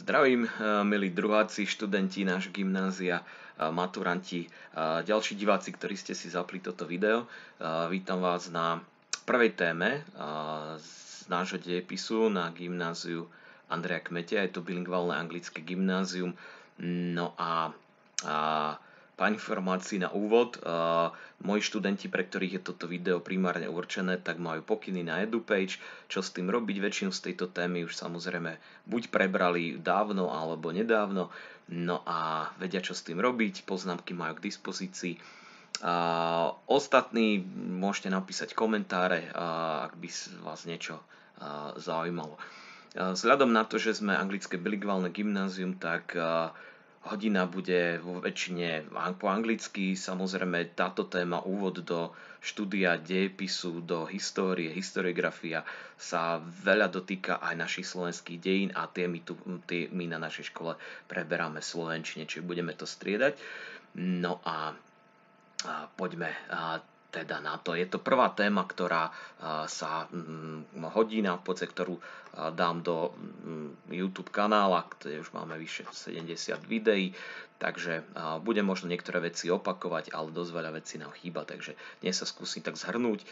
Zdravím, milí druháci, študenti nášho gymnázia, maturanti, ďalší diváci, ktorí ste si zapli toto video. Vítam vás na prvej téme z nášho dejepisu na Gymnáziu Andreja Kmeťa. Je to bilingválne anglické gymnázium. No a pár informácií na úvod. Moji študenti, pre ktorých je toto video primárne určené, tak majú pokyny na EduPage, čo s tým robiť. Väčšinu z tejto témy už samozrejme buď prebrali dávno alebo nedávno, no a vedia, čo s tým robiť. Poznámky majú k dispozícii. Ostatní môžete napísať komentáre, ak by vás niečo zaujímalo. Vzhľadom na to, že sme anglické bilingválne gymnázium, tak hodina bude vo väčšine po anglicky. Samozrejme, táto téma, úvod do štúdia dejepisu, do histórie, historiografia sa veľa dotýka aj našich slovenských dejín a tie my na našej škole preberáme v slovenčine, čiže budeme to striedať. No a poďme teda na to. Je to prvá téma, ktorá sa hodina, v podstate, ktorú dám do YouTube kanála, kde už máme vyše 70 videí, takže budem možno niektoré veci opakovať, ale dosť veľa vecí nám chýba, takže dnes sa skúsim tak zhrnúť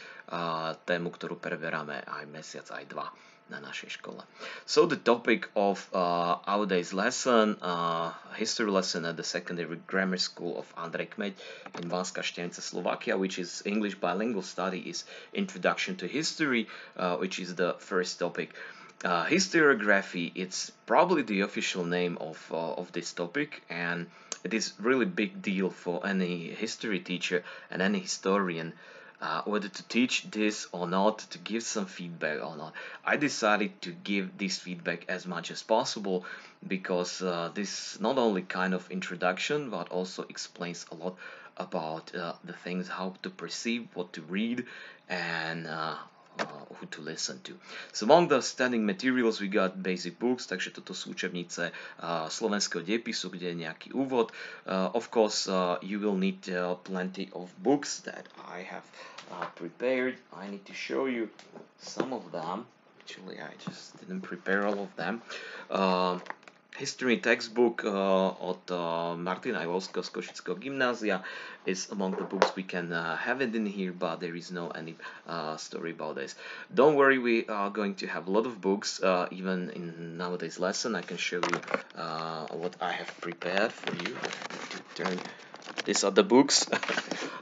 tému, ktorú preberáme aj mesiac, aj dva na našej škole. So the topic of our day's lesson, history lesson at the secondary grammar school of Andreja Kmeťa in Banská Štiavnica, Slovakia, which is English bilingual study, is Introduction to History, which is the first topic. Historiography, it's probably the official name of this topic, and it is really big deal for any history teacher and any historian whether to teach this or not, to give some feedback or not. I decided to give this feedback as much as possible because this not only kind of introduction but also explains a lot about the things, how to perceive, what to read, and who to listen to. So among the studying materials we got basic books, takže toto sú učebnice slovenského dejepisu, kde je nejaký úvod. Of course, you will need plenty of books that I have prepared. I need to show you some of them. Actually, I just didn't prepare all of them. History textbook od Martina Ivolského z Košického gymnázia is among the books. We can have it in here, but there is no any story about this. Don't worry, we are going to have a lot of books, even in nowadays lesson. I can show you what I have prepared for you. These are the books.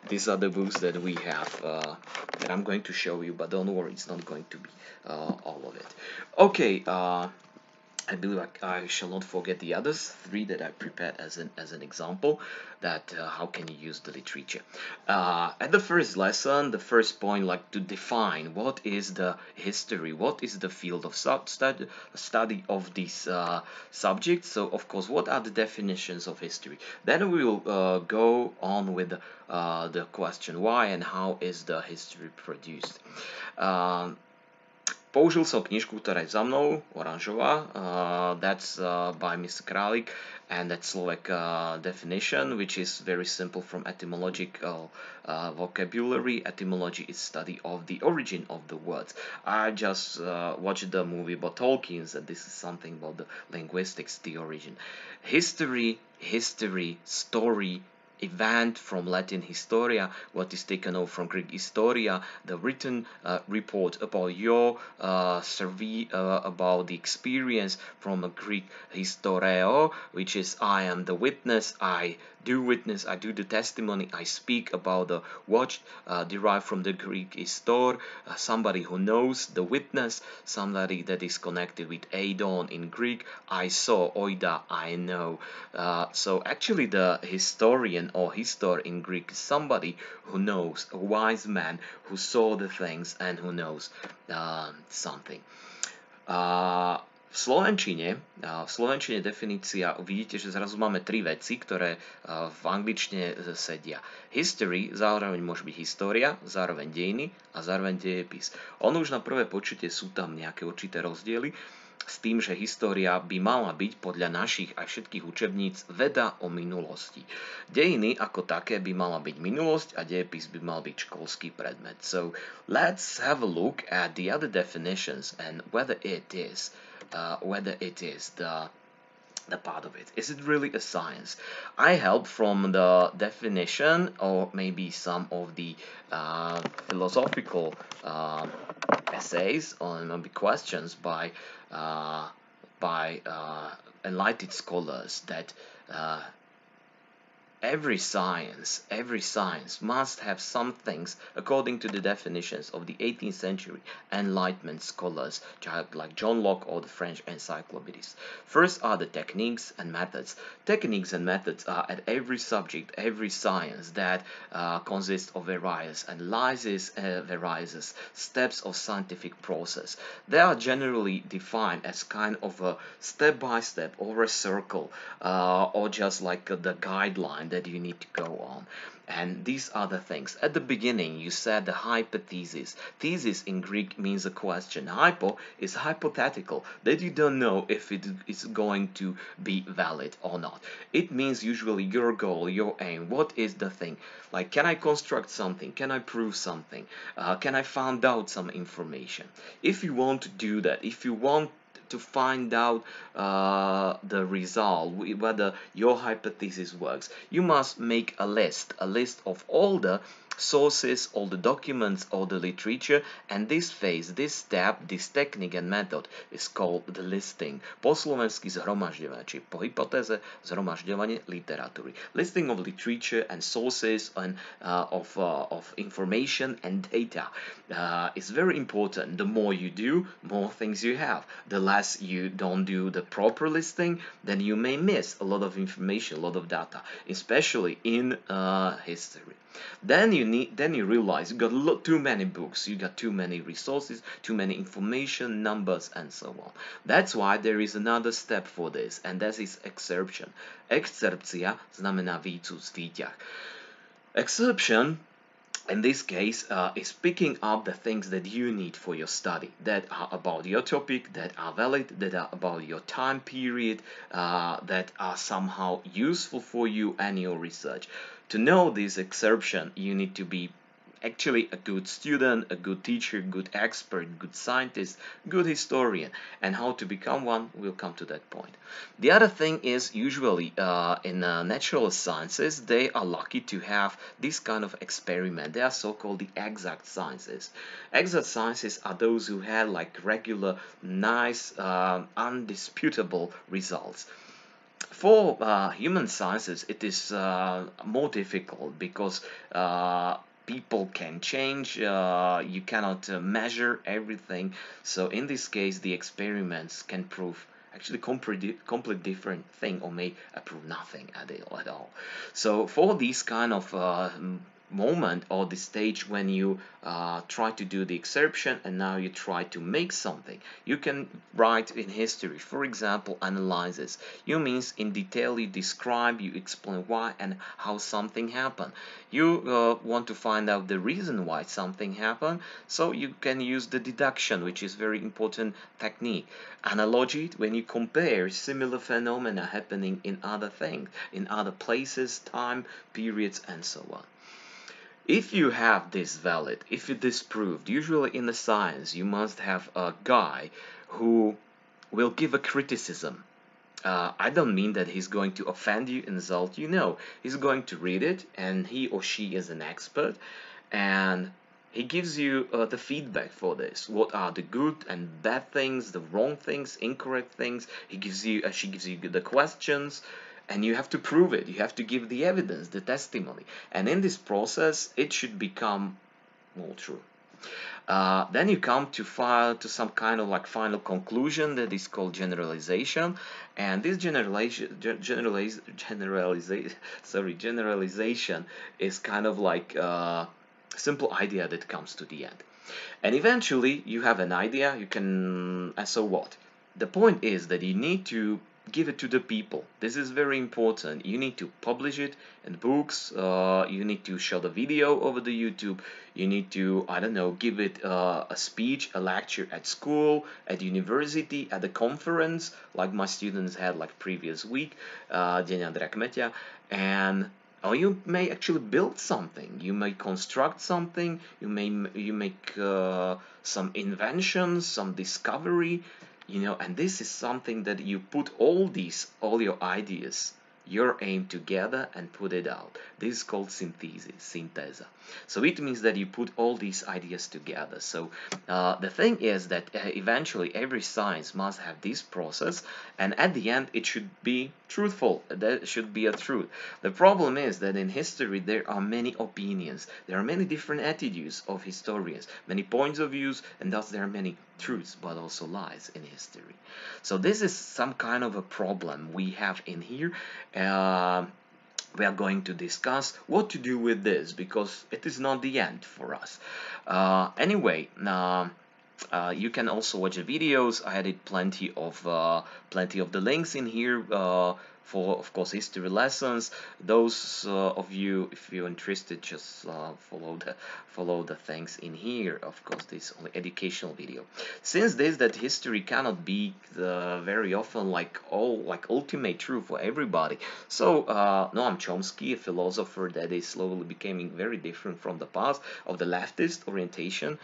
These are the books that we have that I'm going to show you, but don't worry, it's not going to be all of it. Okay. I believe I shall not forget the others three that I prepared as an example that how can you use the literature. At the first lesson, the first point, like to define what is the history, what is the field of study of this subject. So of course, what are the definitions of history? Then we will go on with the question why and how is the history produced. Použil som knižku, ktorá je za mnou, oranžová. That's by Mr. Králik, and that's Slovak definition, which is very simple from etymological vocabulary. Etymology is study of the origin of the words. I just watched the movie about Tolkien, and this is something about the linguistics, the origin. History, story, event from Latin historia, what is taken over from Greek historia, the written report about your survey about the experience from a Greek historio, which is I am the witness, I do the testimony, I speak about the watch, derived from the Greek histor, somebody who knows, the witness, somebody that is connected with eidon in Greek, I saw, oida, I know. So actually the historian or histor in Greek is somebody who knows, a wise man who saw the things and who knows something. V slovenčine definícia, vidíte, že zrazu máme tri veci, ktoré v angličtine sedia. History, zároveň môže byť história, zároveň dejiny a zároveň dejepis. Ono už na prvé počutie sú tam nejaké určité rozdiely, s tým, že história by mala byť podľa našich aj všetkých učebníc veda o minulosti. Dejiny ako také by mala byť minulosť a dejepis by mal byť školský predmet. So let's have a look at the other definitions and whether it is the the part of it. Is it really a science? I help from the definition or maybe some of the philosophical essays or maybe questions by enlightened scholars that every science must have some things according to the definitions of the 18th century Enlightenment scholars like John Locke or the French encyclopedists. First are the techniques and methods. Techniques and methods are at every subject, every science that consists of various analysis, various steps of scientific process. They are generally defined as kind of a step-by-step or a circle or just like the guideline that you need to go on. And these are the things. At the beginning, you said the hypothesis. Thesis in Greek means a question. Hypo is hypothetical, that you don't know if it is going to be valid or not. It means usually your goal, your aim. What is the thing? Like, can I construct something? Can I prove something? Can I find out some information? If you want to do that, if you want to find out the result, whether your hypothesis works, you must make a list of all the sources, all the documents, all the literature, and this phase, this step, this technique and method is called the listing. Po slovensky zhromažďovanie, či po hypotéze zhromažďovanie literatúry. Listing of literature and sources and of information and data is very important. The more you do, more things you have. The less you don't do the proper listing, then you may miss a lot of information, a lot of data, especially in history. Then you realize you got too many books, you got too many resources, too many information, numbers, and so on. That's why there is another step for this, and that is excerption. Excerpcia znamená výcud, výťah. Excerption in this case is picking up the things that you need for your study, that are about your topic, that are valid, that are about your time period, that are somehow useful for you and your research. To know this excerption, you need to be actually a good student, a good teacher, good expert, good scientist, good historian. And how to become one, we'll come to that point. The other thing is usually in natural sciences, they are lucky to have this kind of experiment. They are so-called the exact sciences. Exact sciences are those who had like regular, nice, undisputable results. For human sciences, it is more difficult because people can change, you cannot measure everything. So in this case, the experiments can prove actually complete different thing or may prove nothing at all. So for these kind of moment or the stage when you try to do the excerption and now you try to make something, you can write in history, for example, analysis. You means in detail you describe, you explain why and how something happened. You want to find out the reason why something happened, so you can use the deduction, which is very important technique. Analogy, when you compare similar phenomena happening in other things, in other places, time, periods, and so on. If you have this valid, if it is proved, usually in the science you must have a guy who will give a criticism. I don't mean that he's going to offend you, insult you, no. He's going to read it and he or she is an expert and he gives you the feedback for this. What are the good and bad things, the wrong things, incorrect things. She gives you the questions. And you have to prove it. You have to give the evidence, the testimony. And in this process, it should become more true. Then you come to some kind of like final conclusion that is called generalization. And this generalization is kind of like a simple idea that comes to the end. And eventually, you have an idea. You can. So what? The point is that you need to give it to the people. This is very important. You need to publish it in books. You need to show the video over the YouTube. You need to, I don't know, give it a speech, a lecture at school, at university, at a conference, like my students had like previous week, Gymnázia Andreja Kmeťa, and or you may actually build something. You may construct something. You make some inventions, some discovery. and this is something that you put all your ideas, your aim together and put it out. This is called synthesis. So it means that you put all these ideas together. So the thing is that eventually every science must have this process, and at the end it should be truthful. There should be a truth. The problem is that in history there are many opinions, there are many different attitudes of historians, many points of views, and thus there are many truths but also lies in history. So this is some kind of a problem we have in here. We are going to discuss what to do with this, because it is not the end for us. Anyway, you can also watch the videos. I added plenty of the links in here for, of course, history lessons. Those of you, if you're interested, just follow the things in here. Of course, this only educational video. Since that history cannot be very often like ultimate truth for everybody. So Noam Chomsky, a philosopher that is slowly becoming very different from the past, of the leftist orientation,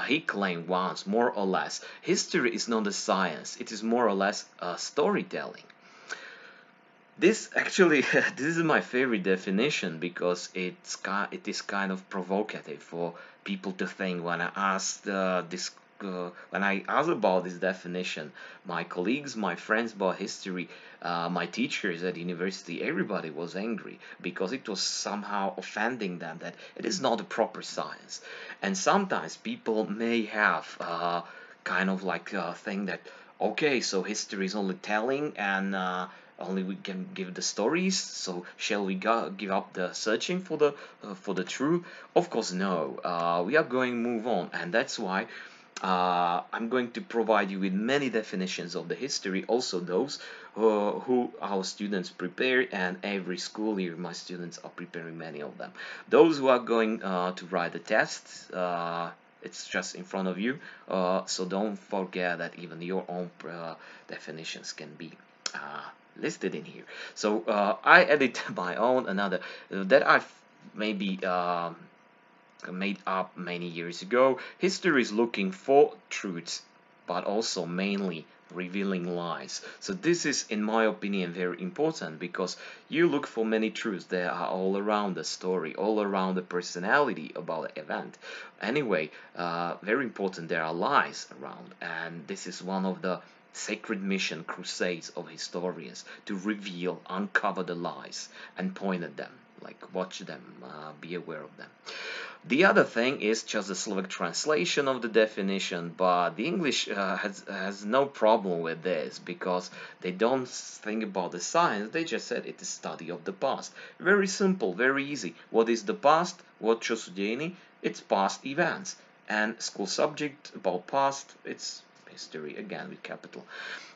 he claimed once, more or less, history is not a science, it is more or less storytelling. This is my favorite definition, because it is kind of provocative for people to think. When I asked about this definition, my colleagues, my friends about history, my teachers at university, everybody was angry, because it was somehow offending them that it is not a proper science. And sometimes people may have kind of like a thing that, okay, so history is only telling, and only we can give the stories, so shall we give up the searching for the truth? Of course no. We are going to move on, and that's why I'm going to provide you with many definitions of the history, also those who our students prepare, and every school year my students are preparing many of them. Those who are going to write the tests, it's just in front of you, so don't forget that even your own definitions can be listed in here. So I added my own, another that I've maybe made up many years ago. History is looking for truths, but also mainly revealing lies. So this is, in my opinion, very important, because you look for many truths that are all around the story, all around the personality about the event. Anyway, very important, there are lies around, and this is one of the sacred mission crusades of historians, to reveal, uncover the lies and point at them, like watch them, be aware of them. The other thing is just a Slovak translation of the definition, but the English has no problem with this, because they don't think about the science, they just said it is study of the past. Very simple, very easy. What is the past? What čo sú dejiny? It's past events. And school subject about past, it's history, again with capital.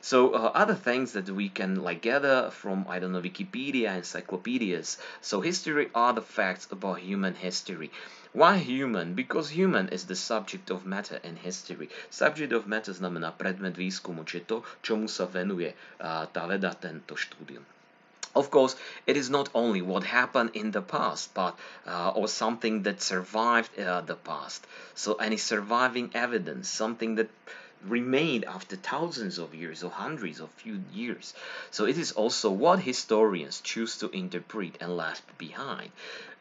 So other things that we can gather from, I don't know, Wikipedia, encyclopedias. So history are the facts about human history. Why human? Because human is the subject of matter in history. Subject of matter znamená predmet výskumu, čiže to, čomu sa venuje tá veda, tento štúdium. Of course, it is not only what happened in the past, but or something that survived the past. So any surviving evidence, something that remained after thousands of years or hundreds of few years. So it is also what historians choose to interpret and left behind.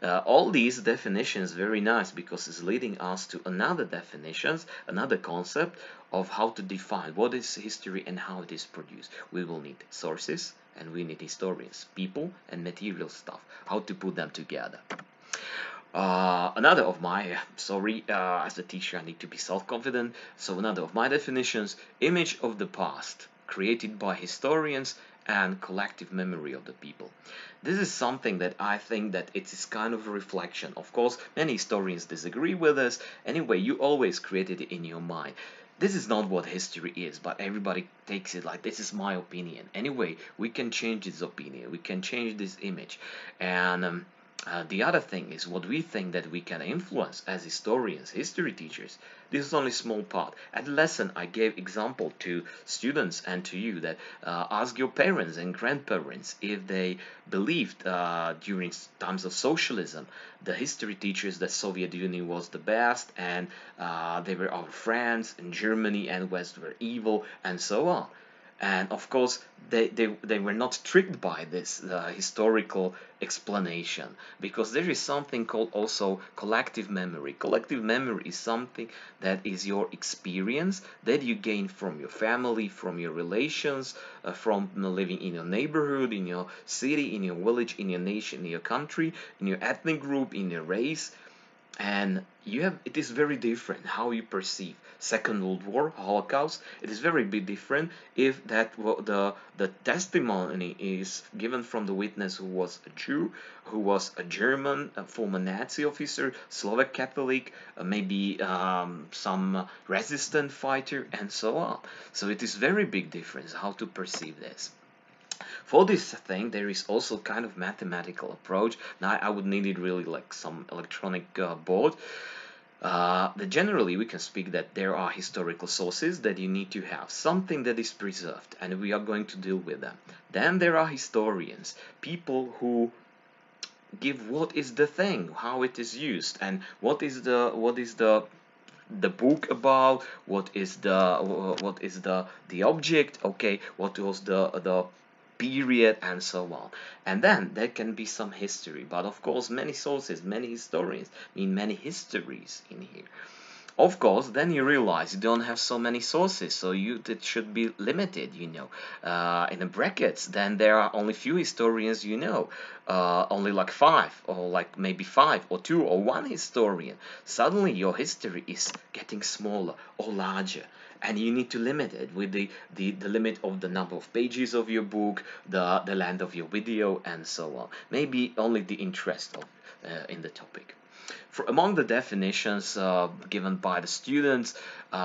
All these definitions very nice, because it's leading us to another definitions, another concept of how to define what is history and how it is produced. We will need sources, and we need historians, people and material stuff, how to put them together. Another of my, as a teacher I need to be self-confident, so another of my definitions, image of the past, created by historians and collective memory of the people. This is something that I think that it is kind of a reflection. Of course, many historians disagree with us. Anyway, you always created it in your mind. This is not what history is, but everybody takes it like, this is my opinion. Anyway, we can change this opinion, we can change this image. And The other thing is what we think that we can influence as historians, history teachers. This is only a small part. At the lesson, I gave example to students and to you that ask your parents and grandparents if they believed during times of socialism, the history teachers that Soviet Union was the best and they were our friends and Germany and West were evil and so on. And of course, they were not tricked by this historical explanation, because there is something called also collective memory. Collective memory is something that is your experience that you gain from your family, from your relations, from living in your neighborhood, in your city, in your village, in your nation, in your country, in your ethnic group, in your race. And it is very different how you perceive Second World War, Holocaust. It is very bit different if the testimony is given from the witness who was a Jew, who was a German, a former Nazi officer, Slovak Catholic, maybe some resistant fighter, and so on. So it is very big difference how to perceive this. For this thing, there is also kind of mathematical approach. Now I would need it really like some electronic board. Generally, we can speak that there are historical sources that you need to have, something that is preserved, and we are going to deal with them. Then there are historians, people who give what is the thing, how it is used, and what is the book about, what is the object, okay, what was the period, and so on. And then there can be some history, but of course many sources, many historians mean many histories in here. Of course, then you realize you don't have so many sources, so it should be limited, in the brackets. Then there are only few historians, only like 5, or like maybe 5 or 2 or 1 historian. Suddenly your history is getting smaller or larger, and you need to limit it with the limit of the number of pages of your book, the length of your video, and so on. Maybe only the interest in the topic. Among the definitions given by the students,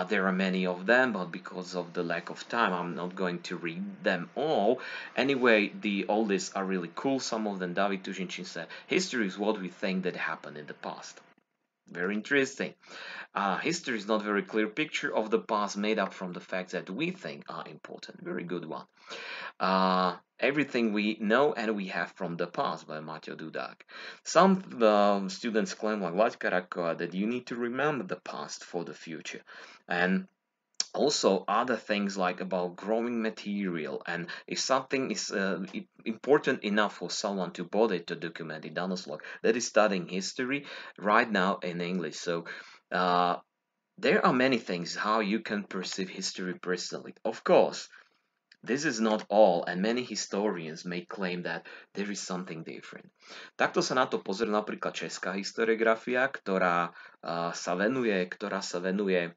there are many of them, but because of the lack of time, I'm not going to read them all. Anyway, the oldest are really cool. Some of them, David Tužincin said, history is what we think that happened in the past. Very interesting. History is not a very clear picture of the past made up from the facts that we think are important. Very good one. Everything we know and we have from the past by Maťo Dudák. Some students claim, like Vlaďka Rakova, that you need to remember the past for the future. And also other things like about growing material, and if something is important enough for someone to bother to document it, that is studying history right now in English. So there are many things how you can perceive history personally. Of course, this is not all, and many historians may claim that there is something different. Takto sa na to pozrie napríklad česká historiografia, ktorá sa venuje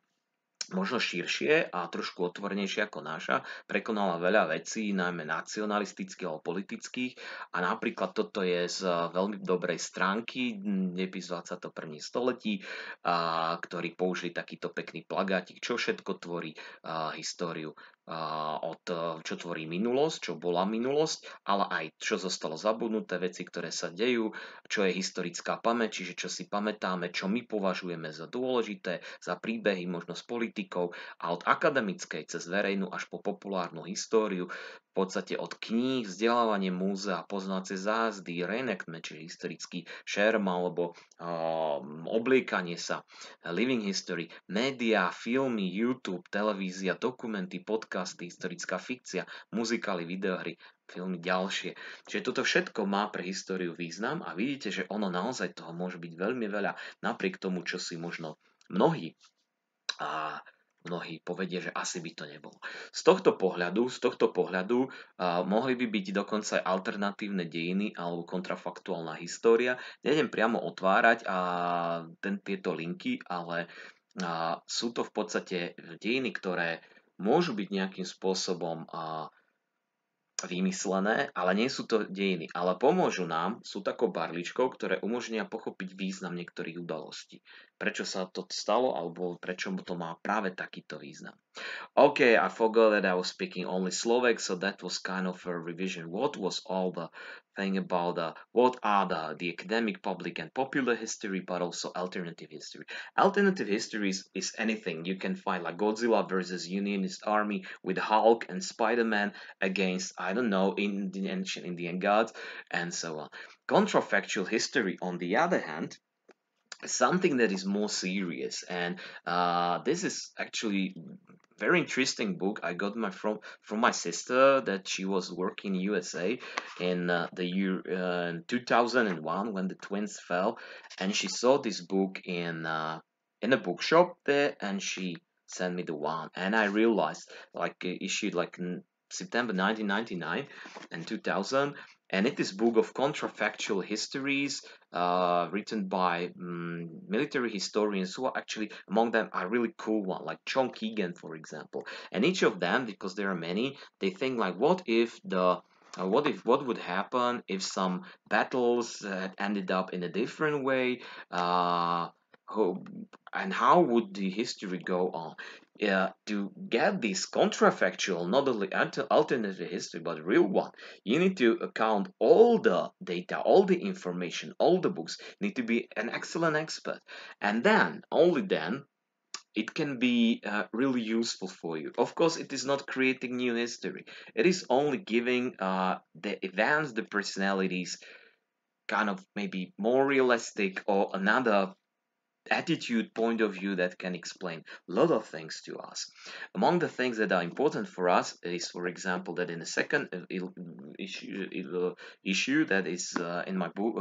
možno širšie a trošku otvorenejšie ako naša, prekonala veľa vecí, najmä nacionalistických alebo politických, a napríklad toto je z veľmi dobrej stránky dejepis 21. století, ktorí použili takýto pekný plagátik, čo všetko tvorí históriu, čo tvorí minulosť, čo bola minulosť, ale aj čo zostalo zabudnuté, veci, ktoré sa dejú, čo je historická pamäť, čiže čo si pamätáme, čo my považujeme za dôležité, za príbehy, možno s politikou, a od akademickej cez verejnú až po populárnu históriu, v podstate od kníh, vzdelávanie, múzea, poznávacie zájazdy, reenactment, čiže historický šerm alebo obliekanie sa, living history, média, filmy, YouTube, televízia, dokumenty, podcasty, historická fikcia, muzikály, videohry, filmy ďalšie. Čiže toto všetko má pre históriu význam a vidíte, že ono naozaj toho môže byť veľmi veľa, napriek tomu, čo si možno mnohí povedia, že asi by to nebolo. Z tohto pohľadu mohli by byť dokonca aj alternatívne dejiny alebo kontrafaktuálna história. Nejdem priamo otvárať tieto linky, ale sú to v podstate dejiny, ktoré môžu byť nejakým spôsobom vymyslené, ale nie sú to dejiny, ale pomôžu nám, sú takou barličkou, ktoré umožnia pochopiť význam niektorých udalostí. prečo sa to stalo, alebo prečo to má práve takýto význam. Okay, I forgot that I was speaking only Slovak, so that was kind of a revision. What was all the thing about what are the academic, public, and popular history, but also alternative history. Alternative history is anything you can find, like Godzilla versus Unionist army with Hulk and Spider-Man against, I don't know, in the ancient Indian gods, and so on. Contrafactual history, on the other hand, something that is more serious, and this is actually very interesting book. I got my from my sister that she was working in USA in the year 2001 when the twins fell, and she saw this book in a bookshop there, and she sent me the one, and I realized, like, issued like in September 1999 and 2000, and it is book of contrafactual histories written by military historians who are actually, among them, are really cool one, like John Keegan, for example. And each of them, because there are many, they think like, what what would happen if some battles ended up in a different way? And how would the history go on? To get this contrafactual, not only alternative history, but real one, you need to account all the data, all the information, all the books. You need to be an excellent expert, and then, only then, it can be really useful for you. Of course, it is not creating new history. It is only giving the events, the personalities, kind of maybe more realistic or another attitude, point of view that can explain a lot of things to us. Among the things that are important for us is, for example, that in the second issue that is in my book.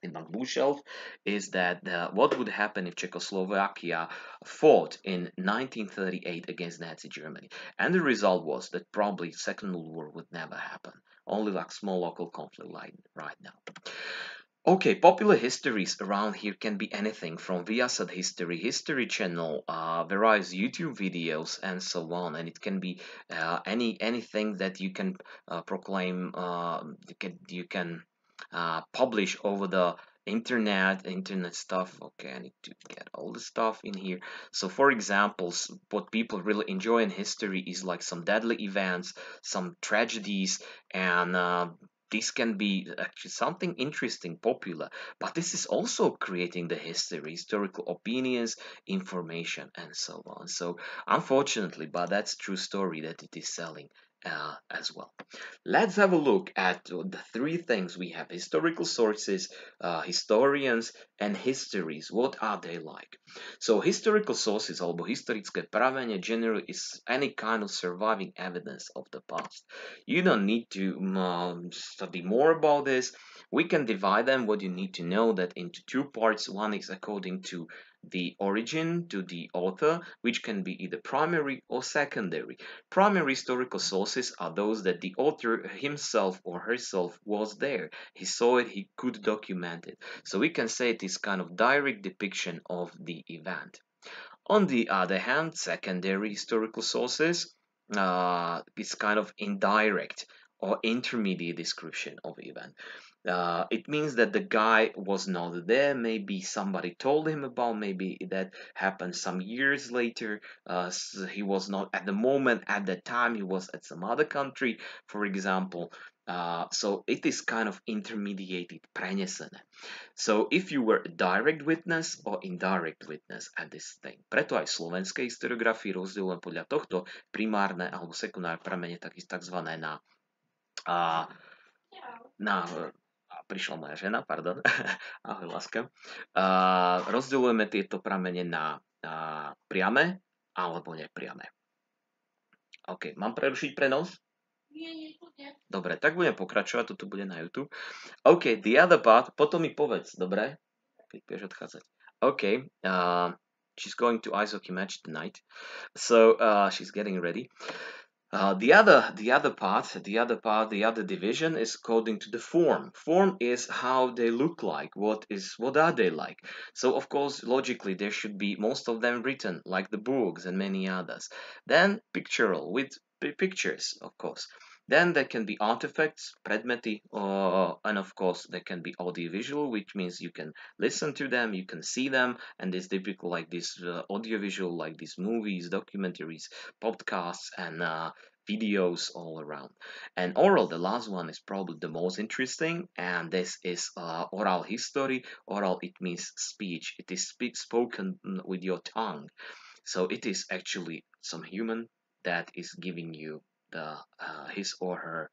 In my bookshelf, is that what would happen if Czechoslovakia fought in 1938 against Nazi Germany, and the result was that probably Second World War would never happen, only like small local conflict like right now. Okay, popular histories around here can be anything from Viasat History, History Channel, various YouTube videos, and so on. And it can be anything that you can proclaim, you can publish over the internet stuff. Okay, I need to get all the stuff in here. So, for example, what people really enjoy in history is like some deadly events, some tragedies, and this can be actually something interesting, popular, but this is also creating the history, historical opinions, information, and so on. So, unfortunately, but that's true story that it is selling as well. Let's have a look at the three things we have: historical sources, historians, and histories. What are they like? So, historical sources, alebo historické pramene, generally is any kind of surviving evidence of the past. You don't need to study more about this. We can divide them. What you need to know that into two parts. One is according to the origin, to the author, which can be either primary or secondary. Primary historical sources are those that the author himself or herself was there. He saw it, he could document it. So we can say it is kind of direct depiction of the event. On the other hand, secondary historical sources is kind of indirect or intermediate description of event. It means that the guy was not there. Maybe somebody told him about. Maybe that happened some years later. So he was not at the moment, at that time. He was at some other country, for example. So it is kind of intermediated, prenesené. So if you were a direct witness or indirect witness at this thing. Preto aj v slovenskej historiografii rozdielujem podľa tohto primárne alebo sekundárne pramene takzvané prišla moja žena, pardon. Ahoj, láska. Rozdeľujeme tieto pramene na priame alebo nepriame. OK, mám prerušiť prenos? Nie. Dobre, tak budem pokračovať, toto bude na YouTube. OK, the other part, potom mi povedz, dobre? Keď budeš odchádzať. OK, she's going to ice hockey match tonight, so she's getting ready. The other division is according to the form. Form is how they look like. What are they like? So of course, logically, there should be most of them written, like the books and many others. Then pictorial with pictures, of course. Then there can be artifacts, predmety, and of course there can be audiovisual, which means you can listen to them, you can see them, and it's typical like this audiovisual, like these movies, documentaries, podcasts, and videos all around. And oral, the last one, is probably the most interesting, and this is oral history. Oral, it means speech. It is spoken with your tongue. So it is actually some human that is giving you the his or her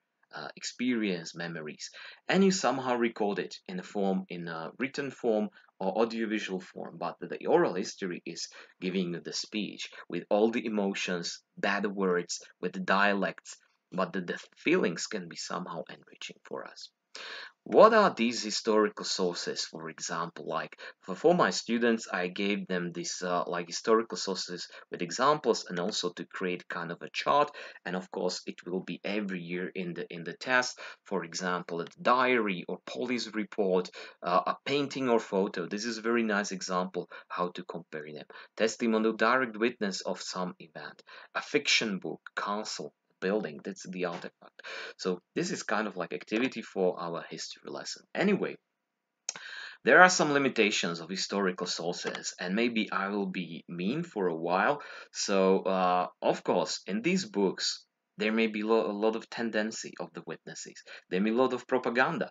experience, memories, and you somehow record it in a form, in a written form or audiovisual form. But the oral history is giving you the speech with all the emotions, bad words, with the dialects, but the feelings can be somehow enriching for us. What are these historical sources, for example? Like for my students, I gave them this like historical sources with examples, and also to create kind of a chart. And of course, it will be every year in the test. For example, a diary or police report, a painting or photo. This is a very nice example how to compare them. Testimonial, direct witness of some event, a fiction book, castle, building. That's the artifact. So this is kind of like activity for our history lesson. Anyway, there are some limitations of historical sources, and maybe I will be mean for a while. So of course, in these books, there may be a lot of tendency of the witnesses. There may be a lot of propaganda.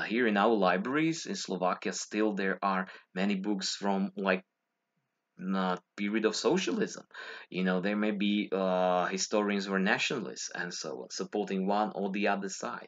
Here in our libraries in Slovakia, still there are many books from like period of socialism. There may be historians who are nationalists and so on, supporting one or the other side.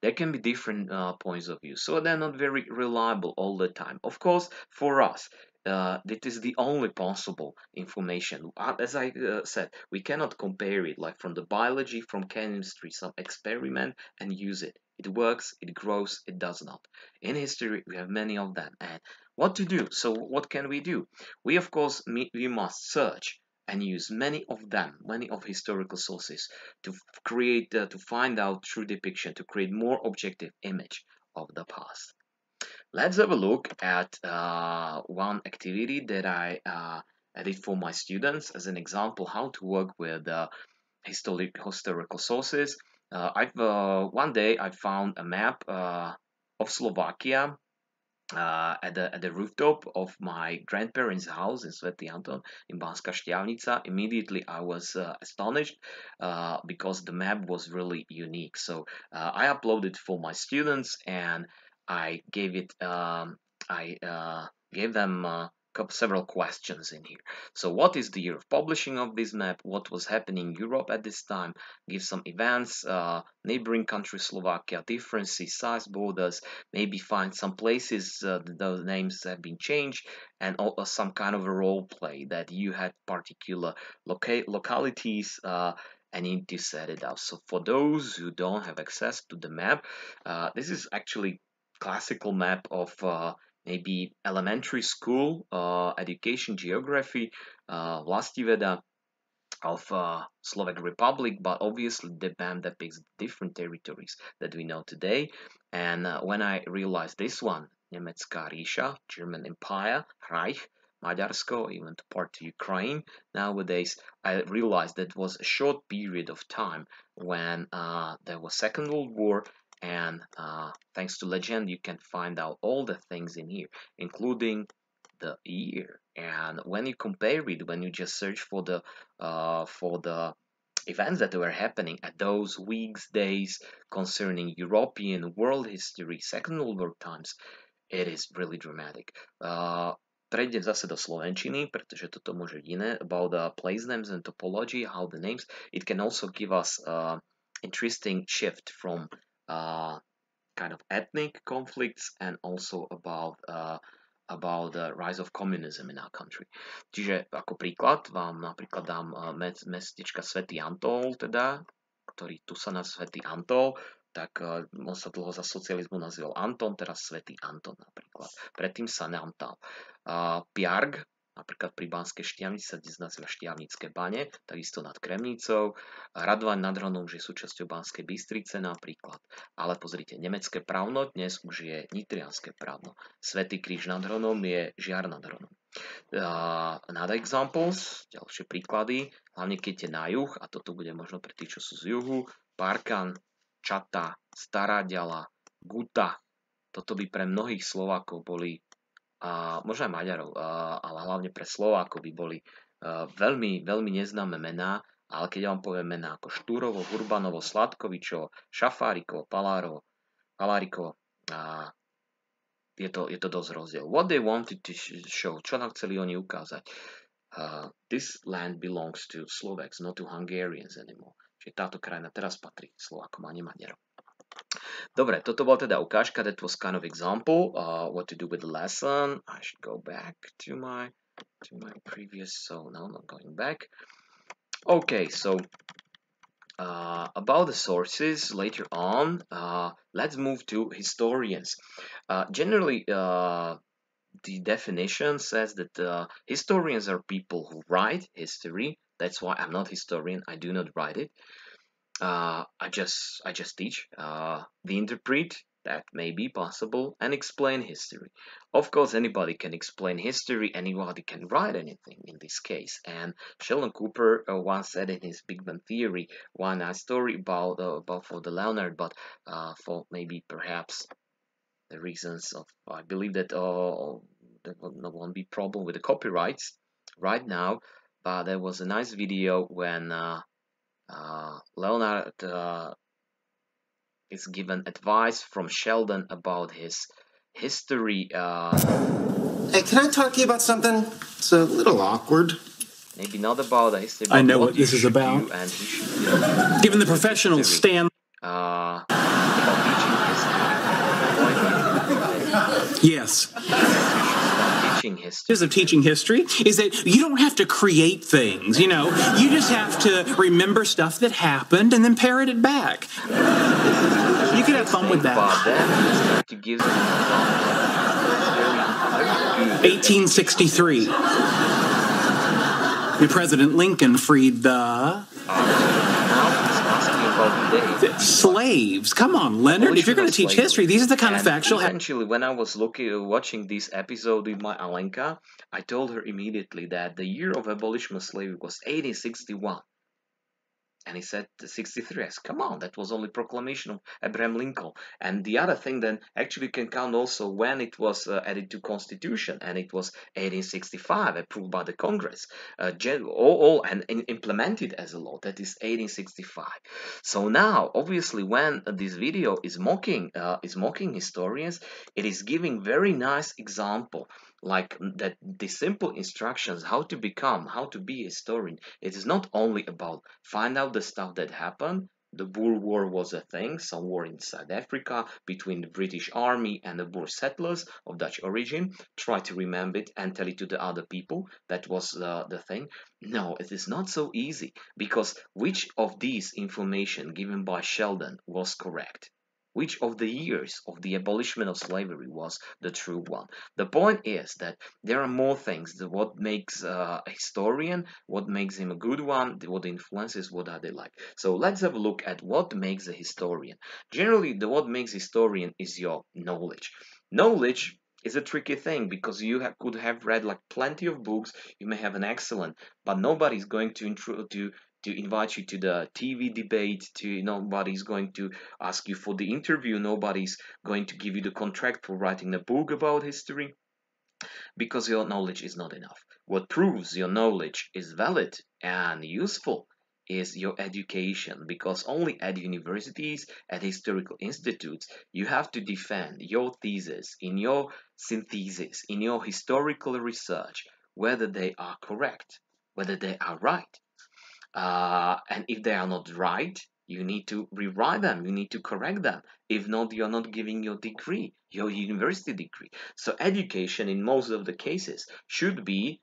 There can be different points of view, so they're not very reliable all the time. Of course, for us, it is the only possible information. As I said, we cannot compare it like from the biology, from chemistry, some experiment and use it. It works, it grows, it does not. In history, we have many of them. And what to do? So what can we do? We, of course, we must search and use many of them, many of historical sources to create, to find out true depiction, to create more objective image of the past. Let's have a look at one activity that I did for my students as an example how to work with historical sources. One day I found a map of Slovakia at the rooftop of my grandparents' house in Svätý Anton in Banská Štiavnica. Immediately I was astonished because the map was really unique. So I uploaded for my students, and I gave it. I gave them several questions in here. So what is the year of publishing of this map? What was happening in Europe at this time? Give some events, neighboring country Slovakia, differences, size, borders, maybe find some places those names have been changed, and some kind of a role play that you had particular localities and you need to set it up. So for those who don't have access to the map, this is actually classical map of maybe elementary school education, geography, vlastiveda of Slovak Republic, but obviously the map depicts different territories that we know today. And when I realized this one, Nemecká ríša, German Empire, Reich, Maďarsko, even to part to Ukraine nowadays, I realized that was a short period of time when there was Second World War, and thanks to legend you can find out all the things in here, including the year. And when you compare it, when you just search for the events that were happening at those weeks, days concerning European world history, Second World War times, it is really dramatic. Prejdem zase do slovenčiny, pretože toto môže iné, about the place names and topology, how the names, it can also give us interesting shift from kind of ethnic conflicts and also about the rise of communism in our country. Čiže ako príklad vám napríklad dám mestečka Svätý Antol, teda, ktorý tu sa na Svätý Antol, tak on sa dlho za socializmu nazýval Anton, teraz Svätý Anton napríklad. Predtým sa Nantal. Piarg, napríklad pri Banskej Štiavnici sa dnes nazýva Štiavnické bane, takisto nad Kremnicou. Radvaň nad Hronom už je súčasťou Banskej Bystrice napríklad. Ale pozrite, nemecké Pravno dnes už je nitrianské Pravno. Svätý Kríž nad Hronom je Žiar nad Hronom. Another examples, ďalšie príklady, hlavne keď je na juh, a toto bude možno pre tých, čo sú z juhu, Parkan, Čata, Stará Ďala, Guta. Toto by pre mnohých Slovákov boli, možno aj Maďarov, ale hlavne pre Slovákov by boli veľmi, veľmi neznáme mená, ale keď ja vám poviem mená ako Štúrovo, Hurbanovo, Sladkovičovo, Šafárikovo, Palárikovo, je to dosť rozdiel. What they wanted to show, čo nám chceli oni ukázať? This land belongs to Slovaks, not to Hungarians anymore. Čiže táto krajina teraz patrí Slovákom a nie Maďarom. Dobre, toto bola teda ukážka, that was kind of example, what to do with the lesson. I should go back to my previous, so now I'm not going back. Okay, so about the sources later on, let's move to historians. Generally, the definition says that historians are people who write history. That's why I'm not historian, I do not write it. I just teach, we interpret, that may be possible, and explain history. Of course, anybody can explain history, anybody can write anything in this case. And Sheldon Cooper once said in his Big Bang Theory, one nice story about for the Leonard, but for maybe perhaps the reasons of, I believe that there won't be problem with the copyrights right now, but there was a nice video when Leonard is given advice from Sheldon about his history. Hey, can I talk to you about something? It's a little awkward. Maybe not about the history. I know what this is about. And he should, given the professional stand. About teaching history. Yes. Teaching history. Of teaching history is that you don't have to create things, you know. You just have to remember stuff that happened and then parrot it back. You can have fun with that. But then to give them 1863. President Lincoln freed the slaves. Come on, Leonard. If you're going to teach history, these are the kind of factual. Essentially, when I was watching this episode with my Alenka, I told her immediately that the year of abolition of slavery was 1861. And he said 63. I said, come on, that was only proclamation of Abraham Lincoln. And the other thing then actually can count also when it was added to Constitution, and it was 1865, approved by the Congress, and implemented as a law. That is 1865. So now, obviously, when this video is mocking historians, it is giving very nice example. Like that, the simple instructions how to be a historian. It is not only about find out the stuff that happened. The Boer War was a thing, some war in South Africa between the British Army and the Boer settlers of Dutch origin. Try to remember it and tell it to the other people. That was the thing. No, it is not so easy, because which of these information given by Sheldon was correct? Which of the years of the abolition of slavery was the true one? The point is that there are more things. What makes a historian, what makes him a good one, what influences, what are they like. So let's have a look at what makes a historian. Generally, what makes a historian is your knowledge. Knowledge is a tricky thing, because you could have read like plenty of books, you may have an excellent, but nobody's going to invite you to the TV debate, nobody's going to ask you for the interview, nobody's going to give you the contract for writing a book about history, because your knowledge is not enough. What proves your knowledge is valid and useful is your education, because only at universities, at historical institutes, you have to defend your thesis, in your synthesis, in your historical research, whether they are correct, whether they are right. And if they are not right, you need to rewrite them, you need to correct them. If not, you're not giving your degree, your university degree. So education in most of the cases should be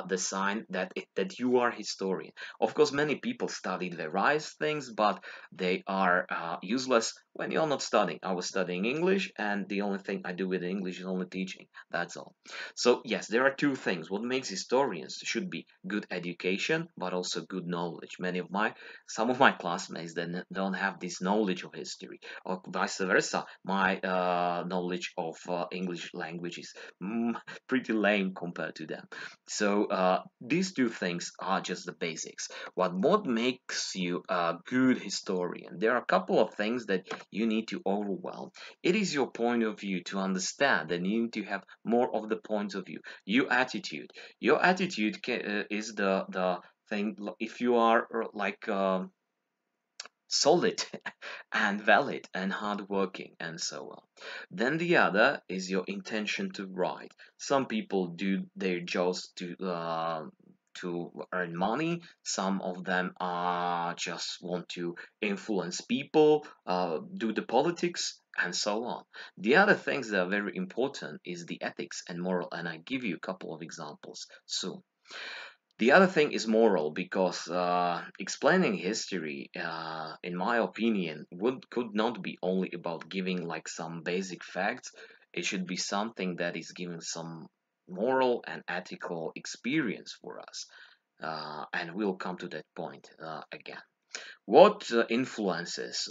the sign that that you are historian. Of course, many people studied various things, but they are useless when you're not studying. I was studying English, and the only thing I do with English is only teaching. That's all. So yes, there are two things. What makes historians should be good education, but also good knowledge. Some of my classmates then don't have this knowledge of history, or vice versa. My knowledge of English language is pretty lame compared to them. So these two things are just the basics. What makes you a good historian? There are a couple of things that you need to overwhelm. It is your point of view to understand, and you need to have more of the points of view. Your attitude. Your attitude is the thing. If you are like solid and valid and hardworking and so on. Then the other is your intention to write. Some people do their jobs to earn money. Some of them just want to influence people, do the politics, and so on. The other things that are very important is the ethics and moral, and I give you a couple of examples soon. The other thing is moral, because explaining history, in my opinion, could not be only about giving like some basic facts. It should be something that is giving some moral and ethical experience for us. And we'll come to that point again. What influences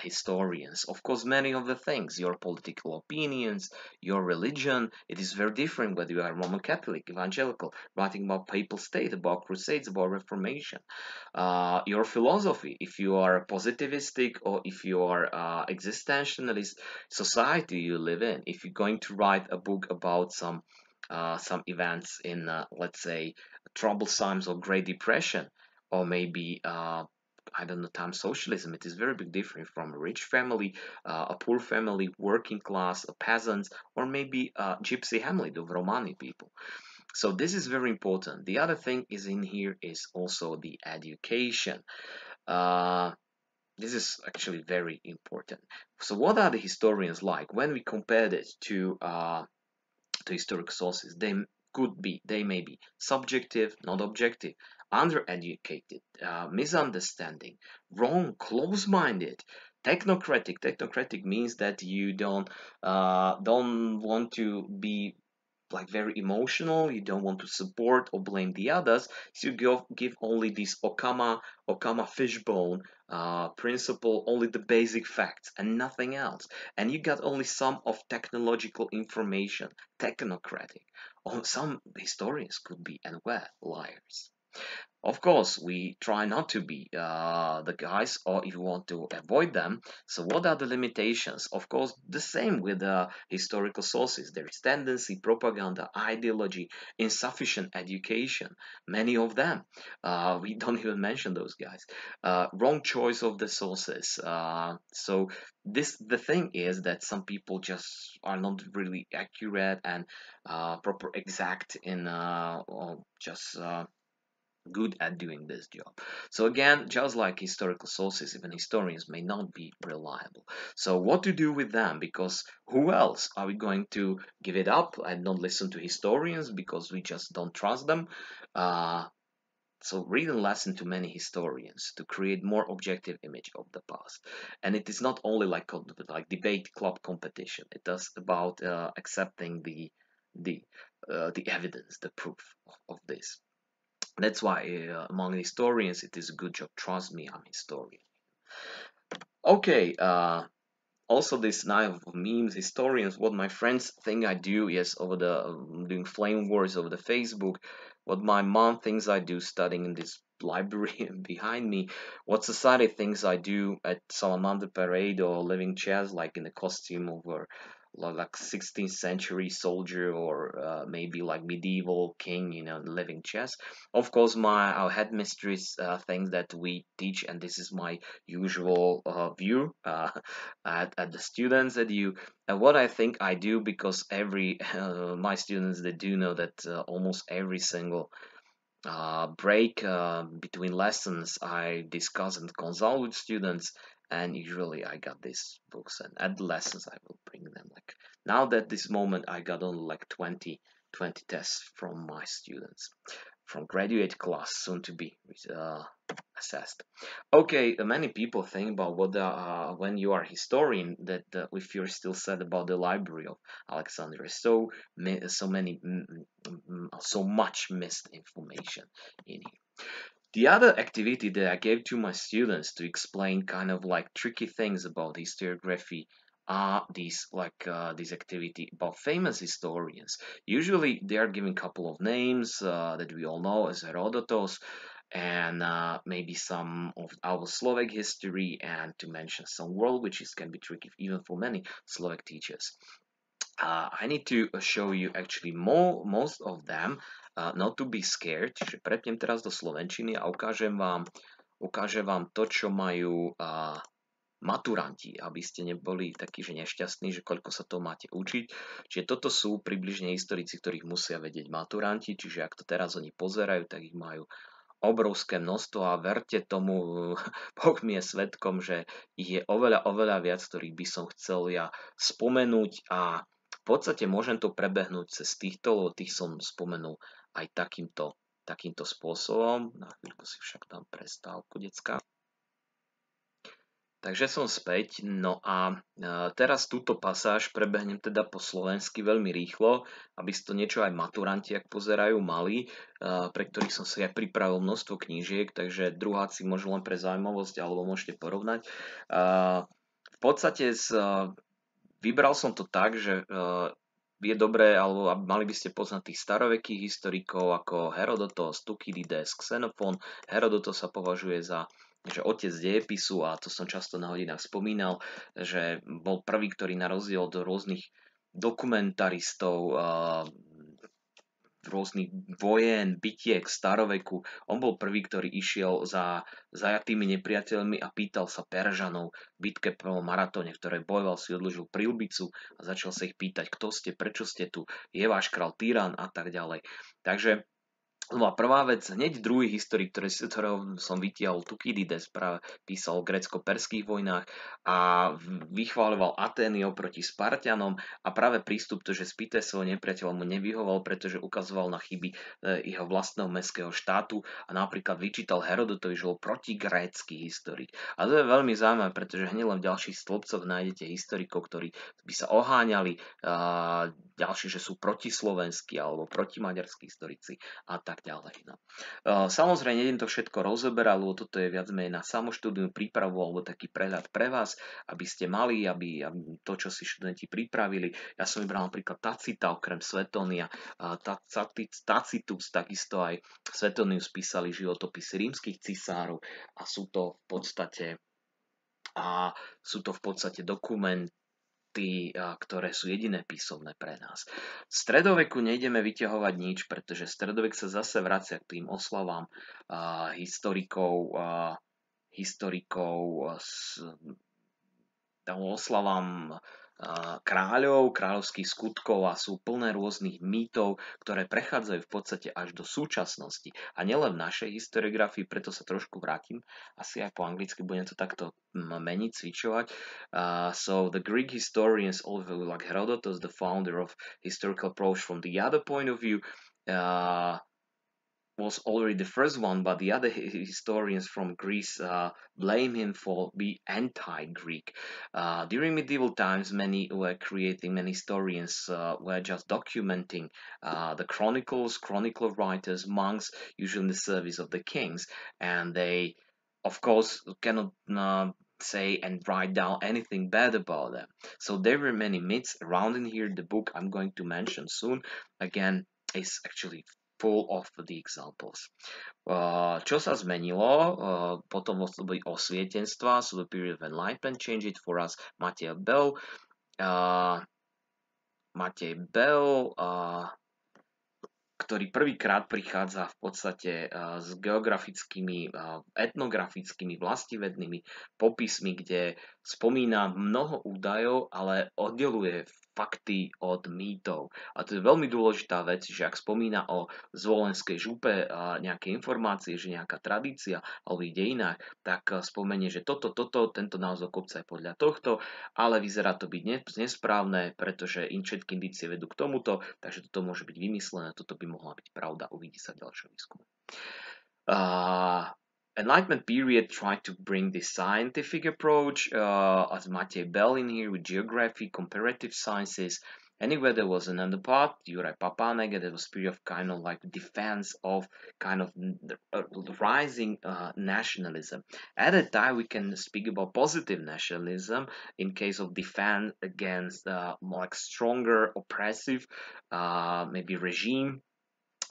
historians? Of course, many of the things, your political opinions, your religion. It is very different whether you are Roman Catholic, evangelical, writing about papal state, about crusades, about reformation. Your philosophy, if you are positivistic or if you are existentialist society you live in. If you're going to write a book about some events in, let's say, troubled times or Great Depression, or maybe I don't know, time socialism. It is very big different from a rich family, a poor family, working class, a peasants, or maybe a gypsy hamlet of Romani people. So this is very important. The other thing is in here is also the education. This is actually very important. So what are the historians like? When we compare it to historic sources, they may be subjective, not objective, undereducated, misunderstanding, wrong, close-minded, technocratic. Technocratic means that you don't want to be like very emotional. You don't want to support or blame the others. So you give only this Okama fishbone principle, only the basic facts and nothing else. And you got only some of technological information, technocratic. Or some historians could be and were liars. Of course, we try not to be the guys, or if you want to avoid them. So what are the limitations? Of course, the same with the historical sources. There is tendency, propaganda, ideology, insufficient education. Many of them. We don't even mention those guys. Wrong choice of the sources. So the thing is that some people just are not really accurate and proper exact in just good at doing this job. So again, just like historical sources, even historians may not be reliable. So what to do with them? Because who else are we going to give it up and not listen to historians because we just don't trust them? So read and listen to many historians to create more objective image of the past. And it is not only like debate club competition. It is about accepting the evidence, the proof of this. That's why among historians it is a good job. Trust me, I'm a historian. Okay, also this night of memes, historians, what my friends think I do, yes, over the doing flame wars over the Facebook, what my mom thinks I do studying in this library behind me, what society thinks I do at Salamander Parade or living chess like in the costume of a like 16th century soldier or maybe like medieval king, living chess. Of course, our headmistress thinks that we teach, and this is my usual view at the students that you. And what I think I do, because every my students, they do know that almost every single break between lessons I discuss and consult with students, and usually I got these books, and at the lessons I will bring them. Like now that this moment I got only like 20 20 tests from my students, from graduate class, soon to be assessed. Okay, many people think about what when you are a historian that if you're still sad about the library of Alexandria, so much missed information in here. The other activity that I gave to my students to explain kind of like tricky things about historiography are these activity about famous historians. Usually they are giving a couple of names that we all know as Herodotus, and maybe some of our Slovak history, and to mention some world, which can be tricky even for many Slovak teachers. I need to show you actually most of them, not to be scared, čiže prepnem teraz do slovenčiny a ukážem vám to, čo majú maturanti, aby ste neboli takí, že nešťastní, že koľko sa to máte učiť. Čiže toto sú približne historici, ktorých musia vedieť maturanti, čiže ak to teraz oni pozerajú, tak ich majú obrovské množstvo a verte tomu, Boh mi je svedkom, že ich je oveľa viac, ktorých by som chcel ja spomenúť, a v podstate môžem to prebehnúť cez týchto, lebo tých som spomenul aj takýmto spôsobom. Na chvíľku si však dám prestávku, decka. Takže som späť, no a teraz túto pasáž prebehnem teda po slovensky veľmi rýchlo, aby si to niečo aj maturanti, ak pozerajú, mali, pre ktorých som si aj pripravil množstvo knížiek, takže druháci môžu len pre zaujímavosť, alebo môžete porovnať. V podstate vybral som to tak, že je dobré, alebo mali by ste poznať tých starovekých historikov ako Herodotos, Tukydides, Xenofón. Herodotos sa považuje za otec dejepisu, a to som často na hodinách spomínal, že bol prvý, ktorý na rozdiel od rôznych dokumentaristov, rôznych vojen, bitiek, staroveku, on bol prvý, ktorý išiel za zajatými nepriateľmi a pýtal sa Peržanov v bitke po Maratóne, v ktorej bojoval, si odložil príľbicu a začal sa ich pýtať, kto ste, prečo ste tu, je váš král tyran a tak ďalej. Takže a prvá vec, hneď druhý historik, ktorého som vytiahol, Tukydides, práve písal o grécko-perských vojnách a vychváľoval Atény oproti Spartanom, a práve prístup to, že spýtaj svojho nepriateľa, mu nevyhoval, pretože ukazoval na chyby jeho vlastného mestského štátu a napríklad vyčítal Herodotovi, že bol protigrécky historik. A to je veľmi zaujímavé, pretože hneď len v ďalších stĺpcoch nájdete historikov, ktorí by sa oháňali, ďalší, že sú protislovenskí alebo protimaďarskí historici a tak ďalej. No. Samozrejme, nejdem to všetko rozoberať, lebo toto je viac menej na samoštúdiu prípravu alebo taký prehľad pre vás, aby ste mali, aby to, čo si študenti pripravili. Ja som vybral napríklad Tacita, okrem Svetónia, Tacitus, takisto aj Svetonius písali životopisy rímskych cisárov a sú to v podstate dokumenty, ktoré sú jediné písomné pre nás. V stredoveku nejdeme vyťahovať nič, pretože stredovek sa zase vracia k tým oslavám oslavám kráľov, kráľovských skutkov, a sú plné rôznych mýtov, ktoré prechádzajú v podstate až do súčasnosti. A nielen v našej historiografii, preto sa trošku vrátim, asi aj po anglicky budem to takto meniť, cvičovať. So the Greek historians, like Herodotus, the founder of historical approach from the other point of view, was already the first one, but the other historians from Greece blame him for being anti-Greek. During medieval times, many historians were just documenting the chronicle writers, monks, usually in the service of the kings, and they, of course, cannot say and write down anything bad about them. So there were many myths around in here. The book I'm going to mention soon, again, is actually full of the examples. Čo sa zmenilo? Potom boli osvietenstva, so the period of enlightenment changed it for us. Matej Bell, ktorý prvýkrát prichádza v podstate s geografickými, etnografickými, vlastivednými popismi, kde spomína mnoho údajov, ale oddeluje fakty od mýtov. A to je veľmi dôležitá vec, že ak spomína o zvolenskej župe nejaké informácie, že nejaká tradícia alebo v dejinách, tak spomenie, že tento názov kopca je podľa tohto, ale vyzerá to byť nesprávne, pretože všetky indície vedú k tomuto, takže toto môže byť vymyslené, toto by mohla byť pravda, uvidí sa ďalšie výskumy. Enlightenment period tried to bring this scientific approach, as Matej Bell in here with geography, comparative sciences. Anyway, there was another part, Juraj Papanek, that was period of kind of like defense of kind of rising nationalism. At that time, we can speak about positive nationalism in case of defense against more like stronger, oppressive, maybe regime,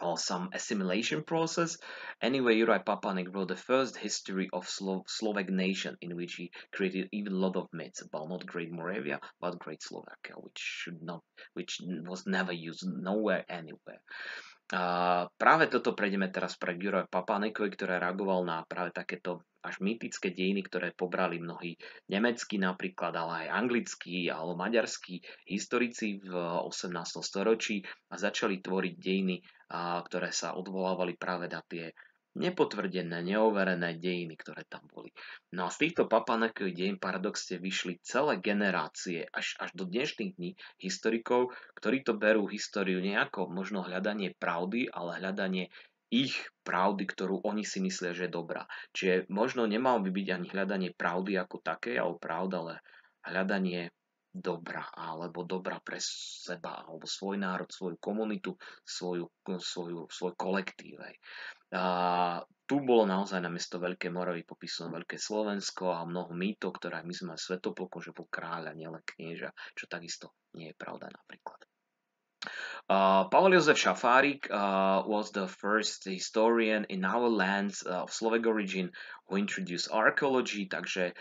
or some assimilation process. Anyway, Juraj Papanek wrote the first history of Slovak nation, in which he created even a lot of myths about not Great Moravia, but Great Slovakia, which was never used nowhere, anywhere. Práve toto prejdeme teraz pre Juraj Papanekovi, ktorý reagoval na práve takéto až mýtické dejiny, ktoré pobrali mnohí nemeckí napríklad, ale aj anglickí alebo maďarskí historici v 18. storočí a začali tvoriť dejiny, ktoré sa odvolávali práve na tie nepotvrdené, neoverené dejiny, ktoré tam boli. No a z týchto Papanekových dejín paradoxne vyšli celé generácie až do dnešných dní historikov, ktorí to berú históriu nejako možno hľadanie pravdy, ale hľadanie ich pravdy, ktorú oni si myslia, že je dobrá. Čiže možno nemalo by byť ani hľadanie pravdy ako také, alebo pravda, ale hľadanie dobra, alebo dobra pre seba, alebo svoj národ, svoju komunitu, svoj kolektív. Tu bolo naozaj namiesto Veľkej Moravy popísané Veľké Slovensko a mnoho mýtov, ktoré my sme Svätoplukom, že bol kráľ a nielen knieža, čo takisto nie je pravda napríklad. Pavel Jozef Šafárik was the first historian in our lands of Slovak origin who introduced archaeology, takže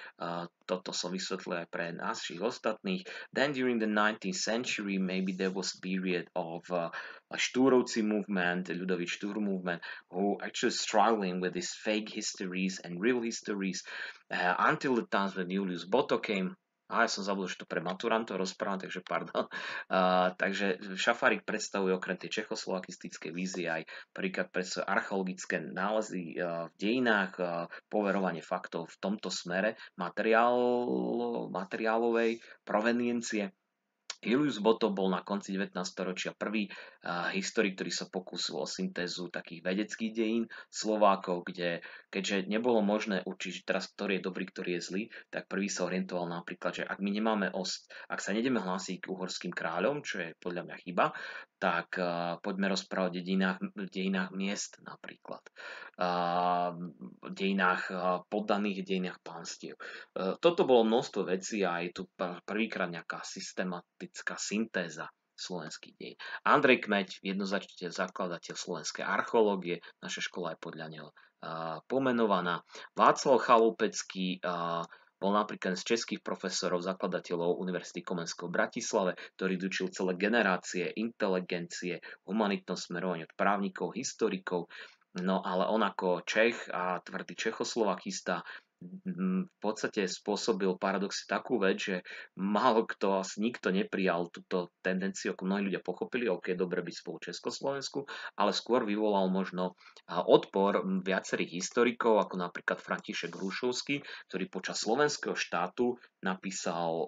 toto som vysvetlil aj pre našich ostatných. Then during the 19th century maybe there was a period of Štúrovci movement, Ľudovít Štúr movement, who actually struggling with these fake histories and real histories until the times when Julius Botto came. Ja som zabudol, že to pre maturantov rozprávam, takže pardon. Takže Šafárik predstavuje okrem tej čechoslovakistickej vízie aj príklad predstavuje archeologické nálezy v dejinách, poverovanie faktov v tomto smere materiálovej proveniencie. Julius Botto bol na konci 19. storočia prvý historik, ktorý sa pokúsil o syntézu takých vedeckých dejín Slovákov, kde keďže nebolo možné určiť teraz, ktorý je dobrý, ktorý je zlý, tak prvý sa orientoval napríklad, že ak my nemáme ak sa nejdeme hlásiť k uhorským kráľom, čo je podľa mňa chyba, tak poďme rozprávať o dejinách miest napríklad. Dejinách poddaných, dejinách pánstiev. Toto bolo množstvo vecí a je tu prvýkrát nejaká systematická syntéza slovenských dejín. Andrej Kmeť, jednoznačne zakladateľ slovenskej archeológie, naša škola je podľa neho pomenovaná. Václav Chalupecký bol napríklad z českých profesorov, zakladateľov Univerzity Komenského v Bratislave, ktorý učil celé generácie inteligencie, humanitnom smerovaní od právnikov, historikov. No ale on ako Čech a tvrdý Čechoslovakista v podstate spôsobil paradoxne takú vec, že málo kto, asi nikto neprijal túto tendenciu, ako mnohí ľudia pochopili, ok, dobre byť spolu Československu, ale skôr vyvolal možno odpor viacerých historikov, ako napríklad František Hrušovský, ktorý počas slovenského štátu napísal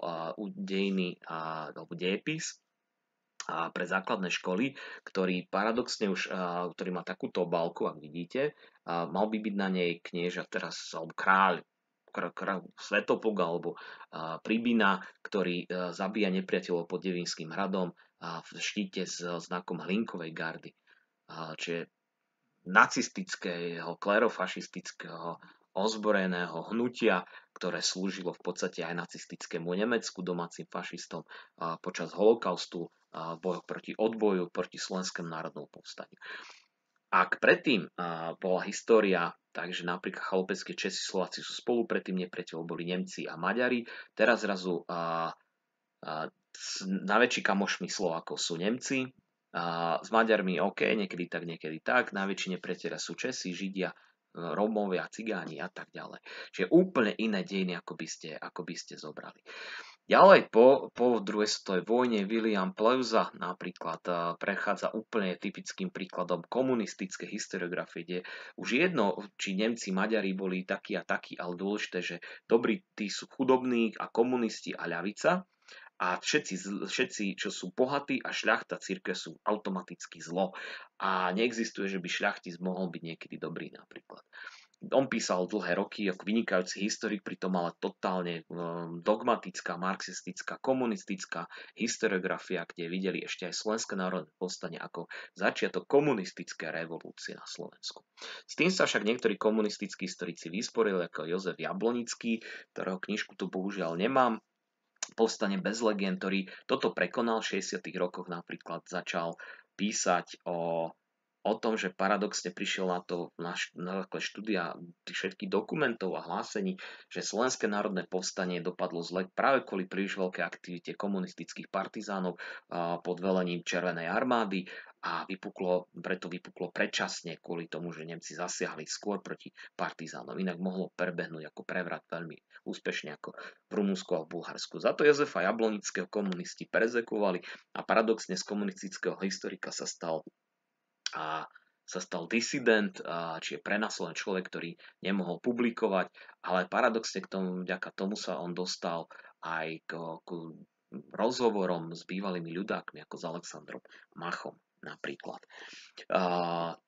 dejiny alebo dejepis pre základné školy, ktorý paradoxne už, ktorý má takúto obálku, ak vidíte, mal by byť na nej knieža teraz, alebo kráľ Svätopluk alebo Príbina, ktorý zabíja nepriateľov pod Devínskym hradom v štíte s znakom hlinkovej gardy. Čiže nacistického, klerofašistického ozbrojeného hnutia, ktoré slúžilo v podstate aj nacistickému Nemecku, domácim fašistom počas holokaustu, boju proti odboju, proti slovenskému národnému povstaniu. Ak predtým bola história, takže napríklad chalupeckí Česi, Slováci sú spolu, predtým nepriateľov boli Nemci a Maďari, teraz zrazu najväčší kamošmi Slovákov sú Nemci, s Maďarmi OK, niekedy tak, najväčší nepriateľia sú Česi, Židia, Rómovia, Cigáni a tak ďalej. Čiže úplne iné dejiny, ako by ste zobrali. Ďalej po druhej svetovej vojne William Pleuza napríklad prechádza úplne typickým príkladom komunistickej historiografie, kde už jedno, či Nemci, Maďari boli takí a takí, ale dôležité, že dobrí tí sú chudobní a komunisti a ľavica a všetci, čo sú bohatí a šľachta, cirkev sú automaticky zlo. A neexistuje, že by šľachtic mohol byť niekedy dobrý napríklad. On písal dlhé roky ako vynikajúci historik, pritom ale totálne dogmatická, marxistická, komunistická historiografia, kde videli ešte aj Slovenské národné povstanie ako začiatok komunistickej revolúcie na Slovensku. S tým sa však niektorí komunistickí historici vysporili, ako Jozef Jablonický, ktorého knižku tu bohužiaľ nemám, Povstanie bez legend, ktorý toto prekonal v 60. rokoch, napríklad začal písať o tom, že paradoxne prišiel na to na základe štúdia tých všetkých dokumentov a hlásení, že Slovenské národné povstanie dopadlo zle práve kvôli príliš veľkej aktivite komunistických partizánov pod velením Červenej armády a preto vypuklo predčasne kvôli tomu, že Nemci zasiahli skôr proti partizánom. Inak mohlo prebehnúť ako prevrat veľmi úspešne ako v Rumunsku a v Bulharsku. Za to Jozefa Jablonického komunisti perzekuovali a paradoxne z komunistického historika sa stal disident, čiže prenasledovaný človek, ktorý nemohol publikovať, ale paradoxne vďaka tomu sa on dostal aj k rozhovorom s bývalými ľudákmi, ako s Alexandrom Machom napríklad.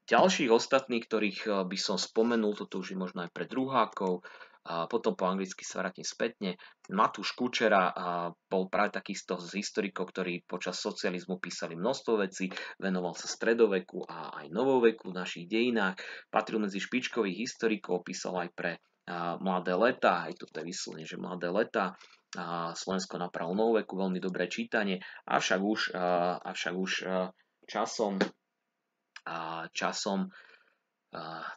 Ďalších ostatných, ktorých by som spomenul, toto už je možno aj pre druhákov, potom po anglicky sa vrátim spätne. Matúš Kučera bol práve taký z historikov, ktorí počas socializmu písali množstvo vecí, venoval sa stredoveku a aj novoveku v našich dejinách, patril medzi špičkových historikov, písal aj pre Mladé leta, aj toto je vyslovene, že Mladé leta, Slovensko na prahu novoveku, veľmi dobré čítanie, avšak už časom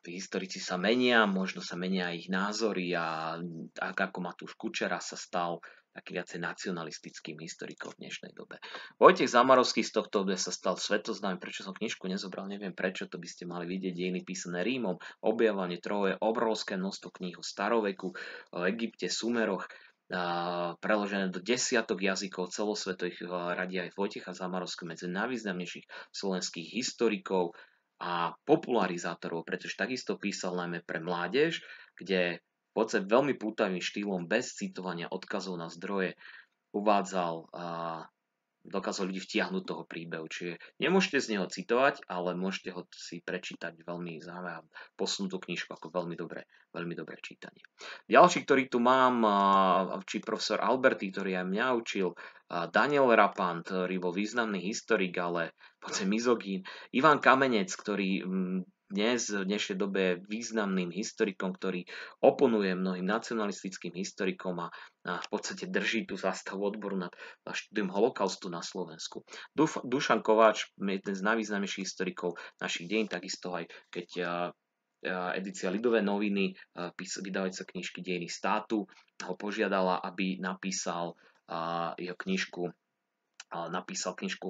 tí historici sa menia, možno sa menia ich názory a ako Matúš Kučera sa stal taký viacej nacionalistickým historikom v dnešnej dobe. Vojtech Zamarovský z tohto obdobia sa stal svetoznámym, prečo som knižku nezobral, neviem prečo, to by ste mali vidieť, dejiny písané Rímom, objavovanie Troje, obrovské množstvo kníh o staroveku, o Egypte, Sumeroch, preložené do desiatok jazykov celosvetových, radia aj Vojtecha Zamarovského medzi najvýznamnejších slovenských historikov a popularizátorov, pretože takisto písal najmä pre mládež, kde v podstate veľmi pútavým štýlom bez citovania odkazov na zdroje dokázal ľudí vtiahnuť toho príbehu. Čiže nemôžete z neho citovať, ale môžete ho si prečítať veľmi zaujímavé, posunúť tú knižku ako veľmi dobré čítanie. Ďalší, ktorý tu mám, či profesor Alberti, ktorý aj mňa učil, Daniel Rapant, ktorý bol významný historik, ale v podstate mizogín, Ivan Kamenec, ktorý dnes v dnešnej dobe je významným historikom, ktorý oponuje mnohým nacionalistickým historikom a v podstate drží tú zástavu odboru nad štúdium holokaustu na Slovensku. Dušan Kováč, jeden z najvýznamnejších historikov našich dejín, takisto aj keď edícia Lidové noviny, vydávajúca knižky Dejiny státu, ho požiadala, aby napísal knižku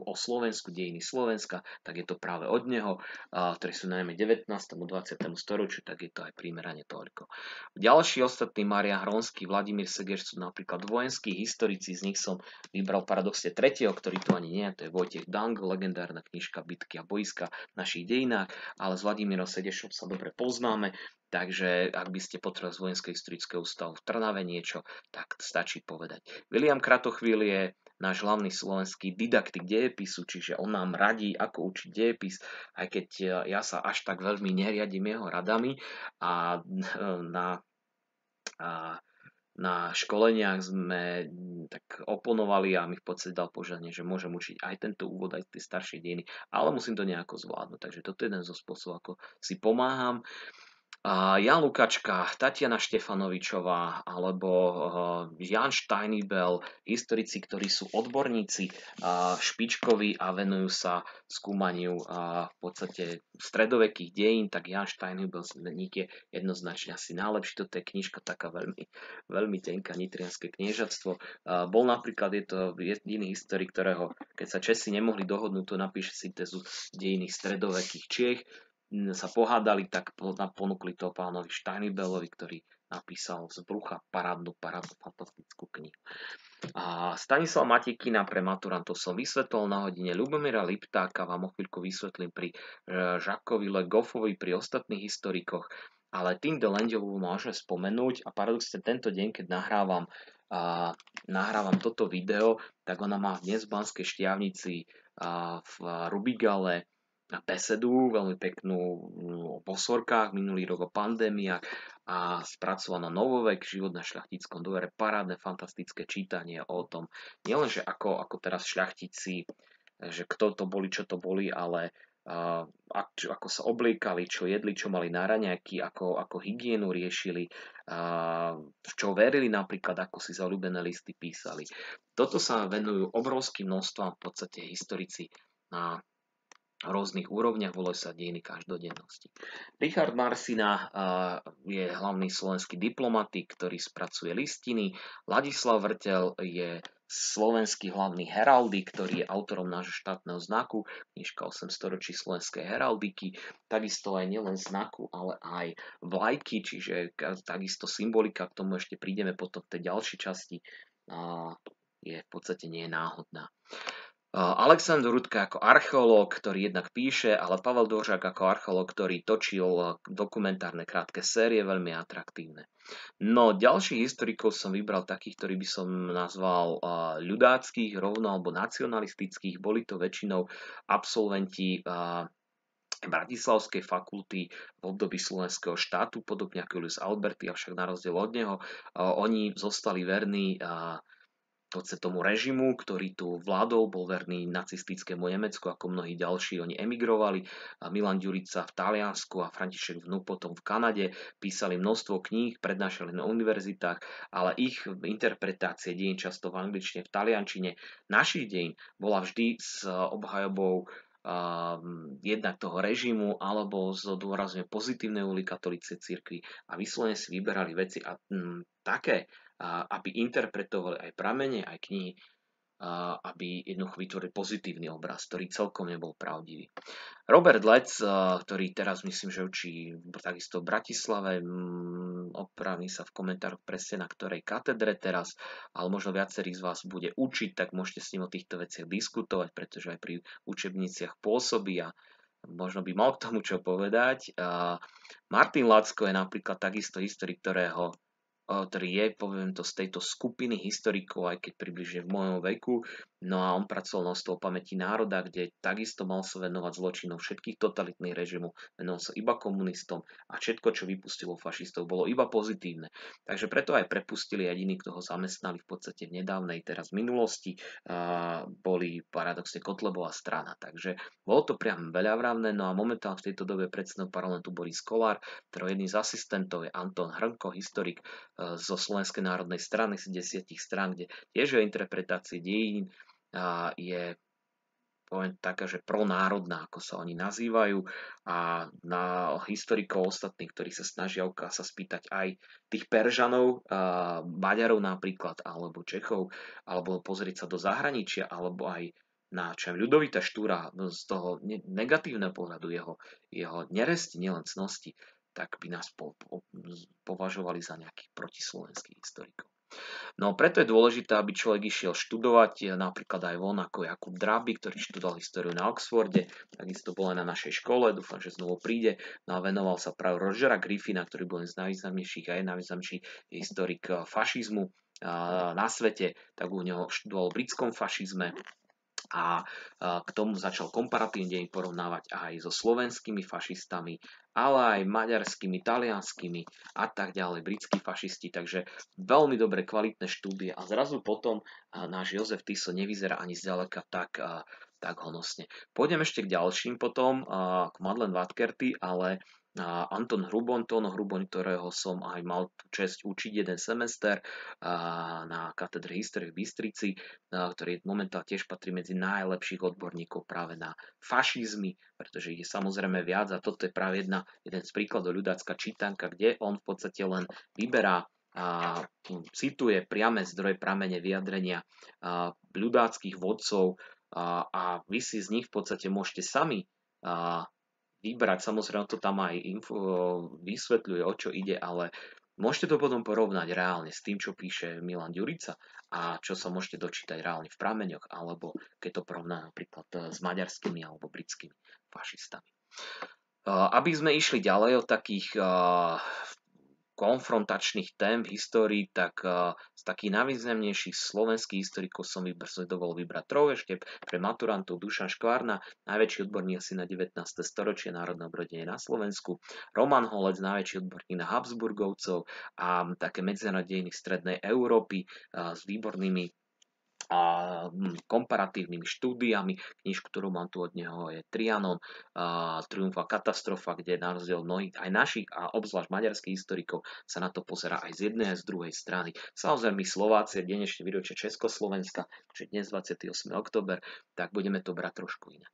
o Slovensku, dejiny Slovenska, tak je to práve od neho, ktoré sú najmä 19. a 20. storočiu, tak je to aj primerane toľko. Ďalší ostatní, Mária Hronský, Vladimír Seger, sú napríklad vojenskí historici, z nich som vybral paradoxne tretieho, ktorý tu ani nie je, to je Vojtech Dang, legendárna knižka Bitky a boiska v našich dejinách, ale s Vladimírom Segešom sa dobre poznáme, takže ak by ste potrebovali z Vojenského historického ústavu v Trnave niečo, tak stačí povedať. William Kratochvíl je náš hlavný slovenský didaktik dejepisu, čiže on nám radí, ako učiť dejepis, aj keď ja sa až tak veľmi neriadím jeho radami a na školeniach sme tak oponovali a mi v podstate dal požiadanie, že môžem učiť aj tento úvod, aj tie staršie dejiny, ale musím to nejako zvládnuť, takže toto je jeden zo spôsobov, ako si pomáham. Jan Lukačka, Tatiana Štefanovičová alebo Jan Steinibel, historici, ktorí sú odborníci špičkoví a venujú sa skúmaniu v podstate stredovekých dejín, tak Jan Steinibel je jednoznačne asi najlepší. Toto je knižka taká veľmi, veľmi tenká, Nitrianske kniežatstvo. Bol napríklad, je to jediný historik, ktorého, keď sa Česi nemohli dohodnúť, to napíše syntézu dejiny stredovekých Čiech. sa pohádali, tak ponúkli to pánovi Steinibellovi, ktorý napísal z brucha parádnu fantastickú knihu. A Stanislav Matekina pre maturantov som vysvetlil na hodine, Ľubomíra Liptáka vám o chvíľku vysvetlím pri Jacquesovi Le Goffovi, pri ostatných historikoch, ale tým de Langeovú môžeme spomenúť a paradoxne tento deň, keď nahrávam toto video, tak ona má dnes v Banskej Štiavnici v Rubigale besedu, veľmi peknú o posorkách, minulý rok o pandémiách a spracovaná novovek, život na šľachtickom dvore, parádne, fantastické čítanie o tom, nielenže ako teraz šľachtici, že kto to boli, čo to boli, ale ako sa obliekali, čo jedli, čo mali na raňajky, ako hygienu riešili, v čo verili napríklad, ako si zaľúbené listy písali. Toto sa venujú obrovským množstvom v podstate historici na rôznych úrovniach, volajú sa dejiny každodennosti. Richard Marsina je hlavný slovenský diplomatik, ktorý spracuje listiny. Ladislav Vrteľ je slovenský hlavný heraldik, ktorý je autorom nášho štátneho znaku, knižka 8 storočí slovenskej heraldiky, takisto aj nielen znaku, ale aj vlajky, čiže takisto symbolika, k tomu ešte prídeme potom v tej ďalšej časti, je v podstate nie je náhodná. Alexander Rudka ako archeológ, ktorý jednak píše, ale Pavel Dvořák ako archeológ, ktorý točil dokumentárne krátke série, veľmi atraktívne. No, ďalších historikov som vybral takých, ktorí by som nazval ľudáckých, rovno alebo nacionalistických. Boli to väčšinou absolventi Bratislavskej fakulty v období slovenského štátu, podobne ako Julius Alberti, avšak na rozdiel od neho, oni zostali verní tomu režimu, ktorý tu vládol, bol verný nacistickému Nemecku, ako mnohí ďalší, oni emigrovali. Milan Ďurica v Taliansku a František Vnuk potom v Kanade, písali množstvo kníh, prednášali na univerzitách, ale ich interpretácie dejín často v angličtine, v taliančine, našich dejín bola vždy s obhajobou jednak toho režimu alebo s dôrazne pozitívnej úly katolíckej cirkvi a vyslovene si vyberali veci a také, aby interpretovali aj pramene, aj knihy, aby jednoducho vytvorili pozitívny obraz, ktorý celkom nebol pravdivý. Robert Lec, ktorý teraz myslím, že učí takisto v Bratislave, opraví sa v komentároch presne na ktorej katedre teraz, ale možno viacerých z vás bude učiť, tak môžete s ním o týchto veciach diskutovať, pretože aj pri učebniciach pôsobí a možno by mal k tomu čo povedať. Martin Lacko je napríklad takisto historik, ktorý je, poviem to, z tejto skupiny historikov, aj keď približne v mojom veku. No a on pracoval na o pamäti národa, kde takisto mal sa venovať zločinom všetkých totalitných režimov, venoval sa iba komunistom a všetko, čo vypustilo fašistov, bolo iba pozitívne. Takže preto aj prepustili jediní, kto ho zamestnali v podstate v nedávnej teraz minulosti, boli paradoxne Kotlebová strana. Takže bolo to priam veľavravné, no a momentálne v tejto dobe predsedom parlamentu Boris Kollár, ktorý jedným z asistentov je Anton Hrnko, historik zo Slovenskej národnej strany z 10 strán, kde tiež je interpretácie dejín, je poviem taká, že pronárodná, ako sa oni nazývajú, a na historikov ostatných, ktorí sa snažia sa spýtať aj tých Peržanov, Maďarov napríklad, alebo Čechov, alebo pozrieť sa do zahraničia, alebo aj na Ľudovita Štúra z toho negatívneho pohľadu jeho neresti, nielen cnosti, tak by nás považovali za nejakých protislovenských historikov. No preto je dôležité, aby človek išiel študovať, napríklad aj von ako Jakub Dráby, ktorý študoval históriu na Oxforde, takisto bol aj na našej škole, dúfam, že znovu príde, no a venoval sa práve Rogera Griffina, ktorý bol jeden z najvýznamnejších a je najvýznamnejší historik fašizmu na svete, tak u neho študoval v britskom fašizme a k tomu začal komparatívne deň porovnávať aj so slovenskými fašistami, ale aj maďarskými, talianskými a tak ďalej, britskí fašisti, takže veľmi dobre kvalitné štúdie a zrazu potom náš Jozef Tiso nevyzerá ani zďaleka tak honosne. Pôjdem ešte k ďalším potom, k Madeleine Vatkerty, ale Anton Hruboň, ktorého som aj mal tú česť učiť jeden semester na katedre histórie v Bystrici, ktorý momentálne tiež patrí medzi najlepších odborníkov práve na fašizmy, pretože ich je samozrejme viac a toto je práve jeden z príkladov ľudácka čítanka, kde on v podstate len vyberá cituje priame zdroje, pramene, vyjadrenia ľudáckych vodcov a vy si z nich v podstate môžete sami vybrať, samozrejme to tam aj vysvetľuje, o čo ide, ale môžete to potom porovnať reálne s tým, čo píše Milan Ďurica a čo sa môžete dočítať reálne v prameňoch, alebo keď to porovná napríklad s maďarskými alebo britskými fašistami. Aby sme išli ďalej od takých konfrontačných tém v histórii, tak z takých najvýznamnejších slovenských historikov som dovolil vybrať troch ešte pre maturantov: Dušan Škvárna, najväčší odborník asi na 19. storočie, národné obrodenie na Slovensku; Roman Holec, najväčší odborník na Habsburgovcov a také medzinárodné dejiny strednej Európy s výbornými a komparatívnymi štúdiami. Knižku, ktorú mám tu od neho, je Trianon, Triumf a katastrofa, kde na rozdiel mnohých aj našich a obzvlášť maďarských historikov sa na to pozerá aj z jednej a z druhej strany. Samozrejme, my Slováci, dnešné výročie Československa, že dnes 28. október, tak budeme to brať trošku inak.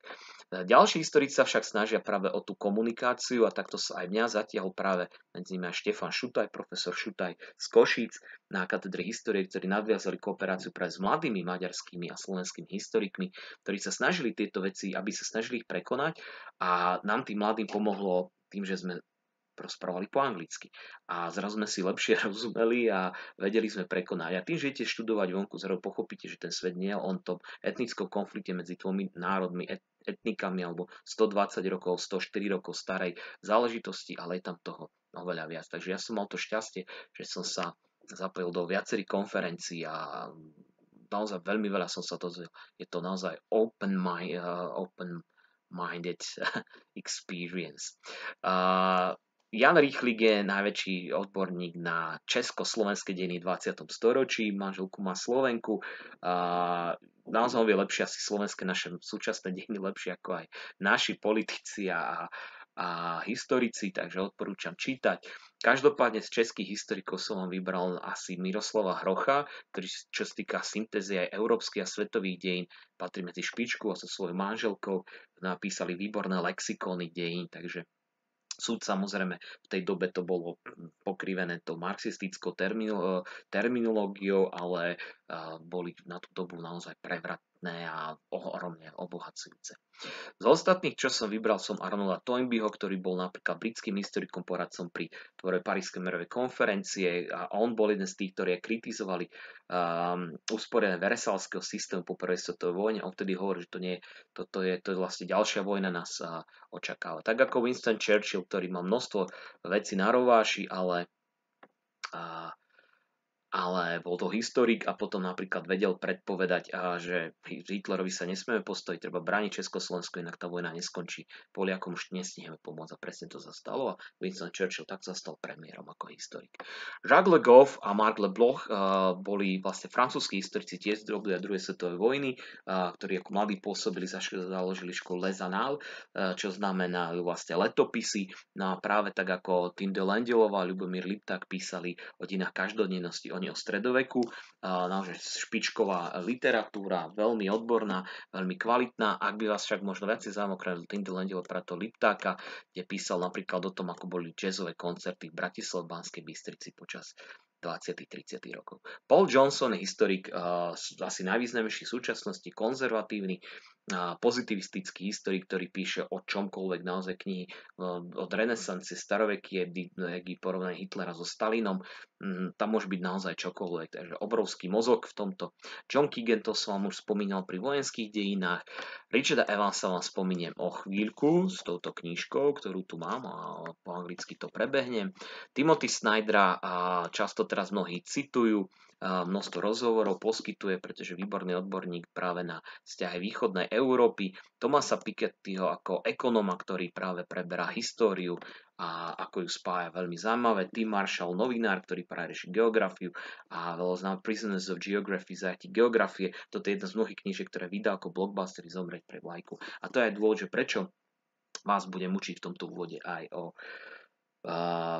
Ďalší historici sa však snažia práve o tú komunikáciu a takto sa aj mňa zatiahol práve medzi nimi aj Štefan Šutaj, profesor Šutaj z Košíc na katedre histórie, ktorí nadviazali kooperáciu práve s mladými maďarskými a slovenskými historikmi, ktorí sa snažili tieto veci, aby sa snažili ich prekonať, a nám tým mladým pomohlo tým, že sme rozprávali po anglicky. A zrazu sme si lepšie rozumeli a vedeli sme prekonať. A tým, že idete študovať vonku, zrazu pochopíte, že ten svet nie je o tom etnickom konflikte medzi dvomi národmi, etnikami alebo 120 rokov, 104 rokov starej záležitosti, ale je tam toho oveľa viac. Takže ja som mal to šťastie, že som sa zapojil do viacerých konferencií a naozaj veľmi veľa som sa dozvedel. Je to naozaj open-minded experience. Jan Rýchlik je najväčší odborník na československé dejiny v 20. storočí, manželku má Slovenku. Naozaj vie lepšie asi slovenské naše súčasné dejiny lepšie ako aj naši politici a historici, takže odporúčam čítať. Každopádne z českých historikov som vám vybral asi Miroslava Hrocha, ktorý, čo sa týka syntézy aj európskych a svetových dejín, patrí medzi špičku a so svojou manželkou napísali výborné lexikóny dejín, takže súd samozrejme v tej dobe to bolo pokrivené tou marxistickou terminológiou, ale boli na tú dobu naozaj prevratné a ohromne obohacujúce. Z ostatných, čo som vybral, som Arnolda Toynbeeho, ktorý bol napríklad britským historikom, poradcom pri tvore Parískej mierovej konferencie, a on bol jeden z tých, ktorí kritizovali usporiadanie Versaillesského systému po prvej svetovej vojne. On vtedy hovorí, že to je vlastne ďalšia vojna nás očakáva. Tak ako Winston Churchill, ktorý má množstvo vecí na rováši, ale bol to historik a potom napríklad vedel predpovedať, že Hitlerovi sa nesmieme postaviť, treba brániť Československo, inak tá vojna neskončí. Poliakom už nestihneme pomôcť a presne to sa stalo a Winston Churchill tak sa stal premiérom ako historik. Jacques Le Goff a Marc Le Bloch boli vlastne francúzski historici tiež z obdobia druhej svetovej vojny, ktorí ako mladí pôsobili, založili školu Les Annales, čo znamená vlastne letopisy. No a práve tak ako Tim de Langelová a Ľubomír Lipták písali o dejinách každodennosti, o stredoveku, naozaj špičková literatúra, veľmi odborná, veľmi kvalitná. Ak by vás však možno viac zaujímalo Tim de Langelová práve Liptáka, kde písal napríklad o tom, ako boli jazzové koncerty v Bratislave, Banskej Bystrici počas 20-30 rokov. Paul Johnson je historik, asi najvýznamnejší v súčasnosti, konzervatívny, pozitivistický historik, ktorý píše o čomkoľvek, naozaj knihy od renesancie, starovekie, porovnanie Hitlera so Stalinom, tam môže byť naozaj čokoľvek, takže obrovský mozog v tomto. John Keegan, to som vám už spomínal pri vojenských dejinách. Richarda Evansa vám spomeniem o chvíľku s touto knižkou, ktorú tu mám a po anglicky to prebehnem. Timothy Snydera často teraz mnohí citujú, množstvo rozhovorov poskytuje, pretože výborný odborník práve na vzťahy východnej Európy. Thomasa Pikettyho ako ekonóma, ktorý práve preberá históriu a ako ju spája, veľmi zaujímavé. Tim Marshall, novinár, ktorý práve rieši geografiu a veľa znám Prisoners of Geography, zajatí geografie. Toto je jedna z mnohých knížiek, ktoré vydá ako blockbustery Zomrieť pre vlajku. A to je aj dôvod, že prečo vás budem učiť v tomto úvode aj o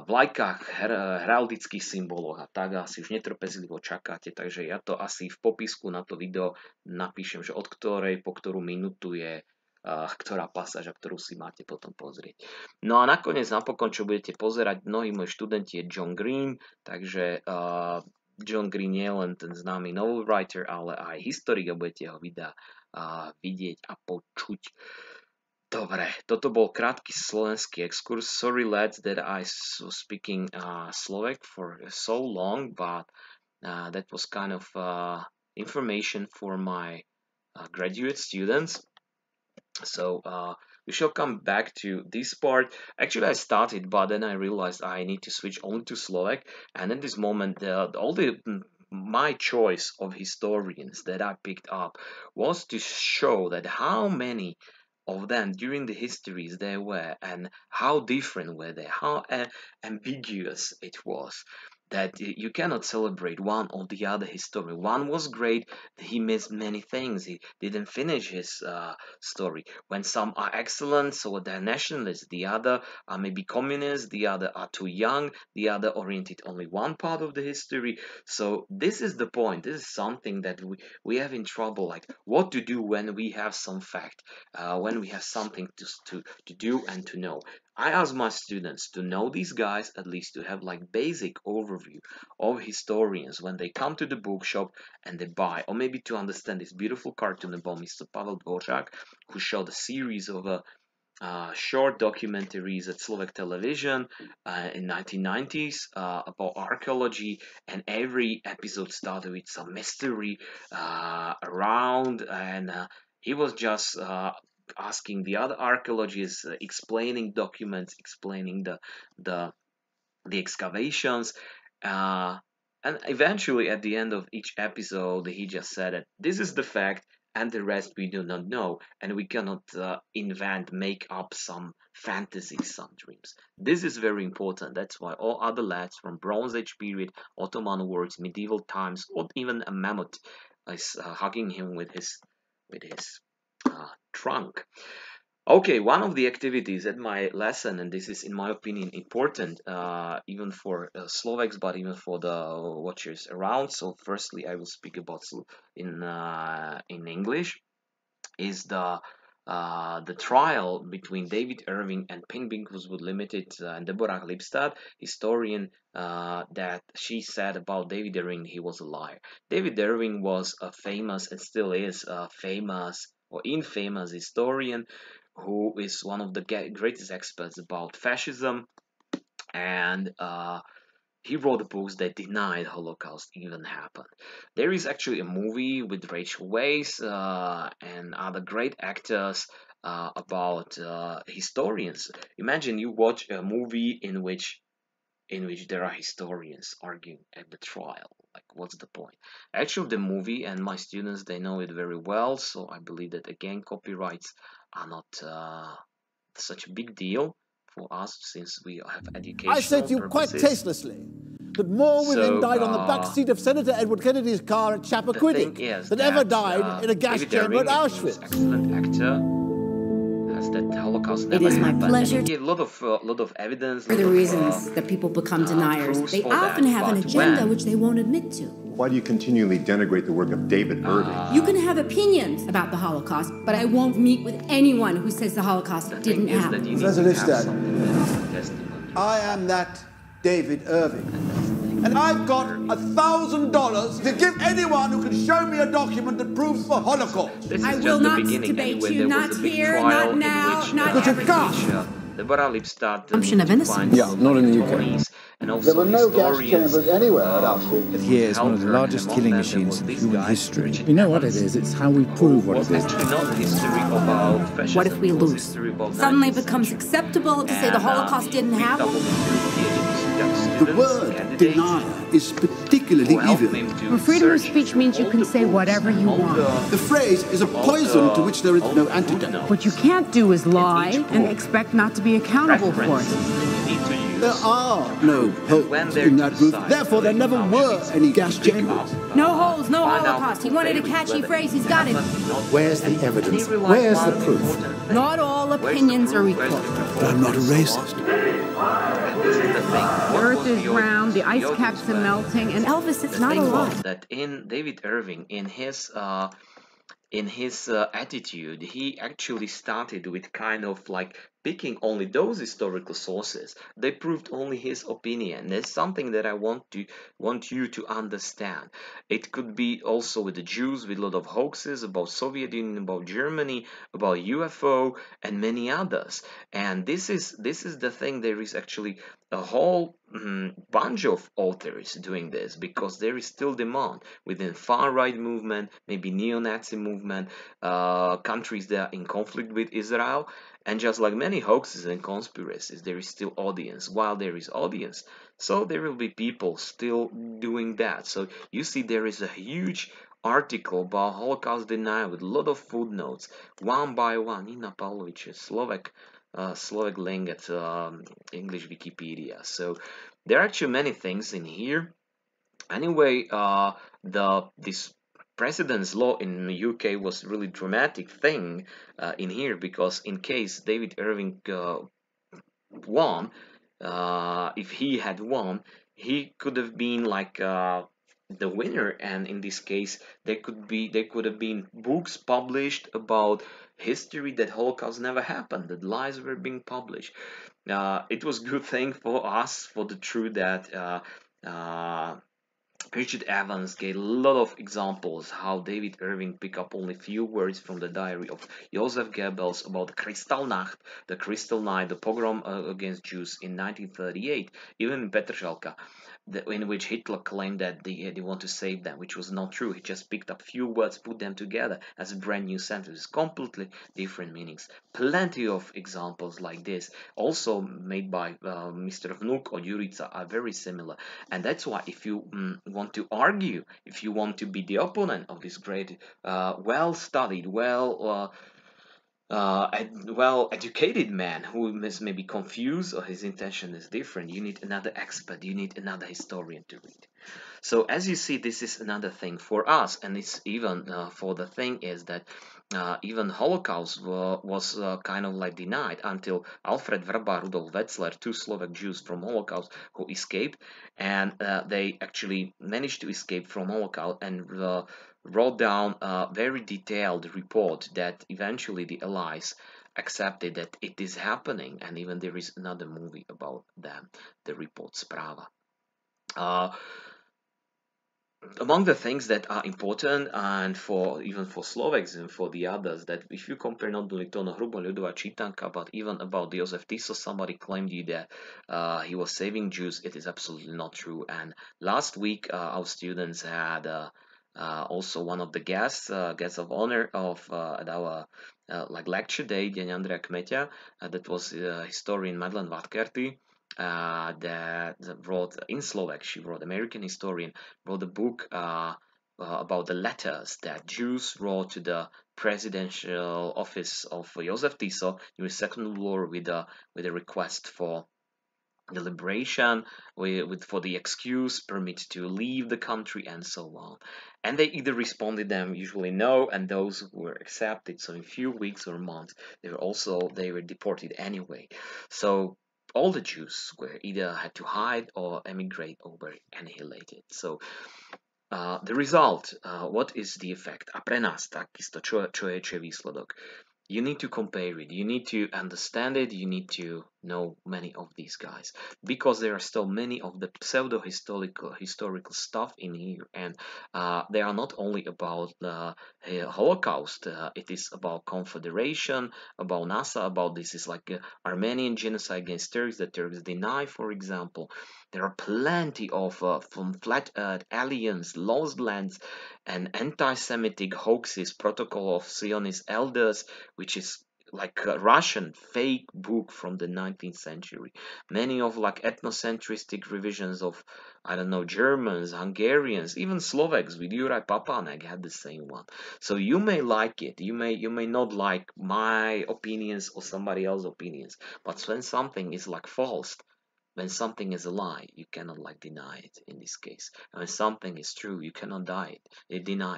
vlajkách, heraldických symboloch a tak asi už netrpezlivo čakáte, takže ja to asi v popisku na to video napíšem, že od ktorej po ktorú minútu je ktorá pasáž, a ktorú si máte potom pozrieť. No a nakoniec napokon, čo budete pozerať, mnohí moji študenti, je John Green, takže John Green nie je len ten známy novel writer, ale aj historik a budete ho vidieť a počuť. Dobre, toto bol krátky slovenský exkurs. Sorry lads that I was speaking Slovak for so long, but that was kind of information for my graduate students. So we shall come back to this part. Actually, I started, but then I realized I need to switch only to Slovak. And at this moment, my choice of historians that I picked up was to show that how many of them during the histories there were and how different were they, how ambiguous it was, that you cannot celebrate one or the other historian. One was great, he missed many things, he didn't finish his story. When some are excellent, so they're nationalists, the other are maybe communists, the other are too young, the other oriented only one part of the history. So this is the point, this is something that we have in trouble, like what to do when we have some fact, when we have something to do and to know. I ask my students to know these guys, at least to have like basic overview of historians when they come to the bookshop and they buy, or maybe to understand this beautiful cartoon about Mr. Pavel Dvořák, who showed a series of short documentaries at Slovak television in 1990s about archaeology, and every episode started with some mystery around, and he was just asking the other archaeologists, explaining documents, explaining the excavations, and eventually at the end of each episode he just said that this is the fact and the rest we do not know, and we cannot make up some fantasies, some dreams. This is very important. That's why all other lads from Bronze Age period, Ottoman wars, medieval times, or even a mammoth is hugging him with his trunk. Okay, one of the activities at my lesson, and this is in my opinion important even for Slovaks, but even for the watchers around. So firstly, I will speak about in English, is the trial between David Irving and Pingbing's Wood Limited and Deborah Lipstadt, historian, that she said about David Irving he was a liar. David Irving was a famous, and still is a famous or infamous historian who is one of the greatest experts about fascism, and he wrote books that denied Holocaust even happened. There is actually a movie with Rachel Weisz and other great actors about historians. Imagine you watch a movie in which there are historians arguing at the trial. Like, what's the point? Actually, the movie, and my students, they know it very well, so I believe that again copyrights are not such a big deal for us, since we have educational I said to you quite tastelessly that more women died on the back seat of Senator Edward Kennedy's car at Chappaquiddick than ever died in a gas chamber at Auschwitz. Excellent actor. That the Holocaust never is my happened. pleasure. And he gave a lot of evidence. For the reasons that people become deniers, they often have an agenda which they won't admit to. Why do you continually denigrate the work of David Irving? You can have opinions about the Holocaust, but I won't meet with anyone who says the Holocaust didn't happen. Professor Lipstadt, I am that David Irving. And I've got $1,000 to give anyone who can show me a document that proves the Holocaust. I will not debate you, not here, not now, not ever. Deborah Lipstadt, Assumption of innocence. Yeah, not in the UK. And also There were no gas chambers anywhere at Auschwitz. Here is one of the largest killing machines in human history. You know what it is, it's how we prove what it is. Not history about fascism. What if we lose? Suddenly it becomes acceptable to say the Holocaust didn't happen? The word denier is particularly evil. Well, freedom of speech means you can say whatever you want. The phrase is a poison to which there is no antidote. What you can't do is lie and expect not to be accountable for it. There are no holes in that roof, therefore there never were any gas chambers. No holes, no Holocaust. He wanted a catchy phrase, he's got it. Where's the evidence? Where's the proof? Not all opinions are equal. But I'm not a racist. The earth is round, the ice caps are melting, and Elvis, it's not a lie. That in David Irving, in his attitude, he actually started with kind of like picking only those historical sources, they proved only his opinion. There's something that I want you to understand. It could be also with the Jews, with a lot of hoaxes about Soviet Union, about Germany, about UFO, and many others. And this is the thing. There is actually a whole bunch of authors doing this, because there is still demand within far-right movement, maybe neo-Nazi movement, countries that are in conflict with Israel. And just like many hoaxes and conspiracies, there is still audience. While there is audience, so there will be people still doing that. So you see, there is a huge article about Holocaust denial with a lot of footnotes, one by one. Nina Pavlovic, Slovak link at English Wikipedia. So there are actually many things in here. Anyway, this President's law in the UK was a really dramatic thing in here, because in case David Irving won, if he had won, he could have been like the winner, and in this case there could have been books published about history that Holocaust never happened, that lies were being published. It was a good thing for us, for the truth that Richard Evans gave a lot of examples how David Irving picked up only few words from the diary of Joseph Goebbels about the Kristallnacht, the Crystal Night, the pogrom against Jews in 1938, even in Petržalka, in which Hitler claimed that they want to save them, which was not true. He just picked up few words, put them together as a brand new sentence, completely different meanings. Plenty of examples like this, also made by Mr. Vnuk or Jurica, are very similar. And that's why if you want to argue, if you want to be the opponent of this great, well-studied, well-educated man who is maybe confused or his intention is different, you need another expert, you need another historian to read. So as you see, this is another thing for us, and it's even for the thing is that even Holocaust was kind of like denied until Alfred Vrba, Rudolf Wetzler, two Slovak Jews from Holocaust who escaped, and they actually managed to escape from Holocaust and wrote down a very detailed report that eventually the Allies accepted that it is happening, and even there is another movie about them, the report Správa. Among the things that are important, and even for Slovaks and for the others, that if you compare not only to Hrubo ľudová čítanka, but even about Jozef Tiso, somebody claimed you that he was saving Jews. It is absolutely not true. And last week our students had also one of the guests of honor of at our lecture day, Deň Andreja Kmeťa, that was historian Madeleine Vatkerty, that wrote in Slovak. She wrote, American historian, wrote a book about the letters that Jews wrote to the presidential office of Jozef Tiso during the Second World War with a request for the liberation, for the excuse, permit to leave the country, and so on. And they either responded them usually no, and those who were accepted, so in few weeks or months, they were deported anyway. So all the Jews were either had to hide or emigrate or were annihilated. So the result, what is the effect? A pre nás takisto, čo je výsledok? You need to compare it, you need to understand it, you need to know many of these guys, because there are still many of the historical stuff in here, and they are not only about the Holocaust, it is about Confederation, about NASA, about this is like Armenian genocide against Turks that Turks deny, for example. There are plenty of from flat earth, aliens, lost lands, and anti-Semitic hoaxes, Protocol of Zionist Elders, which is like a Russian fake book from the 19th century. Many of like ethnocentristic revisions of, I don't know, Germans, Hungarians, even Slovaks with Juraj Papanek had the same one. So you may like it, you may not like my opinions or somebody else's opinions, but when something is like false, when something is a lie, you cannot like deny it in this case. And when something is true, you cannot deny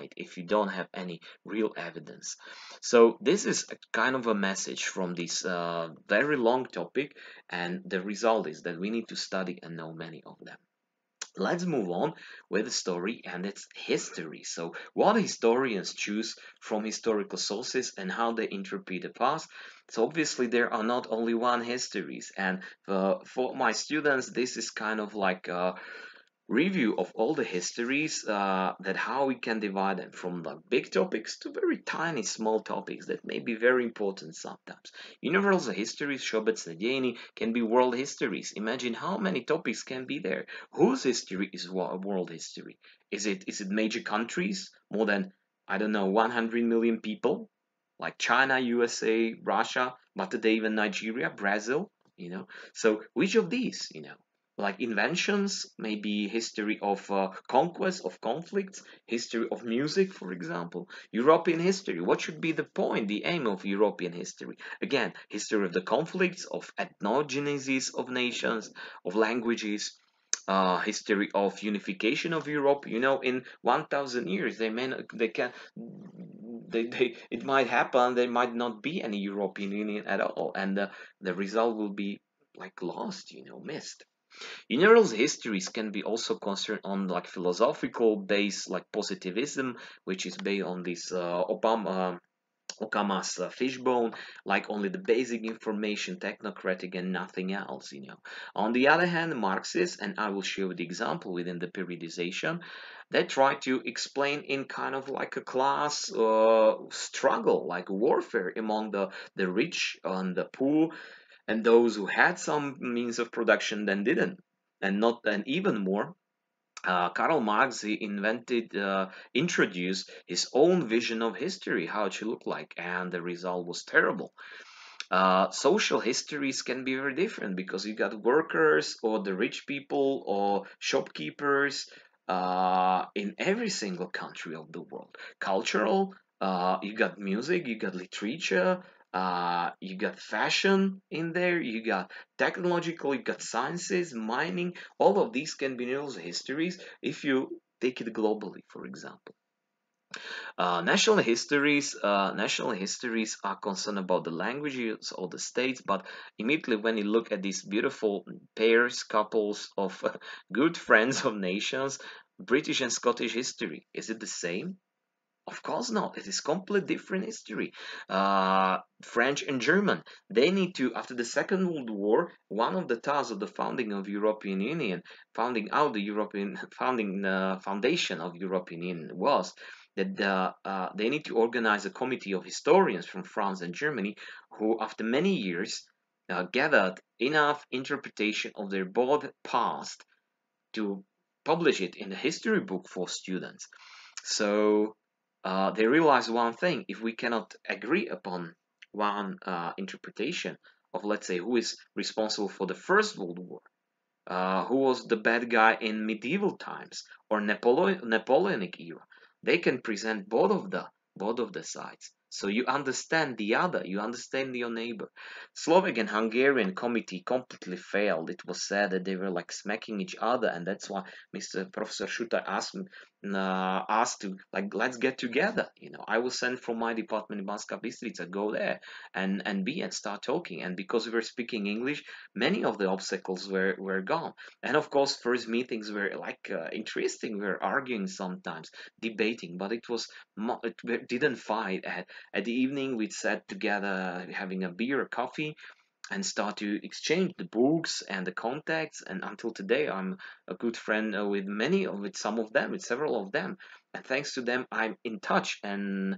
it if you don't have any real evidence. So this is a kind of a message from this very long topic, and the result is that we need to study and know many of them. Let's move on with the story and its history. So, what historians choose from historical sources and how they interpret the past. So, obviously, there are not only one histories, and for my students, this is kind of like a review of all the histories, that how we can divide them from the big topics to very tiny small topics that may be very important sometimes. Universal histories, všeobecné dejiny, can be world histories. Imagine how many topics can be there. Whose history is world history? Is it major countries, more than, I don't know, 100 million people, like China, USA, Russia, but today even Nigeria, Brazil, So which of these, like inventions, maybe history of conquest, of conflicts, history of music, for example, European history. What should be the point, the aim of European history? Again, history of the conflicts, of ethnogenesis of nations, of languages, history of unification of Europe. In 1,000 years, it might happen. There might not be any European Union at all, and the result will be like lost, missed. Universal histories can be also concerned on like philosophical base, like positivism, which is based on this Okama's fishbone, like only the basic information, technocratic and nothing else, On the other hand, Marxists, and I will show the example within the periodization, they try to explain in kind of like a class struggle, like warfare among the rich and the poor, and those who had some means of production then didn't, and even more. Karl Marx, he introduced his own vision of history, how it should look like, and the result was terrible. Social histories can be very different because you got workers or the rich people or shopkeepers in every single country of the world. Cultural, you got music, you got literature, you got fashion in there, you got technological, you got sciences, mining. All of these can be universal histories if you take it globally, for example. National histories are concerned about the languages of the states, but immediately when you look at these beautiful pairs, couples of good friends of nations, British and Scottish history, is it the same? Of course not. It is completely different history. French and German, they need to, after the Second World War, one of the tasks of the founding of European Union, foundation of European Union was that they need to organize a committee of historians from France and Germany who, after many years, gathered enough interpretation of their both past to publish it in a history book for students. So they realized one thing: if we cannot agree upon one interpretation of, let's say, who is responsible for the First World War, who was the bad guy in medieval times or Napoleonic era, they can present both of the sides. So you understand the other, you understand your neighbor. Slovak and Hungarian committee completely failed. It was said that they were like smacking each other, and that's why Professor Schutter asked to, like, let's get together. I will send from my department in Banská Štiavnica, go there and start talking. And because we were speaking English, many of the obstacles were gone. And of course, first meetings were like interesting. We were arguing sometimes, debating, but it didn't fight. At the evening, we'd sat together having a beer or coffee and start to exchange the books and the contacts. And until today, I'm a good friend with several of them. And thanks to them, I'm in touch. And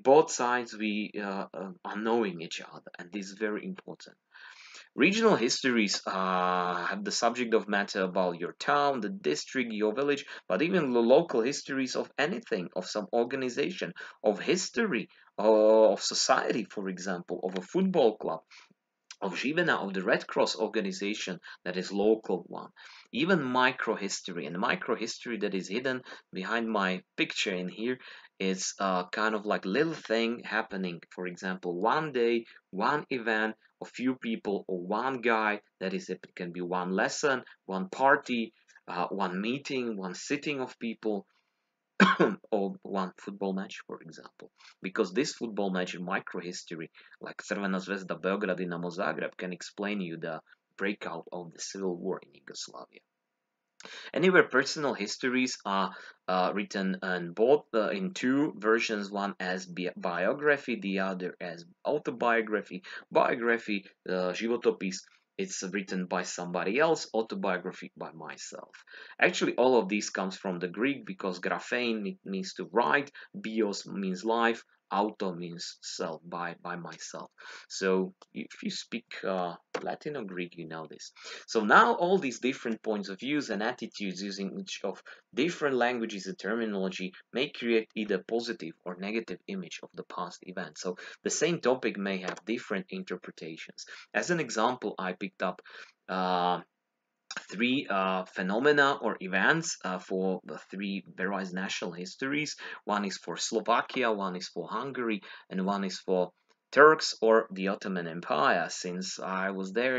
both sides are knowing each other. And this is very important. Regional histories have the subject of matter about your town, the district, your village, but even the local histories of anything, of some organization, of history, of society, for example, of a football club, of Živena, of the Red Cross organization that is local one. Even microhistory, and microhistory that is hidden behind my picture in here is kind of like little thing happening. For example, one day, one event, a few people, or one guy. That is, it can be one lesson, one party, one meeting, one sitting of people, or one football match, for example. Because this football match in microhistory, like Crvena zvezda Beograd Dinamo Zagreb, can explain you the breakout of the civil war in Yugoslavia. Anyway, personal histories are written in both in two versions, one as biography, the other as autobiography. Biography, životopis, it's written by somebody else, autobiography by myself. Actually, all of these comes from the Greek because graphein means to write, bios means life, auto means self, by myself. So if you speak Latin or Greek, you know this. So now all these different points of views and attitudes using each of different languages and terminology may create either positive or negative image of the past event. So the same topic may have different interpretations. As an example, I picked up three phenomena or events for the three various national histories. One is for Slovakia, one is for Hungary, and one is for Turks or the Ottoman Empire. Since I was there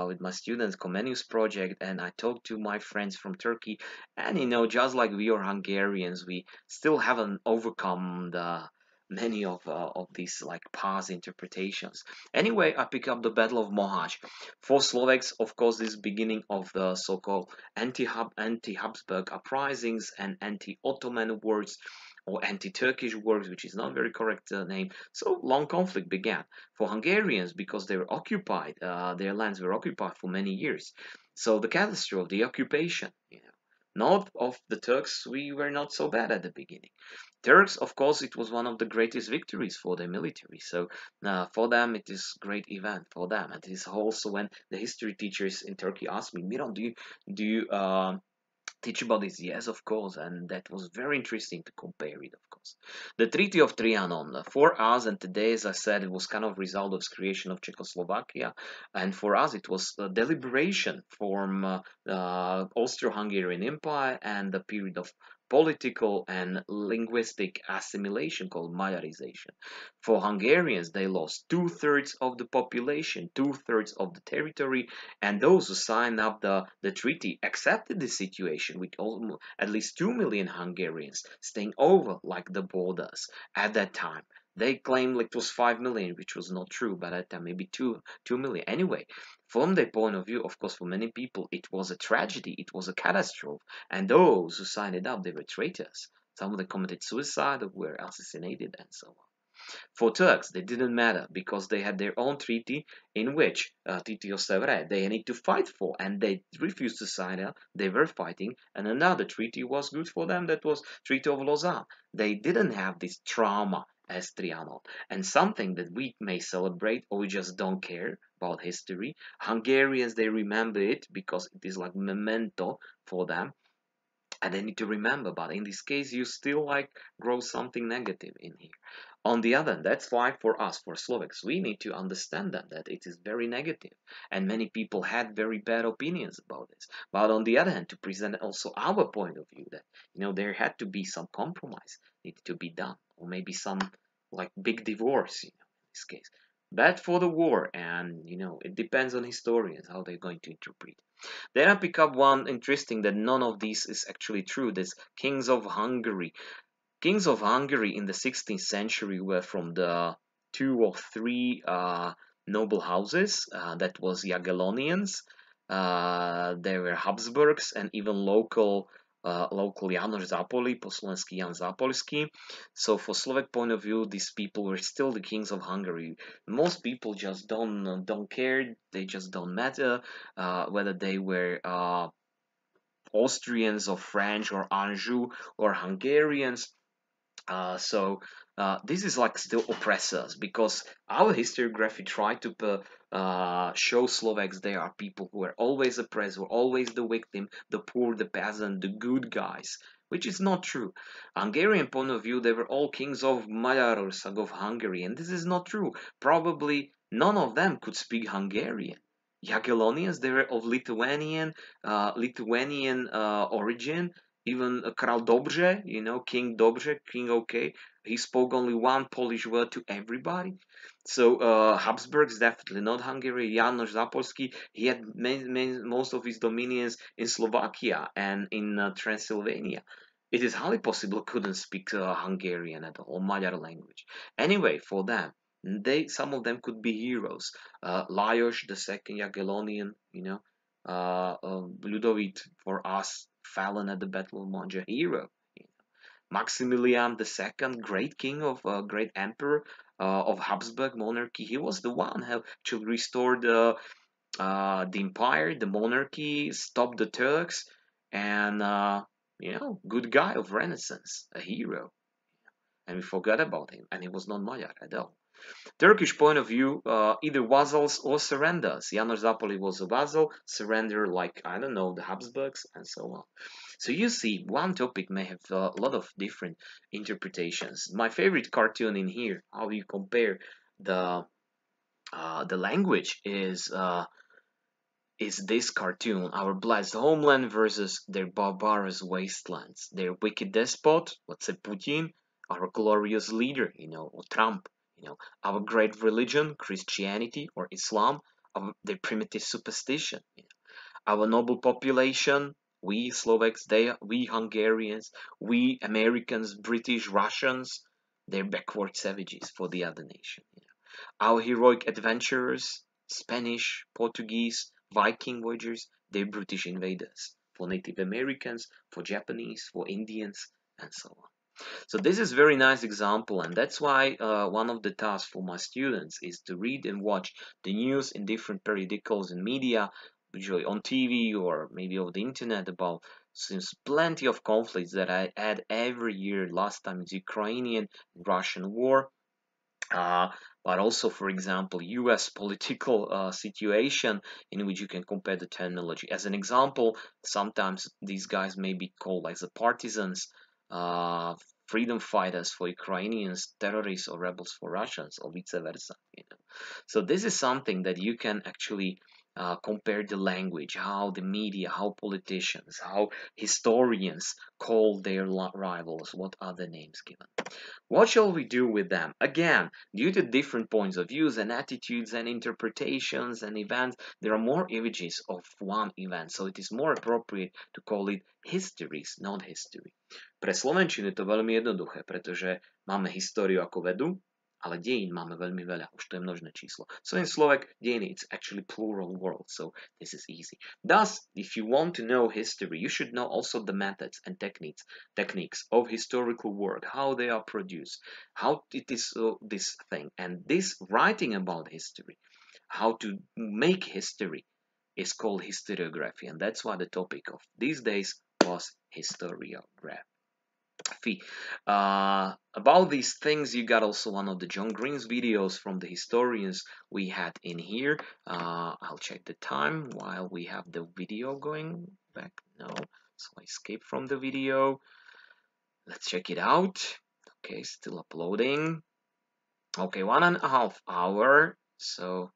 with my students Comenius project, and I talked to my friends from Turkey, and just like we are Hungarians, we still haven't overcome many of these like past interpretations. Anyway, I pick up the Battle of Moháč. For Slovaks, of course, this is beginning of the so-called anti-Habsburg uprisings and anti-Ottoman wars, or anti-Turkish wars, which is not very correct name. So long conflict began. For Hungarians, because they were occupied, their lands were occupied for many years. So the catastrophe of the occupation, not of the Turks, we were not so bad at the beginning. Turks, of course, it was one of the greatest victories for their military. So for them, it is a great event for them. And it is also when the history teachers in Turkey asked me, Miran, do you teach about this? Yes, of course. And that was very interesting to compare it, of course. The Treaty of Trianon, for us, and today, as I said, it was kind of result of the creation of Czechoslovakia. And for us, it was a deliberation from Austro-Hungarian Empire and the period of political and linguistic assimilation called Magyarization. For Hungarians, they lost 2/3 of the population, 2/3 of the territory, and those who signed up the treaty accepted the situation with at least 2 million Hungarians staying over like the borders at that time. They claimed like it was 5 million, which was not true, but at that time maybe 2 million. Anyway, from their point of view, of course, for many people, it was a tragedy, it was a catastrophe, and those who signed it up, they were traitors. Some of them committed suicide or were assassinated, and so on. For Turks, they didn't matter because they had their own treaty in which, Treaty of Sèvres, they need to fight for, and they refused to sign it. They were fighting, and another treaty was good for them, that was Treaty of Lausanne. They didn't have this trauma as Trianon, and something that we may celebrate or we just don't care about history. Hungarians, they remember it because it is like memento for them, and they need to remember, but in this case you still like grow something negative in here. On the other hand, that's why for us, for Slovaks, we need to understand that it is very negative, and many people had very bad opinions about this. But on the other hand, to present also our point of view, that there had to be some compromise needed to be done, or maybe some like big divorce, in this case. Bad for the war, and it depends on historians how they're going to interpret. Then I pick up one interesting that none of these is actually true. This Kings of Hungary. Kings of Hungary in the 16th century were from the 2 or 3 noble houses. That was Jagiellonians. There were Habsburgs and even local János Zápolí, po slovensky Jan Zápolský. So for Slovak point of view, these people were still the kings of Hungary. Most people just don't care. They just don't matter whether they were Austrians or French or Anjou or Hungarians. So this is like still oppressors, because our historiography tried to show Slovaks they are people who are always oppressed, who are always the victim, the poor, the peasant, the good guys, which is not true. Hungarian point of view, they were all kings of Magyarország, of Hungary, and this is not true. Probably none of them could speak Hungarian. Jagiellonians, they were of Lithuanian origin. Even Král Dobře, King Dobře, King OK, he spoke only one Polish word to everybody. So Habsburgs, definitely not Hungary. János Zápolský, he had most of his dominions in Slovakia and in Transylvania. It is highly possible couldn't speak Hungarian at all, Magyar language. Anyway, for them, some of them could be heroes. Lajos II, Jagiellonian, Ludovic, for us, fallen at the Battle of Monja, hero. Maximilian II, great king of great emperor of Habsburg monarchy, he was the one who actually restored the empire, the monarchy, stopped the Turks, and good guy of Renaissance, a hero. And we forgot about him, and he was not Magyar at all. Turkish point of view, either vassals or surrenders. János Zápolyi was a vassal, surrender like, I don't know, the Habsburgs, and so on. So you see, one topic may have a lot of different interpretations. My favorite cartoon in here, how you compare the language is this cartoon, our blessed homeland versus their barbarous wastelands, their wicked despot, let's say Putin, our glorious leader, or Trump, our great religion, Christianity or Islam, their primitive superstition, our noble population, we Slovaks, we Hungarians, we Americans, British, Russians, they're backward savages for the other nation. Our heroic adventurers, Spanish, Portuguese, Viking voyagers, they're British invaders. For Native Americans, for Japanese, for Indians, and so on. So this is a very nice example, and that's why one of the tasks for my students is to read and watch the news in different periodicals and media, usually on TV or maybe over the internet, about since plenty of conflicts that I had every year. Last time it's Ukrainian Russian war, but also, for example, US political situation in which you can compare the terminology. As an example, sometimes these guys may be called as the partisans, freedom fighters for Ukrainians, terrorists or rebels for Russians, or vice versa. So this is something that you can actually compare the language, how the media, how politicians, how historians call their rivals, what are the names given. What shall we do with them? Again, due to different points of views and attitudes and interpretations and events, there are more images of one event, so it is more appropriate to call it histories, not history. Pre slovenčinu je to veľmi jednoduché, pretože máme históriu ako vedu, ale dejín máme veľmi veľa, už to je množné číslo. So in Slovak, dejiny, it's actually plural word, so this is easy. Thus, if you want to know history, you should know also the methods and techniques of historical work, how they are produced, how it is this thing, and this writing about history, how to make history, is called historiography, and that's why the topic of these days was historiography. About these things, you got also one of the John Green's videos from the historians we had in here. I'll check the time while we have the video going back. No, so I escape from the video. Let's check it out. Okay, still uploading. Okay, 1.5 hours. So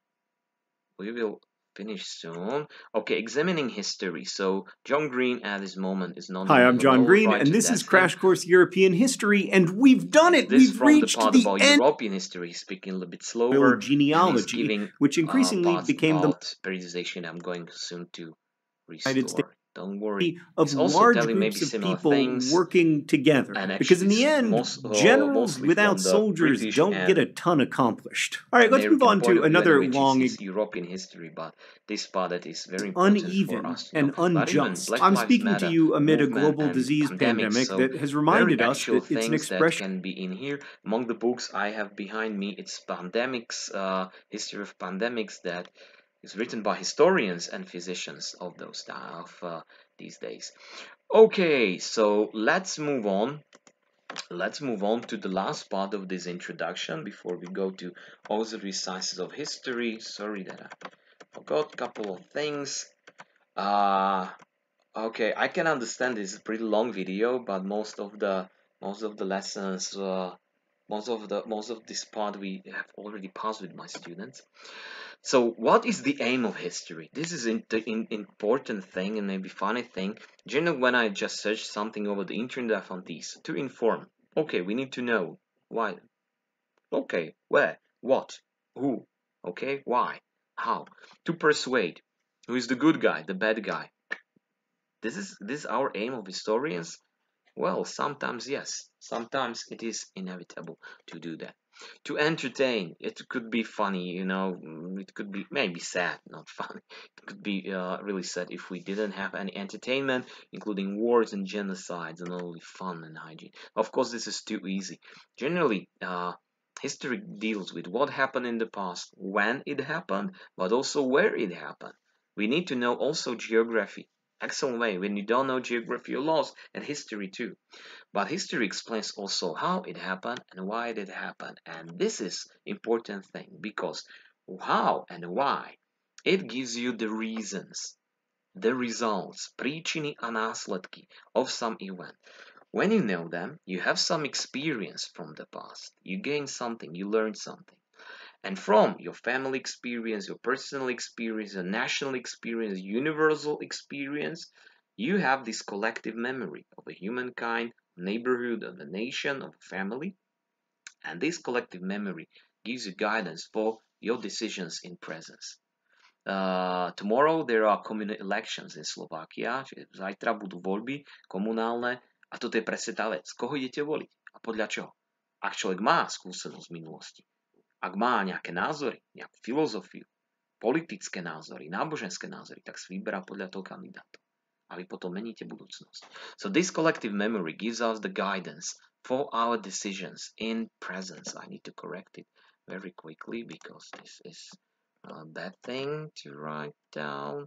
we will finish soon. Okay, examining history. So John Green at this moment is not. Hi, I'm John Green, and this is Crash Course European History, and we've done it. We've reached the end. European history, speaking a little bit slower. Genealogy, which increasingly became the periodization. I'm going soon to restore. United States. Don't worry. Of large groups of people working together. Because in the end, generals without soldiers don't get a ton accomplished. All right, let's move on to another long European history, but this part that is very important uneven for us, and unjust. I'm speaking to you amid a global disease pandemic that has reminded us that it's an expression. That can be in here. Among the books I have behind me, it's pandemics, history of pandemics that is written by historians and physicians of these days. Okay, so let's move on. Let's move on to the last part of this introduction before we go to auxiliary sciences of history. Sorry that I forgot a couple of things. Okay, I can understand this is a pretty long video, but most of the lessons, most of this part we have already passed with my students. So what is the aim of history? This is an important thing and maybe funny thing. Generally, when I just search something over the internet, I found these. To inform. Okay, we need to know. Why? Okay, where? What? Who? Okay, why? How? To persuade. Who is the good guy, the bad guy? This is our aim of historians. Well, sometimes yes, sometimes it is inevitable to do that. To entertain, it could be funny, you know, it could be maybe sad, not funny. It could be really sad if we didn't have any entertainment, including wars and genocides and only fun and hygiene. Of course, this is too easy. Generally, history deals with what happened in the past, when it happened, but also where it happened. We need to know also geography. Excellent way. When you don't know geography, you're lost, and history too. But history explains also how it happened and why it happened. And this is important thing, because how and why, it gives you the reasons, the results, príčiny a následky of some event. When you know them, you have some experience from the past. You gain something, you learn something. And from your family experience, your personal experience, your national experience, universal experience, you have this collective memory of a humankind, neighborhood, of a nation, of a family. And this collective memory gives you guidance for your decisions in presence. Tomorrow there are communal elections in Slovakia, čiže zajtra budú voľby komunálne a toto je presne tá vec. Koho idete voliť a podľa čoho? Ak človek má skúsenosť z minulosti, ak má nejaké názory, nejakú filozofiu, politické názory, náboženské názory, tak si vyberá podľa toho kandidátu. A vy potom meníte budúcnosť. So this collective memory gives us the guidance for our decisions in presence. I need to correct it very quickly because this is a bad thing to write down.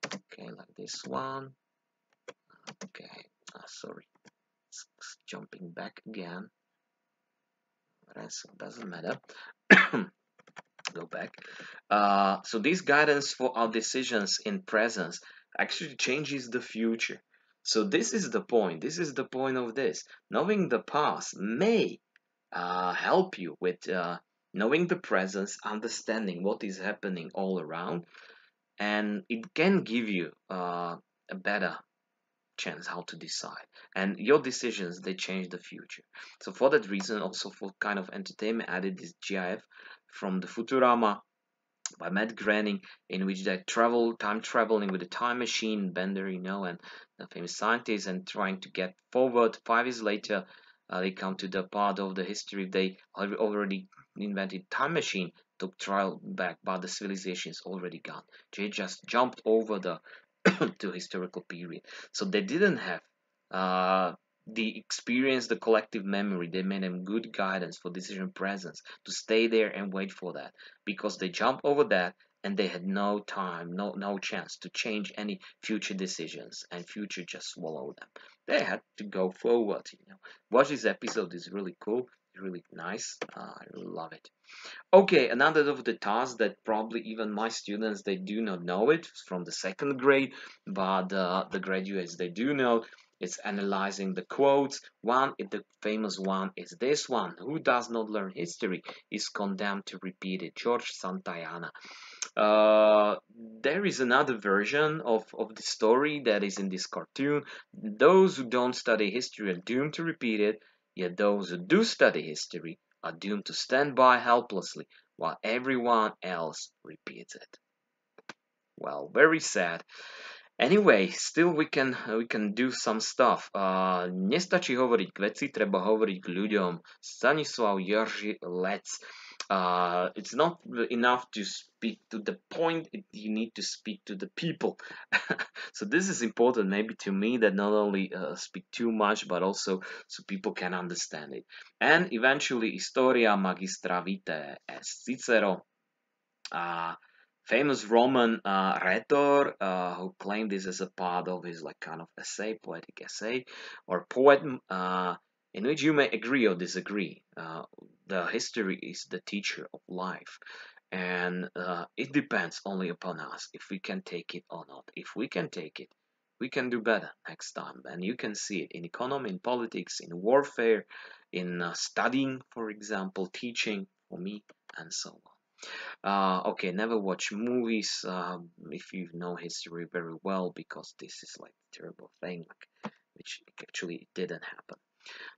Okay, like this one. Okay, sorry. It's jumping back again. So it doesn't matter. Go back. So this guidance for our decisions in presence actually changes the future. So this is the point. This is the point of this. Knowing the past may help you with knowing the presence, understanding what is happening all around, and it can give you a better chance how to decide, and your decisions, they change the future. So for that reason, also for kind of entertainment, I added this GIF from the Futurama by Matt Groening, in which they time traveling with a time machine, Bender, you know, and the famous scientist, and trying to get forward 5 years later. They come to the part of the history they already invented time machine to travel back, but the civilization is already gone. They just jumped over the to historical period. So they didn't have the experience, the collective memory. They made them good guidance for decision presence to stay there and wait for that, because they jumped over that and they had no time, no chance to change any future decisions, and future just swallowed them. They had to go forward, you know. Watch this episode, it's really cool, really nice. I really love it. Okay, another of the tasks that probably even my students, they do not know it from the 2nd grade, but the graduates, they do know. It's analyzing the quotes. The famous one is this one: who does not learn history is condemned to repeat it. George Santayana. There is another version of the story that is in this cartoon. Those who don't study history are doomed to repeat it, yet those who do study history are doomed to stand by helplessly while everyone else repeats it. Well, very sad. Anyway, still we can do some stuff. Nestačí hovoriť k veci, treba hovoriť k ľuďom. Stanislav Jerzy Lec. It's not enough to speak to the point, you need to speak to the people. So this is important maybe to me, that not only speak too much, but also so people can understand it. And eventually, Historia magistra vitae est. Cicero, famous Roman rhetor who claimed this as a part of his kind of essay, poetic essay or poem, in which you may agree or disagree. The history is the teacher of life, and it depends only upon us if we can take it or not. If we can take it, we can do better next time, and you can see it in economy, in politics, in warfare, in studying, for example, teaching for me, and so on. Okay, never watch movies if you know history very well, because this is like a terrible thing, which actually didn't happen.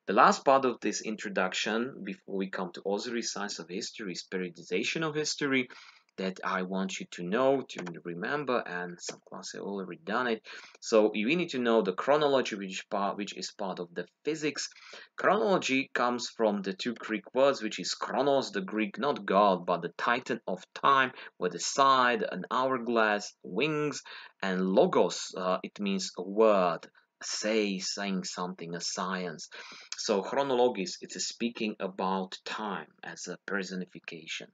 The last part of this introduction, before we come to auxiliary science of history, is periodization of history. that I want you to know, to remember, and some classes have already done it. So you need to know the chronology, which is part of the physics. Chronology comes from the two Greek words, which is chronos, the Greek, not God, but the titan of time, with a side, an hourglass, wings, and logos, it means a word, saying something, a science. So chronologis, it's speaking about time as a personification.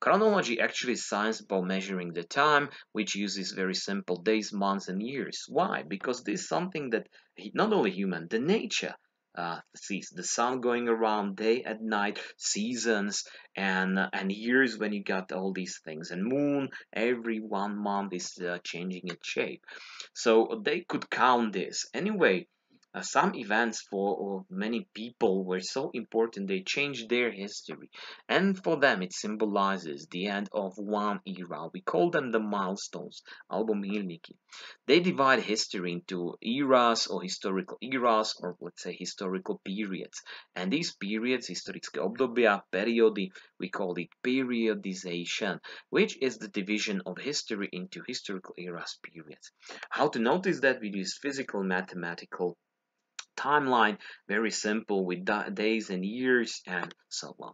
Chronology actually is science about measuring the time, which uses very simple days, months, and years. Why? Because this is something that not only human, the nature sees. The sun going around day and night, seasons, and years when you got all these things. And moon, every 1 month is changing its shape. So they could count this. Anyway, some events for many people were so important they changed their history, and for them it symbolizes the end of one era. We call them the milestones, alebo milníky. They divide history into eras or historical eras, or let's say historical periods. And these periods, historické obdobia, periody, we call it periodization, which is the division of history into historical eras, periods. How to notice that? We use physical, mathematical timeline, very simple, with days and years and so on.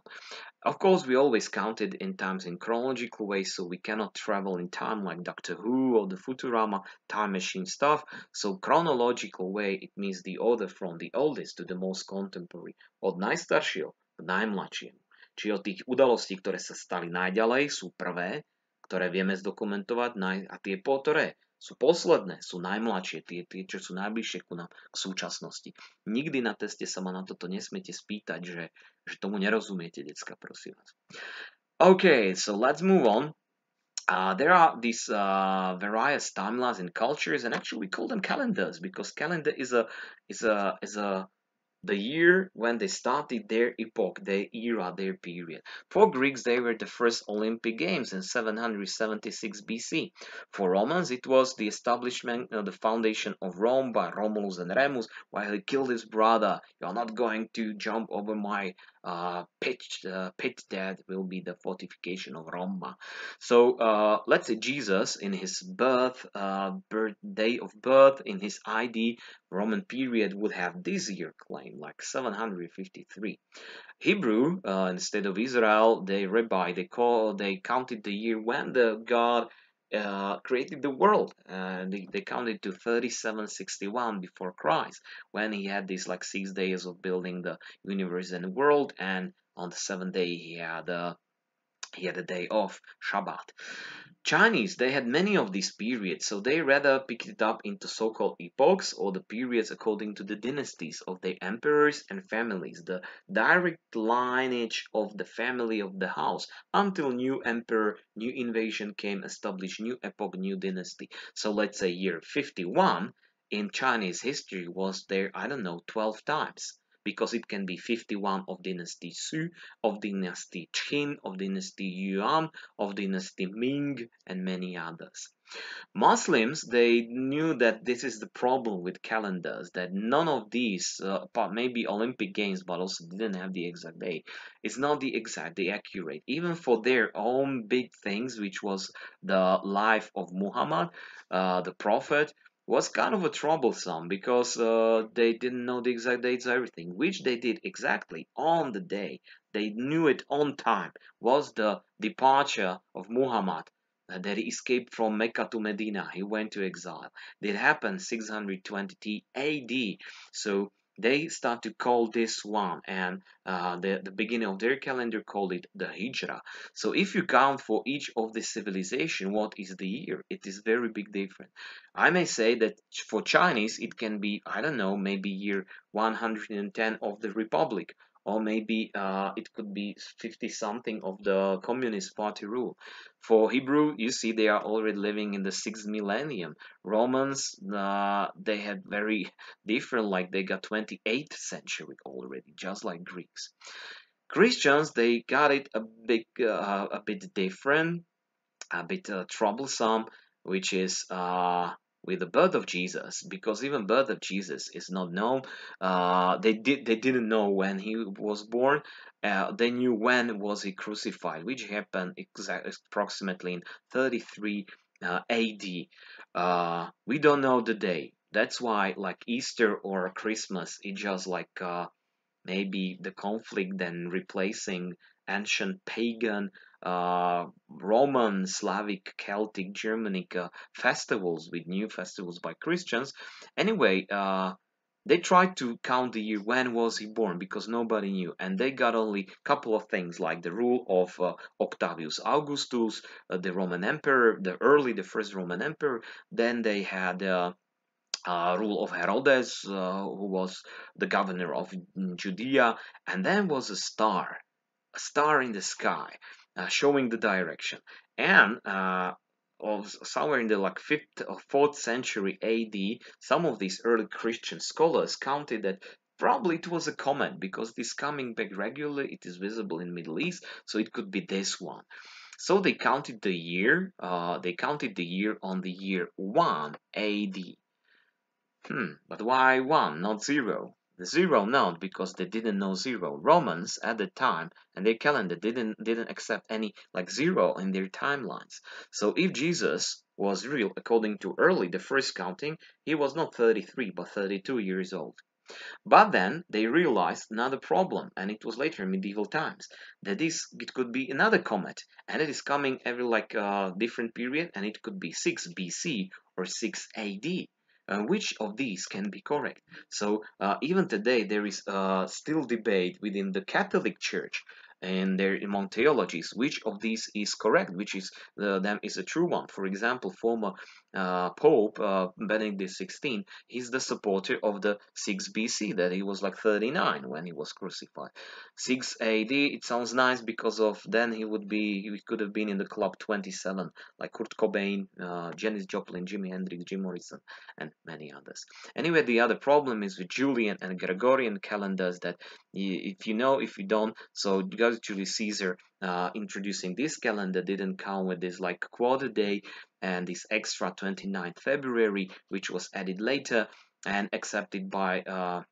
Of course, we always counted in times in chronological way, so we cannot travel in time like Doctor Who or the Futurama time machine stuff. So chronological way, it means the order from the oldest to the most contemporary, od najstaršieho k najmladšiemu. Čiže od tých udalostí, ktoré sa stali najďalej, sú prvé, ktoré vieme zdokumentovať, a tie ktoré sú posledné, sú najmladšie, tie, čo sú najbližšie ku nám, k súčasnosti. Nikdy na teste sa ma na toto nesmiete spýtať, že tomu nerozumiete, decka, prosím vás. Okay, so let's move on. There are these various timelines and cultures, and actually we call them calendars, because calendar is the year when they started their epoch, their era, their period. For Greeks, they were the first Olympic Games in 776 BC. For Romans, it was the establishment of the foundation of Rome by Romulus and Remus, while he killed his brother. You're not going to jump over my pit. That will be the fortification of Roma. So let's say Jesus, in his day of birth, in his ID, Roman period would have this year claim, like 753. Hebrew, instead of Israel, they counted the year when the God created the world. They counted to 3761 before Christ, when he had these like 6 days of building the universe and the world, and on the 7th day he had a day off, Shabbat. Chinese, they had many of these periods, so they rather picked it up into so-called epochs, or the periods according to the dynasties of the emperors and families, the direct lineage of the family of the house, until new emperor, new invasion came, established new epoch, new dynasty. So let's say year 51 in Chinese history was there, 12 times. Because it can be 51 of dynasty Su, of dynasty Qin, of dynasty Yuan, of dynasty Ming, and many others. Muslims, they knew that this is the problem with calendars, that none of these, apart maybe Olympic Games, but also didn't have the exact day. It's not the accurate. Even for their own big things, which was the life of Muhammad, the Prophet, was kind of a troublesome, because they didn't know the exact dates of everything, which they did exactly on the day. They knew it on time, was the departure of Muhammad, that he escaped from Mecca to Medina. He went to exile. That happened 620 AD. So they start to call this one, and the beginning of their calendar called it the Hijrah. So if you count for each of the civilization, what is the year? It is very big difference. I may say that for Chinese, it can be, maybe year 110 of the Republic, or maybe it could be 50-something of the Communist Party rule. For Hebrew, you see, they are already living in the 6th millennium. Romans, they had very different, like they got 28th century already, just like Greeks. Christians, they got it a bit different, a bit troublesome, which is with the birth of Jesus, because even birth of Jesus is not known. They didn't know when he was born. They knew when was he crucified, which happened approximately in 33 AD. We don't know the day. That's why, like Easter or Christmas, it's just like maybe the conflict then replacing ancient pagan Roman, Slavic, Celtic, Germanic festivals with new festivals by Christians. Anyway, they tried to count the year when was he born, because nobody knew, and they got only a couple of things, like the rule of Octavius Augustus, the Roman emperor, the first Roman emperor. Then they had rule of Herodes, who was the governor of Judea, and then was a star in the sky, showing the direction. And somewhere in the 5th or 4th century AD, some of these early Christian scholars counted that probably it was a comet, because it is coming back regularly. It is visible in Middle East, so it could be this one. So they counted the year. They counted the year on the year 1 AD. But why 1, not 0? The 0 not, because they didn't know 0. Romans at the time and their calendar didn't accept any 0 in their timelines. So if Jesus was real according to the first counting, he was not 33 but 32 years old. But then they realized another problem, and it was later in medieval times, that it could be another comet, and it is coming every different period, and it could be 6 BC or 6 AD. Which of these can be correct? So even today there is still debate within the Catholic Church and among theologies, which of these is correct, which is a true one. For example, former Pope Benedict XVI, he's the supporter of the 6 BC, that he was 39 when he was crucified. 6 AD, it sounds nice, because of then he could have been in the club 27, like Kurt Cobain, Janis Joplin, Jimi Hendrix, Jim Morrison, and many others. Anyway, the other problem is with Julian and Gregorian calendars, that if you don't, so Julius Caesar introducing this calendar didn't count with this quarter day and this extra 29th February, which was added later and accepted by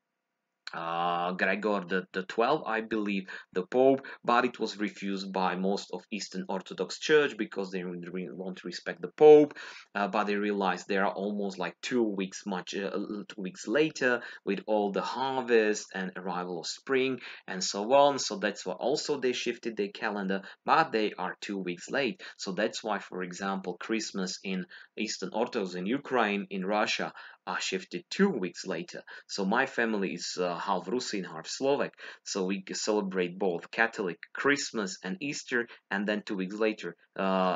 Gregor the 12th, I believe, the Pope, but it was refused by most of Eastern Orthodox Church, because they want to respect the Pope, but they realized they are almost 2 weeks 2 weeks later, with all the harvest and arrival of spring and so on. So that's why also they shifted their calendar, but they are 2 weeks late. So that's why, for example, Christmas in Eastern Orthodox in Ukraine, in Russia, are shifted 2 weeks later. So my family is half Russian, half Slovak, so we celebrate both Catholic Christmas and Easter, and then 2 weeks later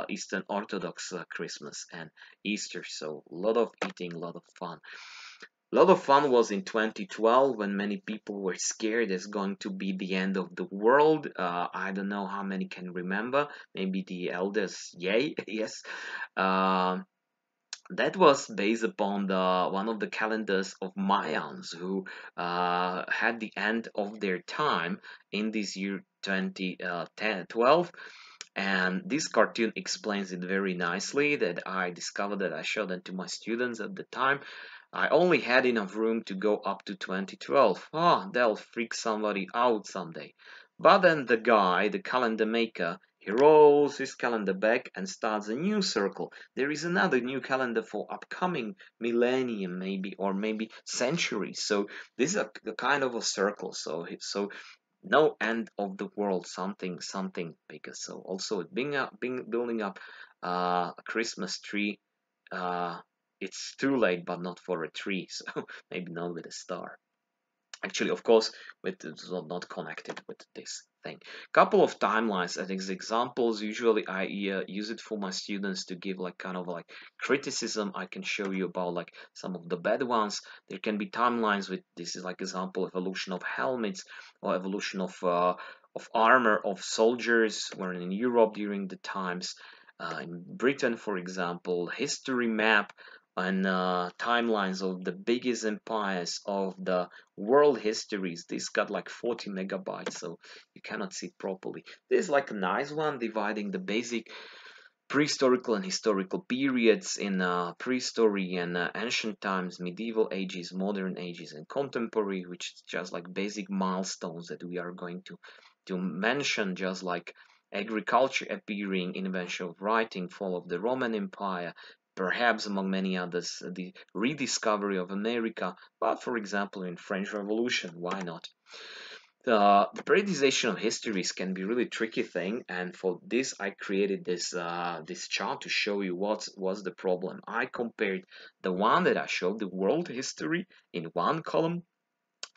Eastern Orthodox Christmas and Easter. So a lot of eating, a lot of fun. A lot of fun was in 2012, when many people were scared it's going to be the end of the world. I don't know how many can remember, maybe the elders, yay, yes. That was based upon one of the calendars of Mayans, who had the end of their time in this year 2012. And this cartoon explains it very nicely, that I discovered, that I showed it to my students at the time. I only had enough room to go up to 2012. They'll freak somebody out someday. But then the guy, the calendar maker, he rolls his calendar back and starts a new circle. There is another new calendar for upcoming millennium, maybe, or maybe century. So this is a kind of a circle. So no end of the world, something bigger. So also building up a Christmas tree. It's too late, but not for a tree. So maybe not with a star. Actually, of course, it's not connected with this thing. Couple of timelines as examples. Usually I use it for my students to give criticism. I can show you about some of the bad ones. There can be timelines with, this is example, evolution of helmets, or evolution of armor of soldiers were in Europe during the times. In Britain, for example, history map and timelines of the biggest empires of the world histories. This got 40 megabytes, so you cannot see it properly. This is a nice one, dividing the basic prehistorical and historical periods in prehistory and ancient times, medieval ages, modern ages, and contemporary, which is just like basic milestones that we are going to mention, just like agriculture appearing, invention of writing, fall of the Roman Empire, perhaps among many others, the rediscovery of America, but for example in French Revolution, why not? The periodization of histories can be a really tricky thing, and for this I created this this chart to show you what was the problem. I compared the one that I showed, the world history, in one column,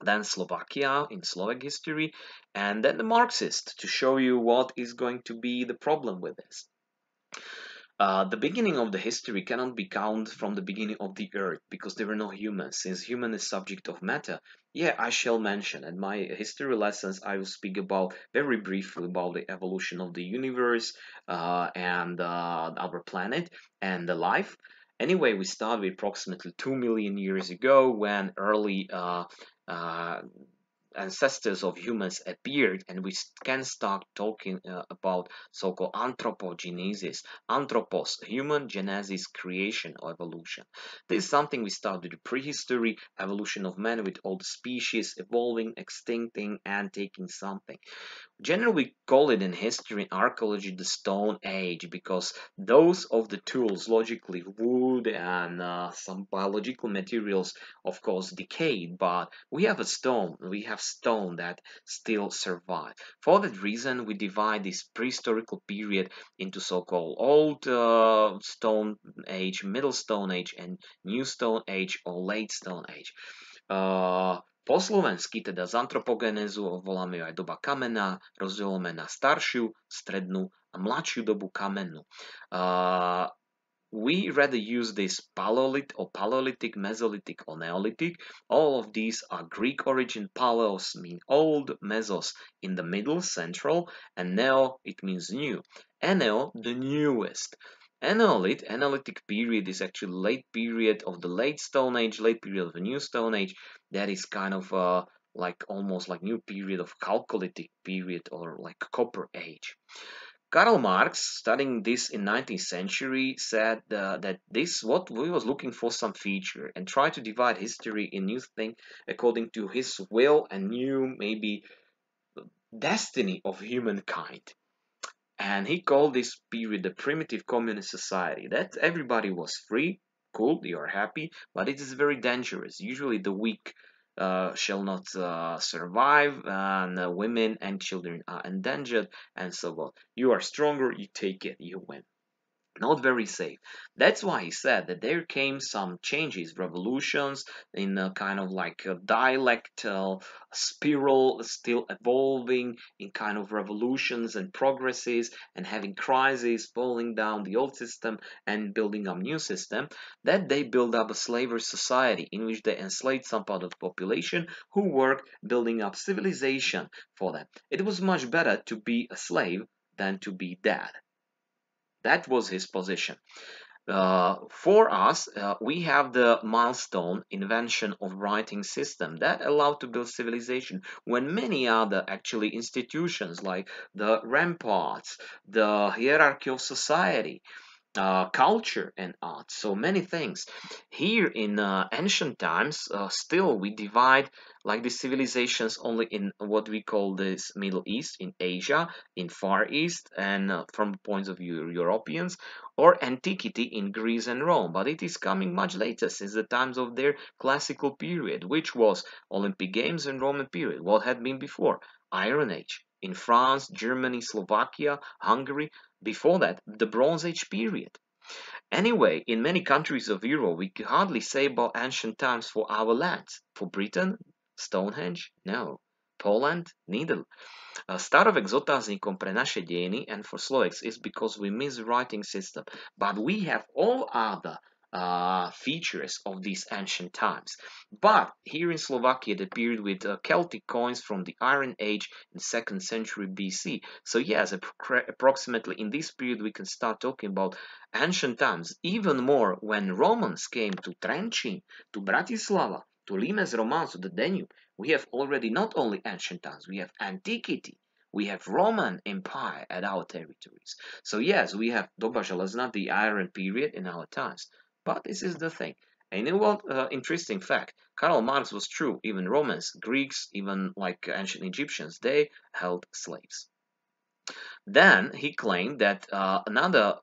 then Slovakia in Slovak history, and then the Marxist to show you what is going to be the problem with this. The beginning of the history cannot be counted from the beginning of the earth because there were no humans. Since human is subject of matter, yeah, I shall mention in my history lessons I will speak about very briefly about the evolution of the universe and our planet and the life. Anyway, we start with approximately 2 million years ago when early ancestors of humans appeared, and we can start talking about so-called anthropogenesis. Anthropos, human, genesis, creation or evolution. This is something we start with the prehistory, evolution of man with all the species evolving, extincting, and taking something. Generally, we call it in history and archaeology the Stone Age because those of the tools, logically wood and some biological materials, of course, decayed, but we have stone that still survive. For that reason, we divide this prehistorical period into so-called Old Stone Age, Middle Stone Age, and New Stone Age or Late Stone Age. Po slovensky teda z antropogenézu voláme ju aj doba kamenná, rozdielujeme na staršiu, strednú a mladšiu dobu kamennú. We rather use this Paleolithic, Mesolithic or Neolithic. All of these are Greek origin. Paleos mean old, Mesos in the middle, central, and Neo it means new. Eneo, the newest. Analytic period is actually late period of the late Stone Age, late period of the New Stone Age. That is kind of like almost like new period of Chalcolithic period or like Copper Age. Karl Marx, studying this in 19th century, said that this what we was looking for some feature and tried to divide history in new thing according to his will and new maybe destiny of humankind. And he called this period the primitive communist society. That everybody was free, cool, you are happy, but it is very dangerous. Usually the weak shall not survive, and women and children are endangered, and so on. You are stronger, you take it, you win. Not very safe. That's why he said that there came some changes, revolutions in a kind of like a dialectal spiral, still evolving in kind of revolutions and progresses and having crises, falling down the old system and building up new system, that they build up a slavery society in which they enslaved some part of the population who worked building up civilization for them. It was much better to be a slave than to be dead. That was his position. For us, we have the milestone invention of writing system that allowed to build civilization when many other actually institutions like the ramparts, the hierarchy of society, culture and art, so many things. Here in ancient times, still we divide like the civilizations only in what we call this Middle East, in Asia, in Far East, and from points of view Europeans, or antiquity in Greece and Rome. But it is coming much later, since the times of their classical period, which was Olympic Games and Roman period. What had been before? Iron Age. In France, Germany, Slovakia, Hungary. Before that, the Bronze Age period. Anyway, in many countries of Europe, we could hardly say about ancient times for our lands. For Britain, Stonehenge? No. Poland? Neither. Starovek s otáznikom pre naše dejiny and for Slovaks is because we miss writing system. But we have all other features of these ancient times. But here in Slovakia, it appeared with Celtic coins from the Iron Age in 2nd century BC. So yes, approximately in this period we can start talking about ancient times. Even more when Romans came to Trenčín, to Bratislava, to Limes Romans, to the Danube. We have already not only ancient times, we have antiquity. we have Roman Empire at our territories. So yes, we have Doba železná, the Iron Period in our times. But this is the thing. And you know what? Interesting fact. Karl Marx was true. Even Romans, Greeks, even like ancient Egyptians, they held slaves. Then he claimed that another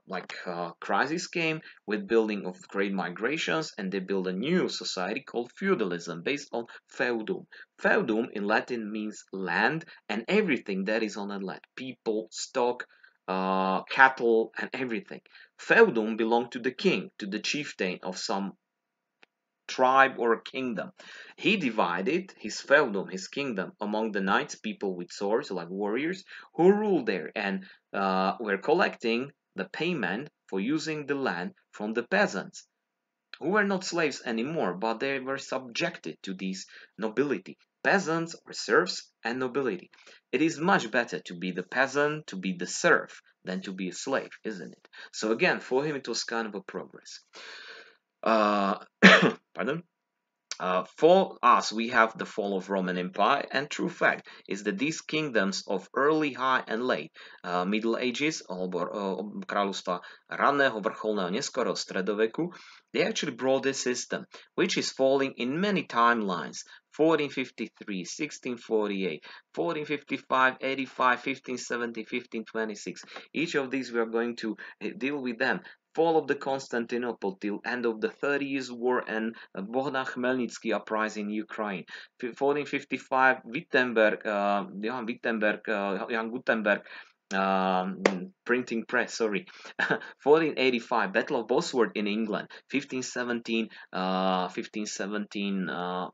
crisis came with building of great migrations, and they built a new society called feudalism based on feudum. Feudum in Latin means land and everything that is on the land. People, stock, cattle, and everything. Feudum belonged to the king, to the chieftain of some tribe or a kingdom. He divided his feudum, his kingdom, among the knights, people with swords, like warriors, who ruled there and were collecting the payment for using the land from the peasants, who were not slaves anymore, but they were subjected to this nobility. Peasants or serfs and nobility. It is much better to be the peasant, to be the serf, than to be a slave, isn't it? So again, for him it was kind of a progress. Pardon? For us, we have the fall of Roman Empire, and true fact is that these kingdoms of early, high, and late Middle Ages, alebo kráľovstva raného, vrcholného, neskorého stredoveku, they actually brought a system which is falling in many timelines. 1453, 1648, 1455, 85, 1570, 1526. Each of these we are going to deal with them. Fall of the Constantinople till end of the 30 Years' War and Bohdan Khmelnytsky uprising in Ukraine. 1455, Johann Gutenberg printing press, 1485, Battle of Bosworth in England. 1517,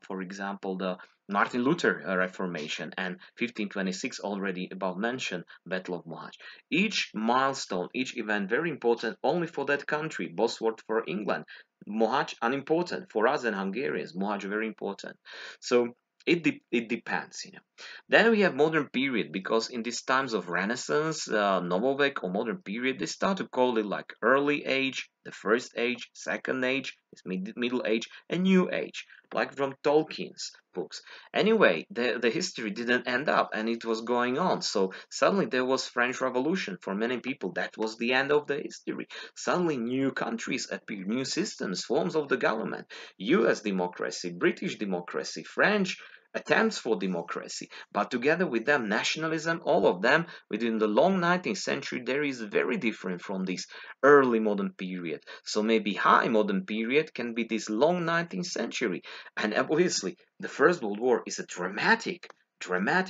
for example, the Martin Luther Reformation, and 1526 already above mentioned Battle of Mohács. Each milestone, each event very important only for that country. Bosworth for England, Mohács unimportant for us and Hungarians. Mohács very important. So it depends, you know. Then we have modern period, because in these times of Renaissance, Novovek or modern period, they start to call it like early age, the first age, second age, middle age, and new age, like from Tolkien's books. Anyway, the history didn't end up, and it was going on. So suddenly there was French Revolution. For many people, that was the end of the history. Suddenly new countries appeared, new systems, forms of the government, US democracy, British democracy, French attempts for democracy, but together with them nationalism, all of them within the long 19th century, there is very different from this early modern period. So maybe high modern period can be this long 19th century, and obviously the First World War is a dramatic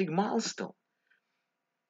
milestone,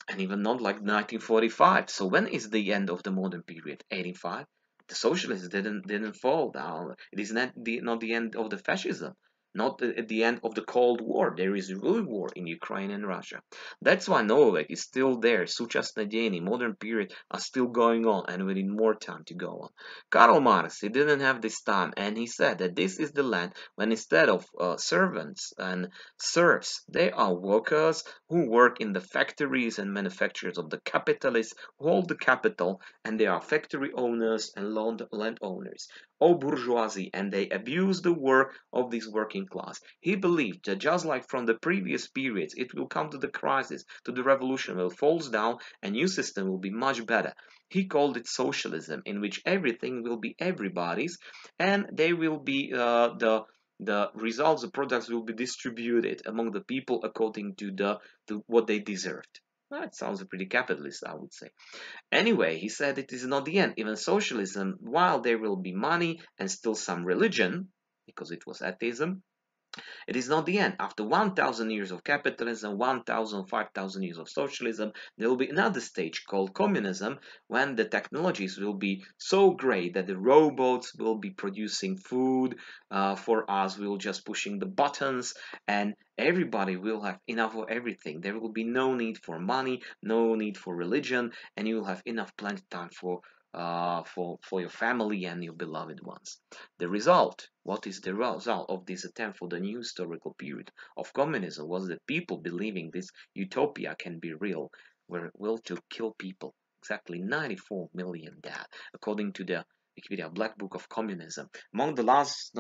and even not like 1945. So when is the end of the modern period? 85. The socialists didn't fall down. It is not the end of the fascism. Not at the end of the Cold War. There is real war in Ukraine and Russia. That's why Novovek is still there. Súčasné dejiny, modern period, are still going on, and we need more time to go on. Karl Marx, he didn't have this time, and he said that this is the land when instead of servants and serfs, they are workers who work in the factories and manufacturers of the capitalists who hold the capital, and they are factory owners and landowners. Or bourgeoisie, and they abuse the work of this working class. He believed that just like from the previous periods, it will come to the crisis, to the revolution, will falls down, a new system will be much better. He called it socialism, in which everything will be everybody's, and they will be the results, the products will be distributed among the people according to what they deserved. That sounds pretty capitalist, I would say. Anyway, he said it is not the end. Even socialism, while there will be money and still some religion, because it was atheism, it is not the end. After 1,000 years of capitalism, 1,000, 5,000 years of socialism, there will be another stage called communism, when the technologies will be so great that the robots will be producing food for us. We will just pushing the buttons, and everybody will have enough of everything. There will be no need for money, no need for religion, and you will have enough plenty time for your family and your beloved ones. The result, what is the result of this attempt for the new historical period of communism, was that people believing this utopia can be real were willing to kill people. Exactly 94 million dead, according to the Wikipedia Black Book of Communism. Among the last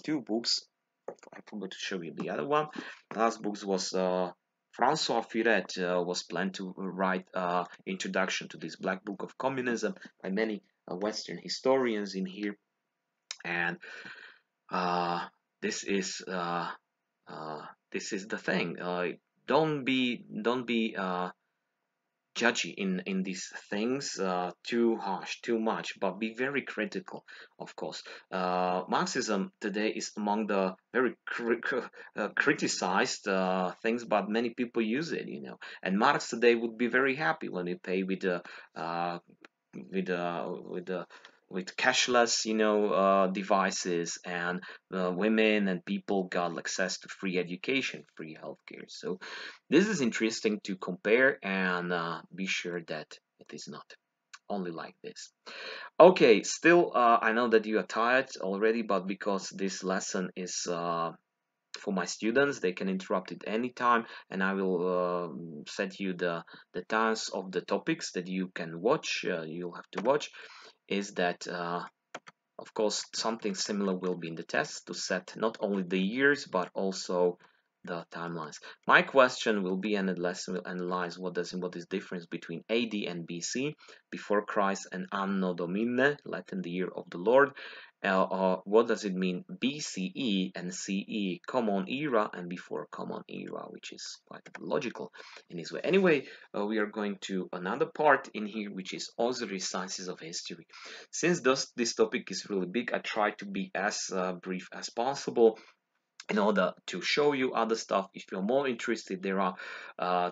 two books, I forgot to show you the other one. The last book was François Furet was planned to write introduction to this Black Book of Communism by many Western historians in here, and this is the thing. Don't be judgy in these things too harsh, too much, but be very critical, of course. Marxism today is among the very criticized things, but many people use it, you know. And Marx today would be very happy when he pay with cashless, you know, devices, and women and people got access to free education, free healthcare. So this is interesting to compare, and be sure that it is not only like this. Okay, still, I know that you are tired already, but because this lesson is for my students, they can interrupt it anytime, and I will set you the times of the topics that you can watch. You'll have to watch. Is that of course something similar will be in the test to set not only the years but also the timelines. My question will be, and the lesson will analyze what is difference between AD and BC, before Christ, and Anno Domini, Latin, the year of the Lord. What does it mean BCE and CE, common era and before common era, which is quite logical in this way. Anyway, we are going to another part in here, which is auxiliary sciences of history. Since this topic is really big, I try to be as brief as possible in order to show you other stuff. If you're more interested, there are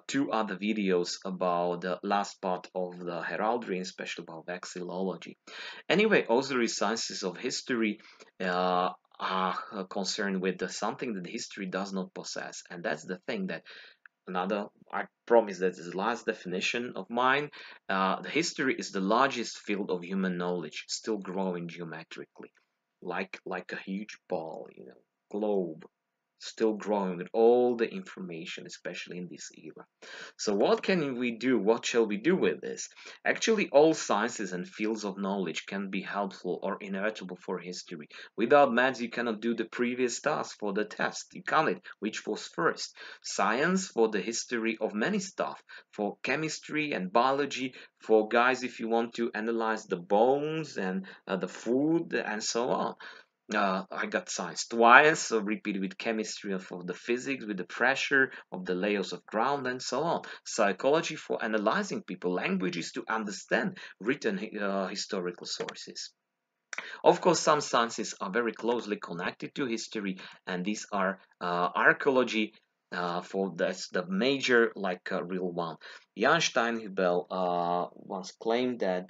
2 other videos about the last part of the heraldry, especially about vexillology. Anyway, auxiliary sciences of history are concerned with something that history does not possess, and that's the thing that I promise that is the last definition of mine. The history is the largest field of human knowledge, still growing geometrically, like a huge ball, you know, globe, still growing with all the information, especially in this era. So what can we do? What shall we do with this? Actually, all sciences and fields of knowledge can be helpful or inevitable for history. Without maths, you cannot do the previous task for the test. You can't. Which was first? Science for the history of many stuff, for chemistry and biology, for guys if you want to analyze the bones and the food and so on. I got science twice, so repeated with chemistry for the physics, with the pressure of the layers of ground and so on. Psychology for analyzing people, languages to understand written historical sources. Of course, some sciences are very closely connected to history, and these are archaeology, for that's the major, like real one. Jan Steinhubel once claimed that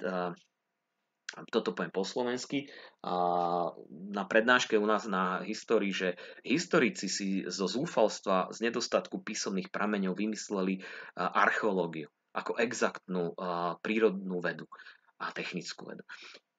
toto poviem po slovensky, na prednáške u nás na histórii, že historici si zo zúfalstva, z nedostatku písomných prameňov vymysleli archeológiu ako exaktnú prírodnú vedu a technickú vedu.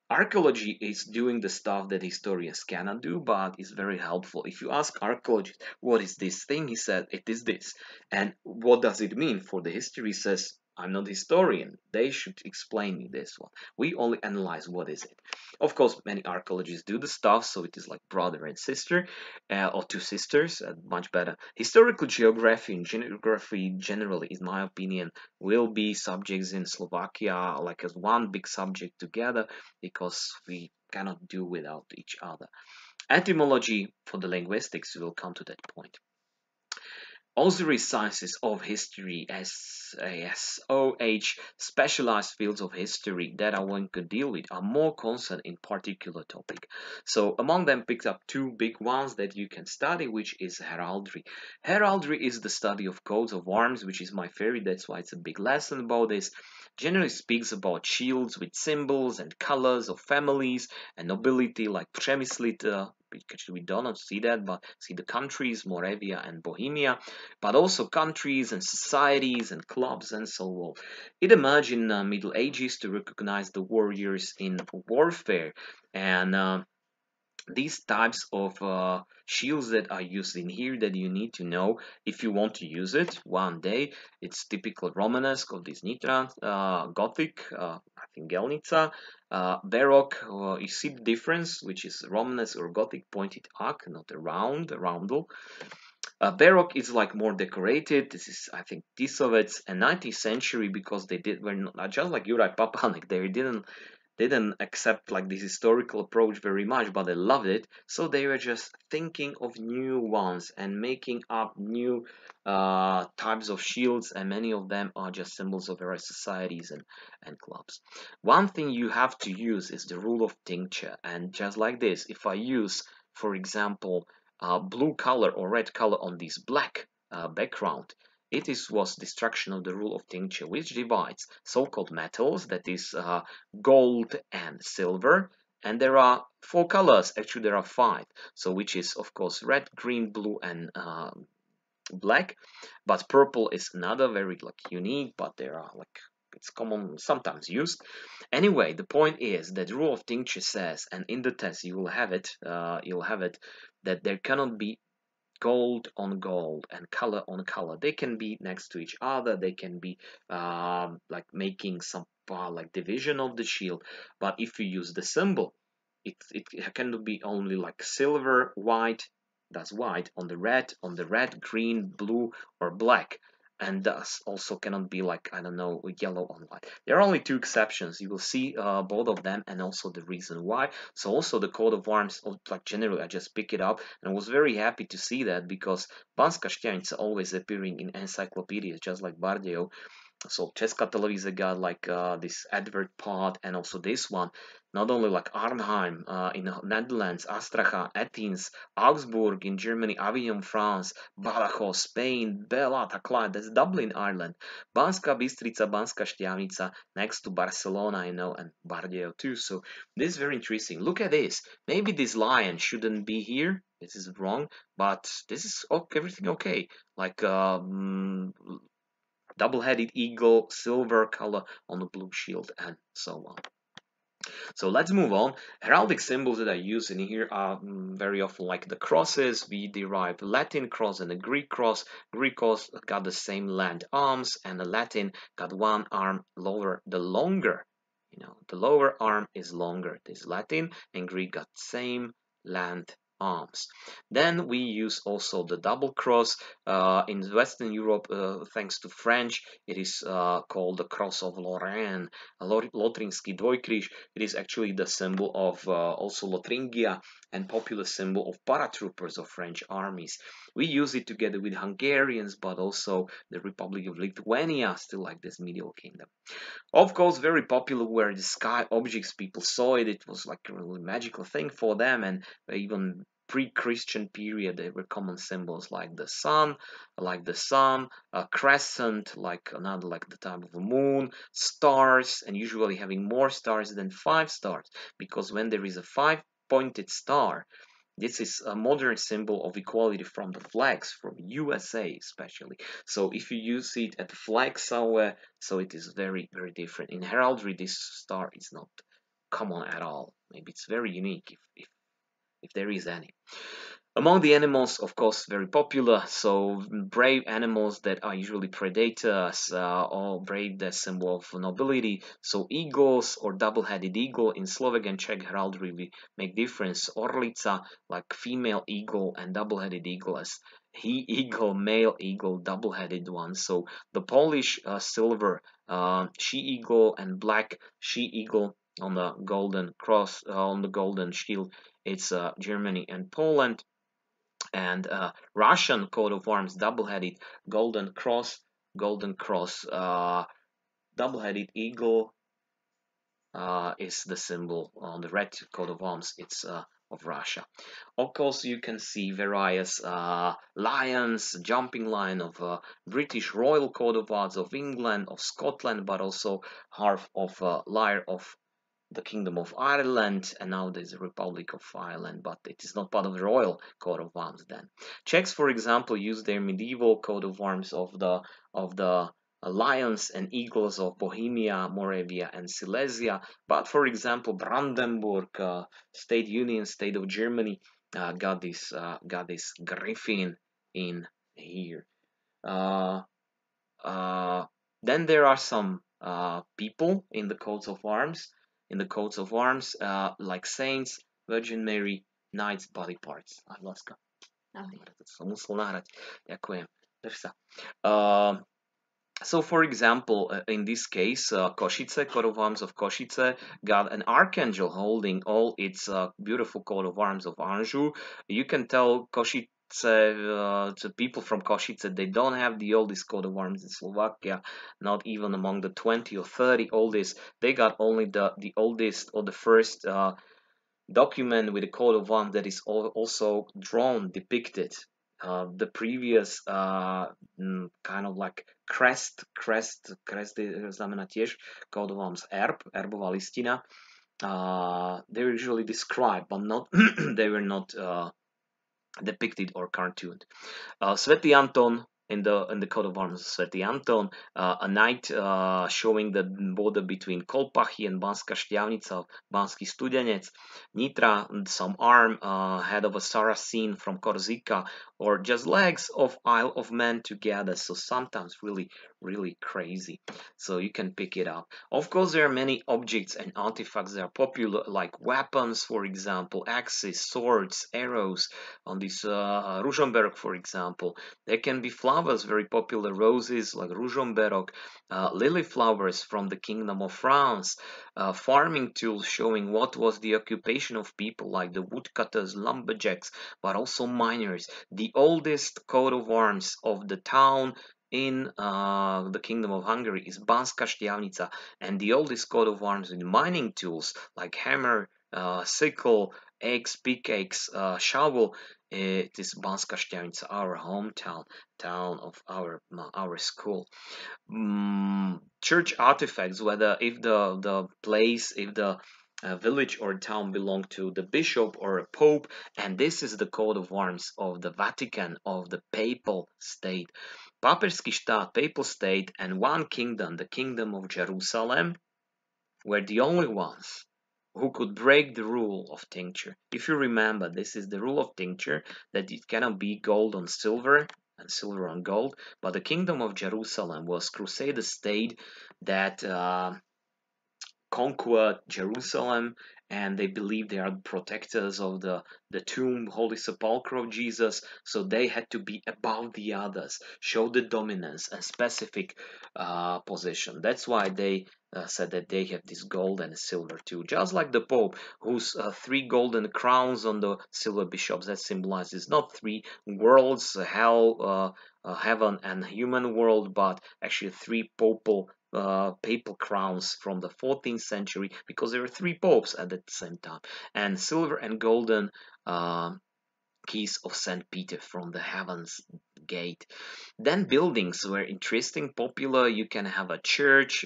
Archaeology is doing the stuff that historians cannot do, but is very helpful. If you ask archaeologist, what is this thing? He said, it is this. And what does it mean? For the history says, I'm not a historian. They should explain me this one. We only analyze what is it. Of course, many archaeologists do the stuff, so it is like brother and sister, or 2 sisters, much better. Historical geography and geography generally, in my opinion, will be subjects in Slovakia, like as one big subject together, because we cannot do without each other. Etymology for the linguistics, will come to that point. Auxiliary sciences of history, SOH, specialized fields of history that I want to deal with are more concerned in particular topic. So among them picked up 2 big ones that you can study, which is heraldry. Heraldry is the study of coats of arms, which is my favorite, that's why it's a big lesson about this. Generally speaks about shields with symbols and colors of families and nobility, like Přemyslit. We do not see that, but see the countries, Moravia and Bohemia, but also countries and societies and clubs and so on. It emerged in the Middle Ages to recognize the warriors in warfare, and these types of shields that are used in here that you need to know if you want to use it one day. It's typical Romanesque of this Nitra, Gothic, I think Gelnica, Baroque. You see the difference, which is Romanesque or Gothic pointed arc, not a roundel. Baroque is like more decorated. This is, I think, Tisovets, and 19th century, because they were not just like Juraj Papanek. They didn't accept like this historical approach very much, but they loved it. So they were just thinking of new ones and making up new types of shields, and many of them are just symbols of various societies and clubs. One thing you have to use is the rule of tincture, and just like this, if I use, for example, blue color or red color on this black background, it was destruction of the rule of tincture, which divides so-called metals, that is gold and silver, and there are 4 colors. Actually, there are 5. So, which is of course red, green, blue, and black. But purple is another very like unique, but there are like, it's common, sometimes used. Anyway, the point is that the rule of tincture says, and in the test you will have it, that there cannot be gold on gold and color on color. They can be next to each other. They can be like making some like division of the shield. But if you use the symbol, it can be only like silver, white, that's white, on the red, green, blue, or black. And thus also cannot be like, I don't know, yellow on white. There are only 2 exceptions. You will see both of them, and also the reason why. So also the coat of arms, like generally, I just pick it up, and I was very happy to see that, because Banská Štiavnica always appearing in encyclopedias, just like Bardejov. So Česká televízia got like this advert part, and also this one. Not only like Arnhem in the Netherlands, Astrachan, Athens, Augsburg in Germany, Avignon, France, Badajoz, Spain, Bela, takhle, that's Dublin, Ireland, Banská Bystrica, Banská Štiavnica, next to Barcelona, you know, and Bardejov too. So this is very interesting. Look at this. Maybe this lion shouldn't be here. This is wrong, but this is everything okay. Like double-headed eagle, silver color on the blue shield, and so on. So let's move on. Heraldic symbols that I use in here are very often like the crosses. We derive the Latin cross and the Greek cross. Greek cross got the same land arms, and the Latin got one arm lower, the longer. You know, the lower arm is longer. This Latin, and Greek got same land arms. Then we use also the double cross. In Western Europe, thanks to French, it is called the Cross of Lorraine, Lotrinský dvojkríž. It is actually the symbol of also Lotringia, and popular symbol of paratroopers of French armies. We use it together with Hungarians, but also the Republic of Lithuania, still like this medieval kingdom. Of course, very popular were the sky objects. People saw it. It was like a really magical thing for them, and even pre-Christian period, they were common symbols like the sun, a crescent, like another, like the type of a moon, stars, and usually having more stars than 5 stars, because when there is a 5-pointed star, this is a modern symbol of equality from the flags, from USA especially. So if you use it at the flag somewhere, so it is very, very different. In heraldry, this star is not common at all. Maybe it's very unique if there is any. Among the animals, of course, very popular. So brave animals that are usually predators, or brave, the symbol of nobility. So eagles or double-headed eagle. In Slovak and Czech heraldry, we make difference. Orlica, like female eagle, and double-headed eagle as he eagle, male eagle, double-headed one. So the Polish silver she eagle and black she eagle on the golden cross, on the golden shield, it's Germany and Poland. And Russian coat of arms, double-headed golden cross, double-headed eagle is the symbol on the red coat of arms. It's of Russia. Of course, you can see various lions, jumping lion of British royal coat of arms of England, of Scotland, but also half of lyre of the Kingdom of Ireland, and now there's a Republic of Ireland, but it is not part of the royal coat of arms then. Czechs, for example, use their medieval coat of arms of the lions and eagles of Bohemia, Moravia, and Silesia. But for example, Brandenburg, state of Germany, got this griffin in here. Then there are some people in the coats of arms. Like saints, Virgin Mary, knights, body parts. To som musel nahrať. Ďakujem. Drž sa. So, for example, in this case, Košice, coat of arms of Košice, got an archangel holding all its beautiful coat of arms of Anjou. You can tell Košice, to people from Košice, they don't have the oldest coat of arms in Slovakia, not even among the 20 or 30 oldest. They got only the oldest or the first document with a coat of arms that is also drawn, depicted. The previous kind of like crest znamená tiež coat of arms, erbová listina. They're usually described, but not they were not depicted or cartooned. Svätý Anton in the coat of arms, Svätý Anton, a knight showing the border between Kolpachy and Banská Štiavnica, Banský Studenec, Nitra, some arm, head of a Saracen from Corsica, or just legs of Isle of Man together. So sometimes really crazy. So you can pick it up. Of course, there are many objects and artifacts that are popular, like weapons, for example, axes, swords, arrows. On this Ružomberok, for example, there can be flowers, very popular roses like Ružomberok, lily flowers from the Kingdom of France, farming tools showing what was the occupation of people, like the woodcutters, lumberjacks, but also miners. The oldest coat of arms of the town in the Kingdom of Hungary is Banská Štiavnica, and the oldest coat of arms with mining tools like hammer, sickle, axe, pickaxe, shovel, it is Banská Štiavnica, our hometown, town of our school. Church artifacts, whether if the place, if the village or town belong to the bishop or a pope, and this is the coat of arms of the Vatican, of the papal state. Pápežský štát, papal state, and one kingdom, the kingdom of Jerusalem, were the only ones who could break the rule of tincture. If you remember, this is the rule of tincture, that it cannot be gold on silver and silver on gold, but the kingdom of Jerusalem was Crusader state that conquered Jerusalem, and they believe they are protectors of the tomb, holy sepulchre of Jesus, so they had to be above the others, show the dominance and specific position. That's why they said that they have this gold and silver too, just like the Pope, whose 3 golden crowns on the silver bishops, that symbolizes not 3 worlds, hell, heaven and human world, but actually 3 papal crowns from the 14th century, because there were 3 popes at the same time, and silver and golden keys of St. Peter from the heavens gate. Then buildings were interesting, popular. You can have a church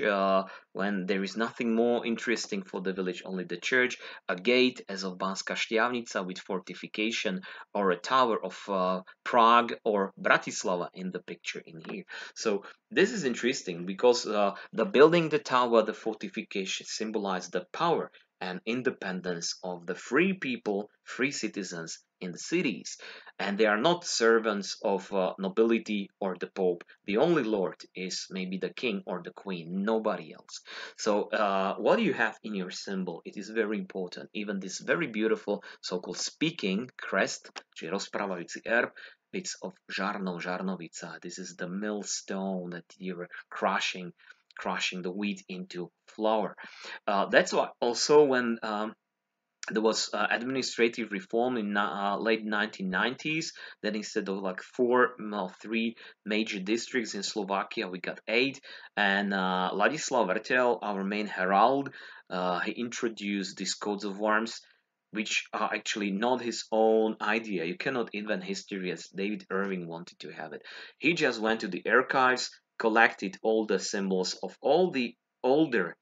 when there is nothing more interesting for the village, only the church, a gate as of Banská Štiavnica with fortification, or a tower of Prague or Bratislava in the picture in here. So this is interesting because the building, the tower, the fortification symbolize the power and independence of the free people, free citizens in the cities, and they are not servants of nobility or the Pope. The only Lord is maybe the king or the queen, nobody else. So what do you have in your symbol? It is very important. Even this very beautiful so-called speaking crest, či rozprávajúci erb, it's of Žarnov, Žarnovica. This is the millstone that you were crushing the wheat into flour. That's why also when there was administrative reform in late 1990s, then instead of like 3 major districts in Slovakia, we got 8. And Ladislav Vrtel, our main herald, he introduced these coats of arms, which are actually not his own idea. You cannot invent history as David Irving wanted to have it. He just went to the archives, collected all the symbols of all the older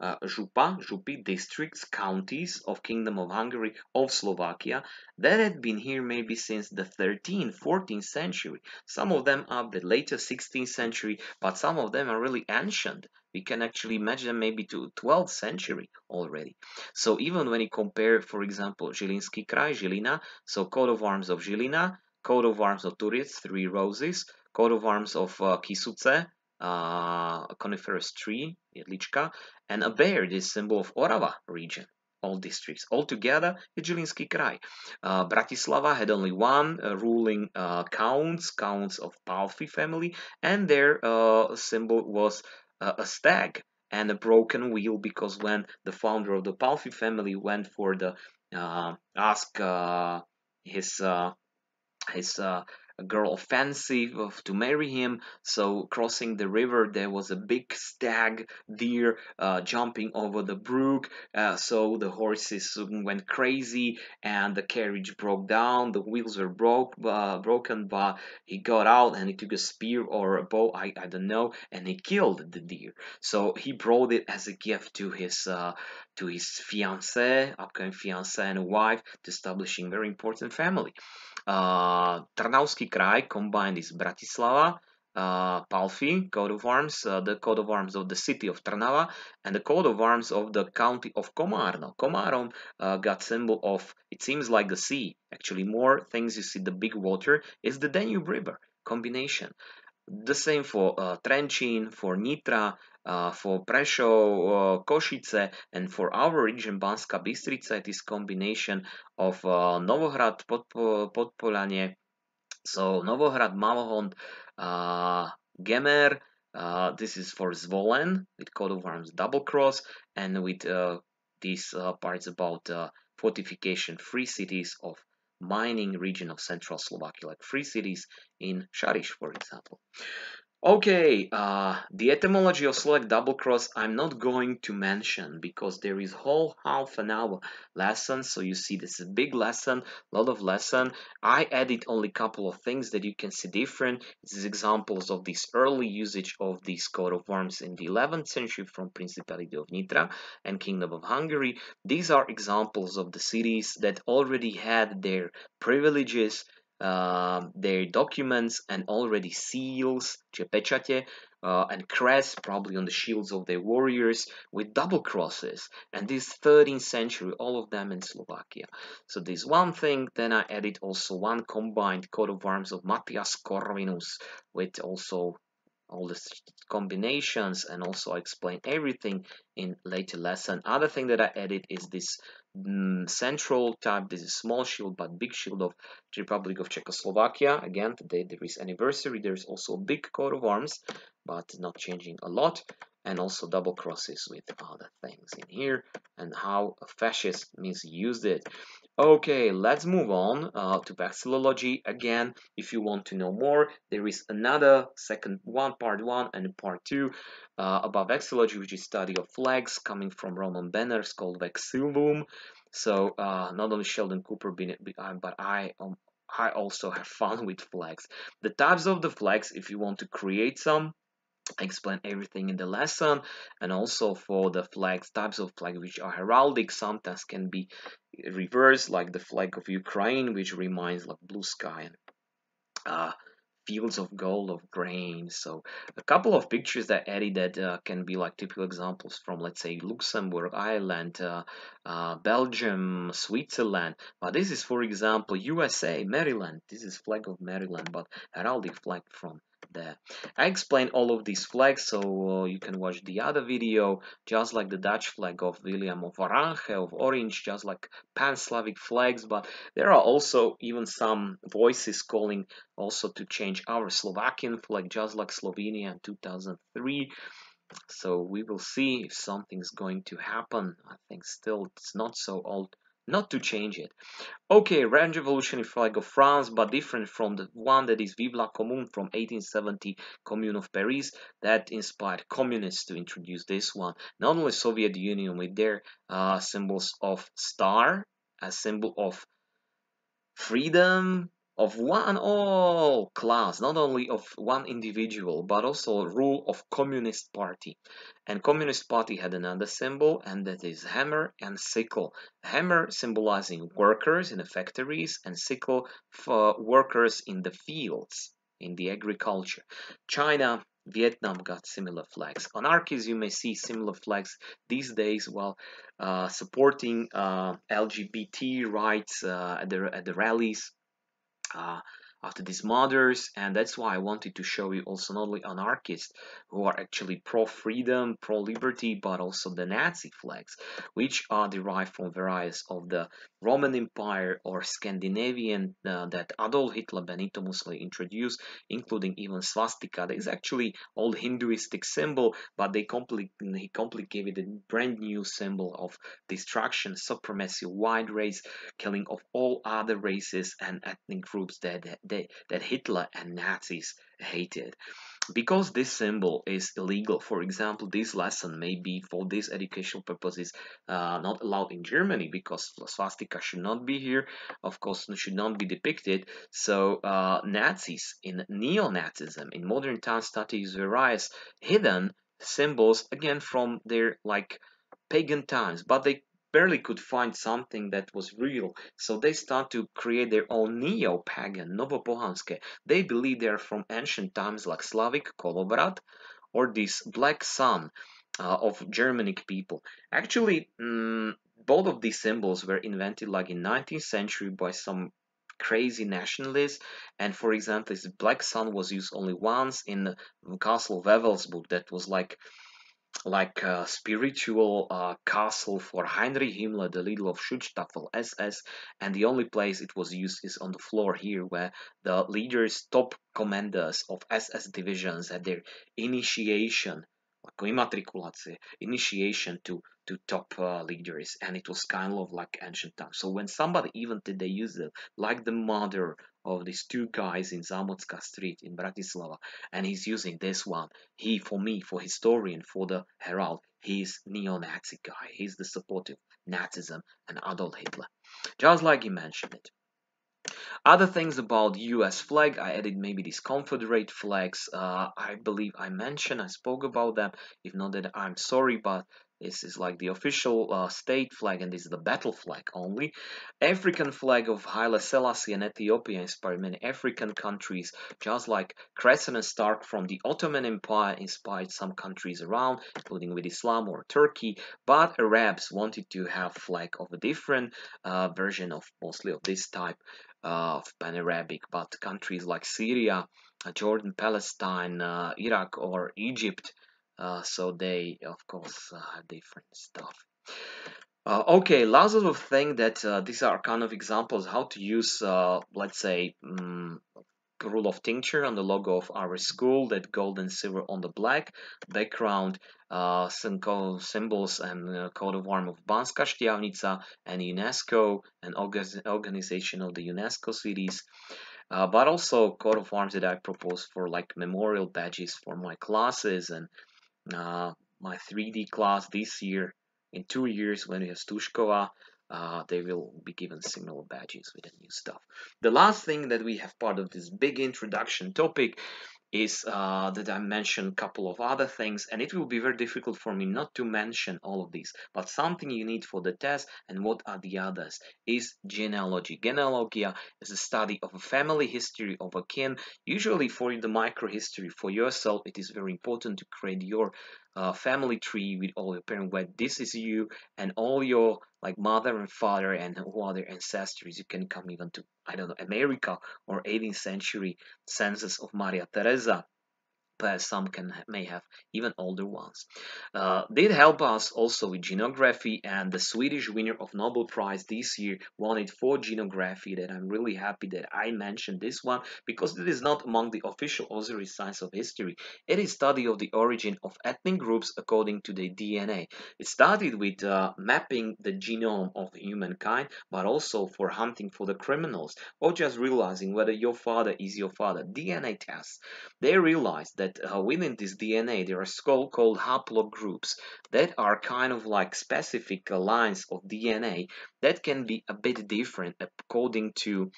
župy, districts, counties of Kingdom of Hungary, of Slovakia, that had been here maybe since the 13th, 14th century. Some of them are the later 16th century, but some of them are really ancient. We can actually imagine them maybe to 12th century already. So even when you compare, for example, Žilinský kraj, Žilina, so coat of arms of Žilina, coat of arms of Turec, 3 roses, coat of arms of Kisuce, a coniferous tree, jedlička, and a bear, this symbol of Orava region. all districts. Altogether, je Žilinský kraj. Bratislava had only one ruling counts of Palffy family, and their symbol was a stag and a broken wheel, because when the founder of the Palffy family went for the ask his girl of fancy to marry him, so crossing the river there was a big stag deer jumping over the brook, so the horses went crazy and the carriage broke down, the wheels were broken, but he got out and he took a spear or a bow, I don't know, and he killed the deer. So he brought it as a gift to his fiancée, upcoming fiancée and a wife, to establishing very important family. Trnavský kraj combined is Bratislava, Palffy coat of arms, the coat of arms of the city of Trnava, and the coat of arms of the county of Komárno. Komárom got symbol of, it seems like the sea. Actually, more things you see the big water is the Danube River combination. The same for Trenčín, for Nitra, for Prešov, Košice, and for our region Banská Bystrica, it is combination of Novohrad, Podpolanie, so Novohrad, Malohond, Gemer, this is for Zvolen, with coat of arms double cross, and with these parts about fortification, free cities of mining region of central Slovakia, like free cities in Šariš, for example. Okay, the etymology of Slovak double cross I'm not going to mention, because there is whole half an hour lesson, so you see this is a big lesson, lot of lesson. I added only a couple of things that you can see different. This is examples of this early usage of this coat of arms in the 11th century from Principality of Nitra and Kingdom of Hungary. These are examples of the cities that already had their privileges, their documents, and already seals, pečate, and crest, probably on the shields of their warriors, with double crosses. And this 13th century, all of them in Slovakia. So this one thing. Then I added also one combined coat of arms of Matthias Corvinus, with also all the combinations, and also I explain everything in later lesson. Other thing that I added is this central type. This is small shield but big shield of the Republic of Czechoslovakia. Again, today there is anniversary. There's also a big coat of arms, but not changing a lot, and also double crosses with other things in here, and how a fascist misused it. Okay, let's move on to vexillology. Again, if you want to know more, there is another part 1 and part 2 about vexillology, which is study of flags coming from Roman banners, called vexillum. So not only Sheldon Cooper, but I also have fun with flags. The types of the flags, if you want to create some, I explain everything in the lesson, and also for the flags, types of flags which are heraldic, sometimes can be reversed, like the flag of Ukraine, which reminds like blue sky and fields of gold, of grain. So a couple of pictures that added that can be like typical examples from, let's say, Luxembourg, Ireland, Belgium, Switzerland. But this is, for example, USA, Maryland. This is flag of Maryland, but heraldic flag from there. I explained all of these flags, so you can watch the other video, just like the Dutch flag of William of Orange, of Orange, just like pan-Slavic flags. But there are also even some voices calling also to change our Slovakian flag, just like Slovenia in 2003. So we will see if something's going to happen. I think still it's not so old not to change it. Okay, Orange Revolutionary flag of France, but different from the one that is Vive la Commune from 1870, Commune of Paris, that inspired communists to introduce this one. Not only Soviet Union with their symbols of star, a symbol of freedom, of one all class, not only of one individual, but also a rule of Communist Party. And Communist Party had another symbol, and that is hammer and sickle. Hammer symbolizing workers in the factories, and sickle for workers in the fields, in the agriculture. China, Vietnam got similar flags. Anarchists, you may see similar flags these days while supporting LGBT rights at the rallies. after these mothers, and that's why I wanted to show you also not only anarchists who are actually pro-freedom, pro-liberty, but also the Nazi flags, which are derived from various of the Roman Empire or Scandinavian that Adolf Hitler, Benito Mussolini introduced, including even swastika. That is actually old Hinduistic symbol, but he completely gave it a brand new symbol of destruction, supremacy, white race, killing of all other races and ethnic groups that Hitler and Nazis hated. Because this symbol is illegal, for example, this lesson may be for these educational purposes not allowed in Germany, because swastika should not be here, of course, should not be depicted. So Nazis in neo-Nazism in modern times start to use various hidden symbols, again from their like pagan times, but they barely could find something that was real, so they start to create their own neo-pagan, novopohanské. They believe they are from ancient times, like Slavic Kolovrat or this black sun of Germanic people. Actually, both of these symbols were invented like in 19th century by some crazy nationalists, and for example, this black sun was used only once in the Castle of Wewelsburg. That was like a spiritual castle for Heinrich Himmler, the leader of Schutzstaffel SS, and the only place it was used is on the floor here, where the leaders, top commanders of SS divisions had their initiation, initiation to top leaders, and it was kind of like ancient times. So when somebody, even did they use it, like the mother of these two guys in Zámocká Street in Bratislava, and he's using this one. He, for me, for historian, for the herald, he's neo-Nazi guy. He's the supporter of Nazism and Adolf Hitler, just like he mentioned it. Other things about US flag, I added maybe these Confederate flags. I believe I spoke about them. If not, that I'm sorry, but this is like the official state flag, and this is the battle flag only. African flag of Haile Selassie and Ethiopia inspired many African countries, just like Crescent and Stark from the Ottoman Empire inspired some countries around, including with Islam or Turkey. But Arabs wanted to have flag of a different version of mostly of this type of Pan-Arabic, but countries like Syria, Jordan, Palestine, Iraq, or Egypt, so they, of course, have different stuff. Okay, lots of things that these are kind of examples how to use, let's say, rule of tincture on the logo of our school, that gold and silver on the black background, some symbols and coat of arms of Banská Štiavnica and UNESCO and organization of the UNESCO cities, but also coat of arms that I propose for like memorial badges for my classes and my 3D class this year. In 2 years, when we have Stuškova, they will be given similar badges with the new stuff. The last thing that we have part of this big introduction topic is that I mentioned a couple of other things, and it will be very difficult for me not to mention all of these, but something you need for the test, and what are the others, is genealogy. Genealogia is a study of a family history of a kin. Usually for the microhistory for yourself, it is very important to create your family tree with all your parents, where this is you and all your like mother and father and who are their ancestors. You can come even to, I don't know, America or 18th century census of Maria Theresa. But some may have even older ones. Did help us also with genography, and the Swedish winner of Nobel Prize this year won it for genography. That I'm really happy that I mentioned this one, because it is not among the official auxiliary science of history. It is study of the origin of ethnic groups according to their DNA. It started with mapping the genome of humankind, but also for hunting for the criminals, or just realizing whether your father is your father. DNA tests. They realized that within this DNA there are so-called haplogroups that are kind of like specific lines of DNA that can be a bit different according to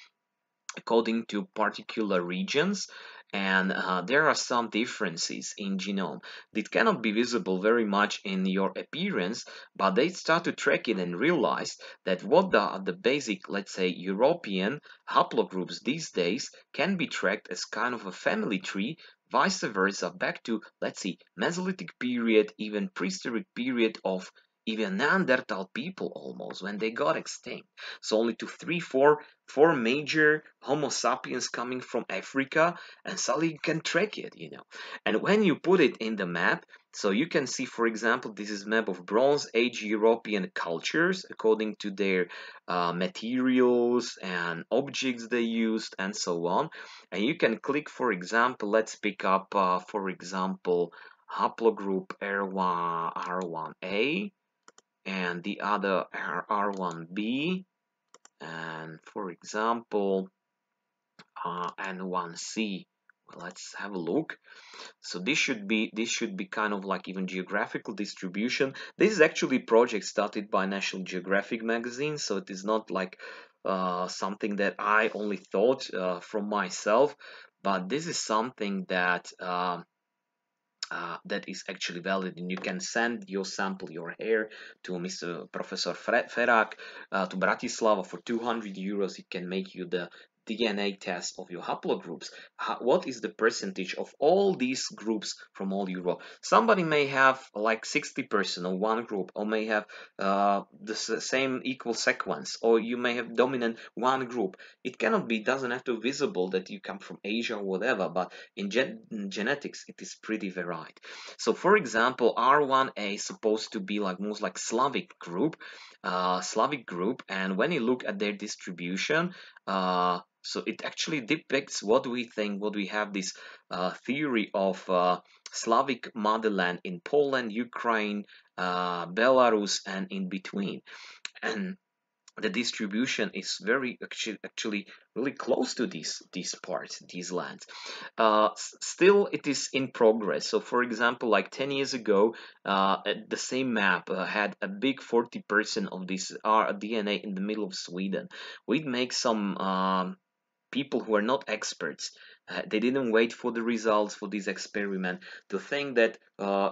particular regions, and there are some differences in genome that cannot be visible very much in your appearance, but they start to track it and realize that what the basic, let's say, European haplogroups these days can be tracked as kind of a family tree, vice versa back to, let's see, Mesolithic period, even prehistoric period of even Neanderthal people almost, when they got extinct. So only to four major Homo sapiens coming from Africa, and suddenly you can track it, you know. And when you put it in the map, so you can see, for example, this is map of Bronze Age European cultures according to their materials and objects they used and so on. And you can click, for example, let's pick up, for example, haplogroup R1A and the other R1B, and for example N1C. Well, let's have a look. So this should be kind of like even geographical distribution. This is actually a project started by National Geographic magazine, so it is not like something that I only thought from myself, but this is something that that is actually valid, and you can send your sample, your hair, to Mr. Professor Ferak to Bratislava for 200 euros. He can make you the DNA test of your haplogroups. What is the percentage of all these groups from all Europe? Somebody may have like 60% of one group, or may have the same equal sequence, or you may have dominant one group. It cannot be, doesn't have to be visible that you come from Asia or whatever, but in genetics it is pretty varied. So for example, R1A is supposed to be like most like Slavic group, and when you look at their distribution, so it actually depicts what we think, what we have this theory of Slavic motherland in Poland, Ukraine, Belarus, and in between. And the distribution is very actually really close to these parts, these lands. Still, it is in progress. So, for example, like 10 years ago, the same map had a big 40% of this DNA in the middle of Sweden. We'd make some people who are not experts. They didn't wait for the results for this experiment to think that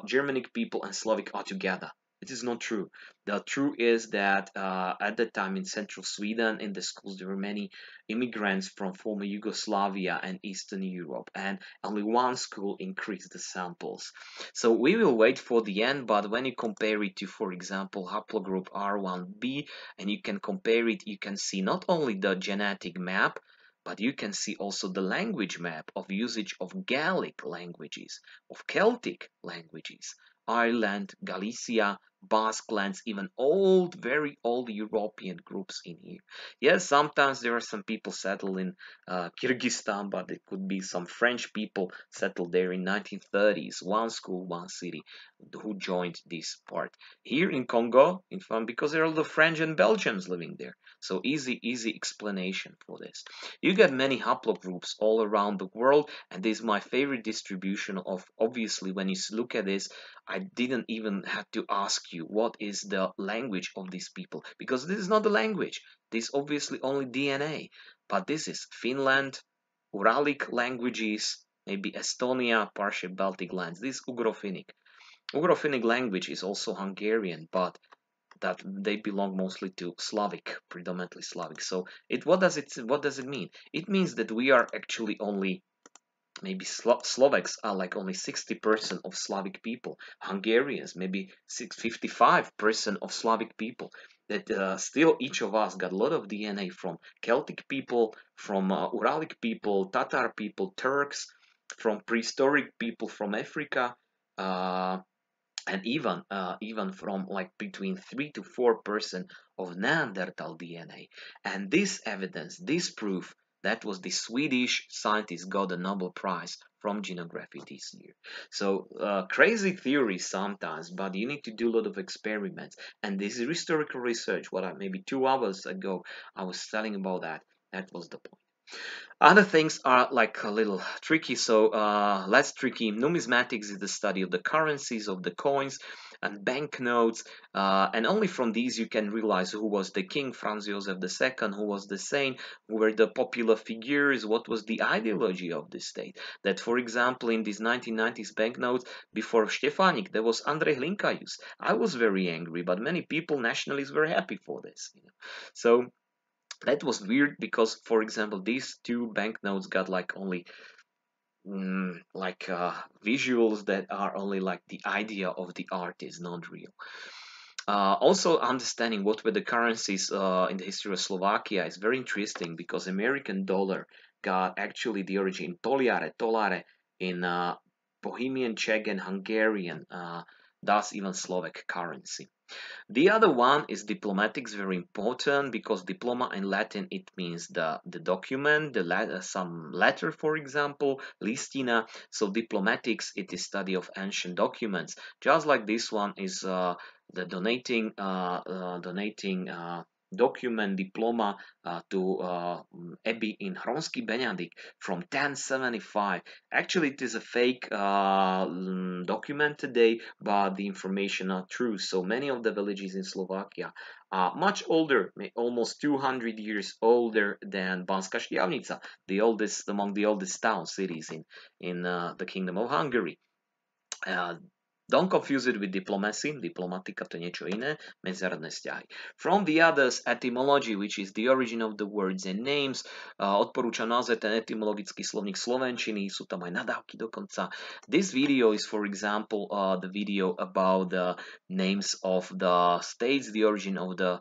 Germanic people and Slavic are together. It is not true. The truth is that at that time in central Sweden, in the schools, there were many immigrants from former Yugoslavia and Eastern Europe, and only one school increased the samples. So we will wait for the end, but when you compare it to, for example, haplogroup R1B, and you can compare it, you can see not only the genetic map, but you can see also the language map of usage of Gaelic languages, of Celtic languages, Ireland, Galicia, Basque lands, even old, very old European groups in here. Yes, sometimes there are some people settled in Kyrgyzstan, but it could be some French people settled there in 1930s. One school, one city, who joined this part. Here in Congo, in fact, because there are the French and Belgians living there. So easy explanation for this. You get many haplogroups all around the world, and this is my favorite distribution of, obviously, when you look at this, I didn't even have to ask you what is the language of these people, because this is not the language. This is obviously only DNA, but this is Finland, Uralic languages, maybe Estonia, partial Baltic lands. This is Ugro-Finnic. Ugro-Finnic language is also Hungarian, but that they belong mostly to Slavic, predominantly Slavic. So what does it mean? It means that we are actually only, maybe Slovaks are like only 60% of Slavic people. Hungarians, maybe 55% of Slavic people. That still each of us got a lot of DNA from Celtic people, from Uralic people, Tatar people, Turks, from prehistoric people from Africa, and even from like between 3 to 4% of Neanderthal DNA. And this evidence, this proof, that was the Swedish scientist got the Nobel Prize from genography this year. So crazy theories sometimes, but you need to do a lot of experiments. And this is historical research. Maybe 2 hours ago I was telling about that. That was the point. Other things are like a little tricky, so less tricky. Numismatics is the study of the currencies, of the coins and banknotes, and only from these you can realize who was the king, Franz Josef II, who was the saint, who were the popular figures, what was the ideology of the state. That, for example, in these 1990s banknotes, before Stefanik, there was Andrej Hlinka used. I was very angry, but many people, nationalists, were happy for this. So that was weird because, for example, these 2 banknotes got like only visuals that are only like the idea of the artist, not real. Also, understanding what were the currencies in the history of Slovakia is very interesting, because American dollar got actually the origin in tolare in Bohemian, Czech, and Hungarian, thus even Slovak currency. The other one is diplomatics, very important, because diploma in Latin, it means the document, some letter, for example, listina. So diplomatics, it is study of ancient documents. Just like this one is the donating document diploma to Abbey in Hronsky Beňadik from 1075. Actually, it is a fake document today, but the information are true. So many of the villages in Slovakia are much older, almost 200 years older than Banská Štiavnica, among the oldest town cities in the Kingdom of Hungary. Don't confuse it with diplomacy. Diplomatika to je niečo iné, medzinárodné vzťahy. From the others, etymology, which is the origin of the words and names. Odporúčam naozaj ten etymologický slovník slovenčiny, sú tam aj nadávky dokonca. This video is, for example, the video about the names of the states, the origin of the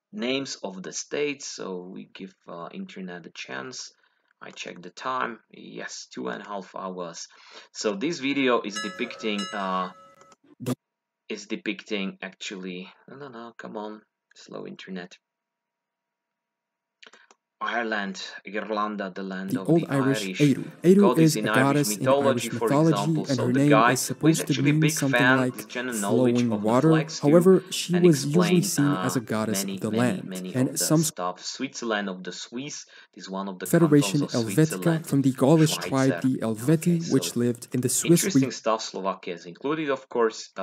names of the states. So we give internet a chance. I checked the time. Yes, 2.5 hours. So this video is depicting actually, no, come on, slow internet. Ireland, Irlanda, the land of the Irish. Eru God is in a Irish goddess in mythology, Irish for mythology, example. and So her the name guy is who is supposed to actually mean big something fan, like general knowledge flowing of water. the flags However, she and was usually explain seen as a goddess of the land, many and of the some stuff. Switzerland of the Swiss is one of the Federation cantons of Helvetica Switzerland. from the Gaulish Schweizer. tribe, the Helveti, Okay, which so lived in the Swiss interesting stuff. Slovakia is included, of course.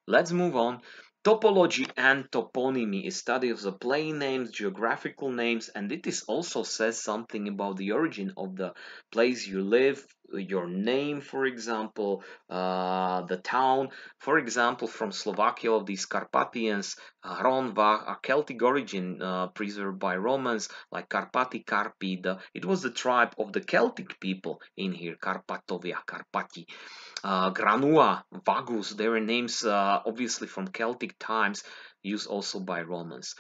Let's move on. Topology and toponymy is study of the place names, geographical names, and it is also says something about the origin of the place you live, your name, for example, the town. For example, from Slovakia, of these Carpathians, Hron, Vach, a Celtic origin preserved by Romans, like Carpati, Carpi. It was the tribe of the Celtic people in here, Carpatovia, Carpati. Granua, Vagus, they were names obviously from Celtic times, used also by Romans.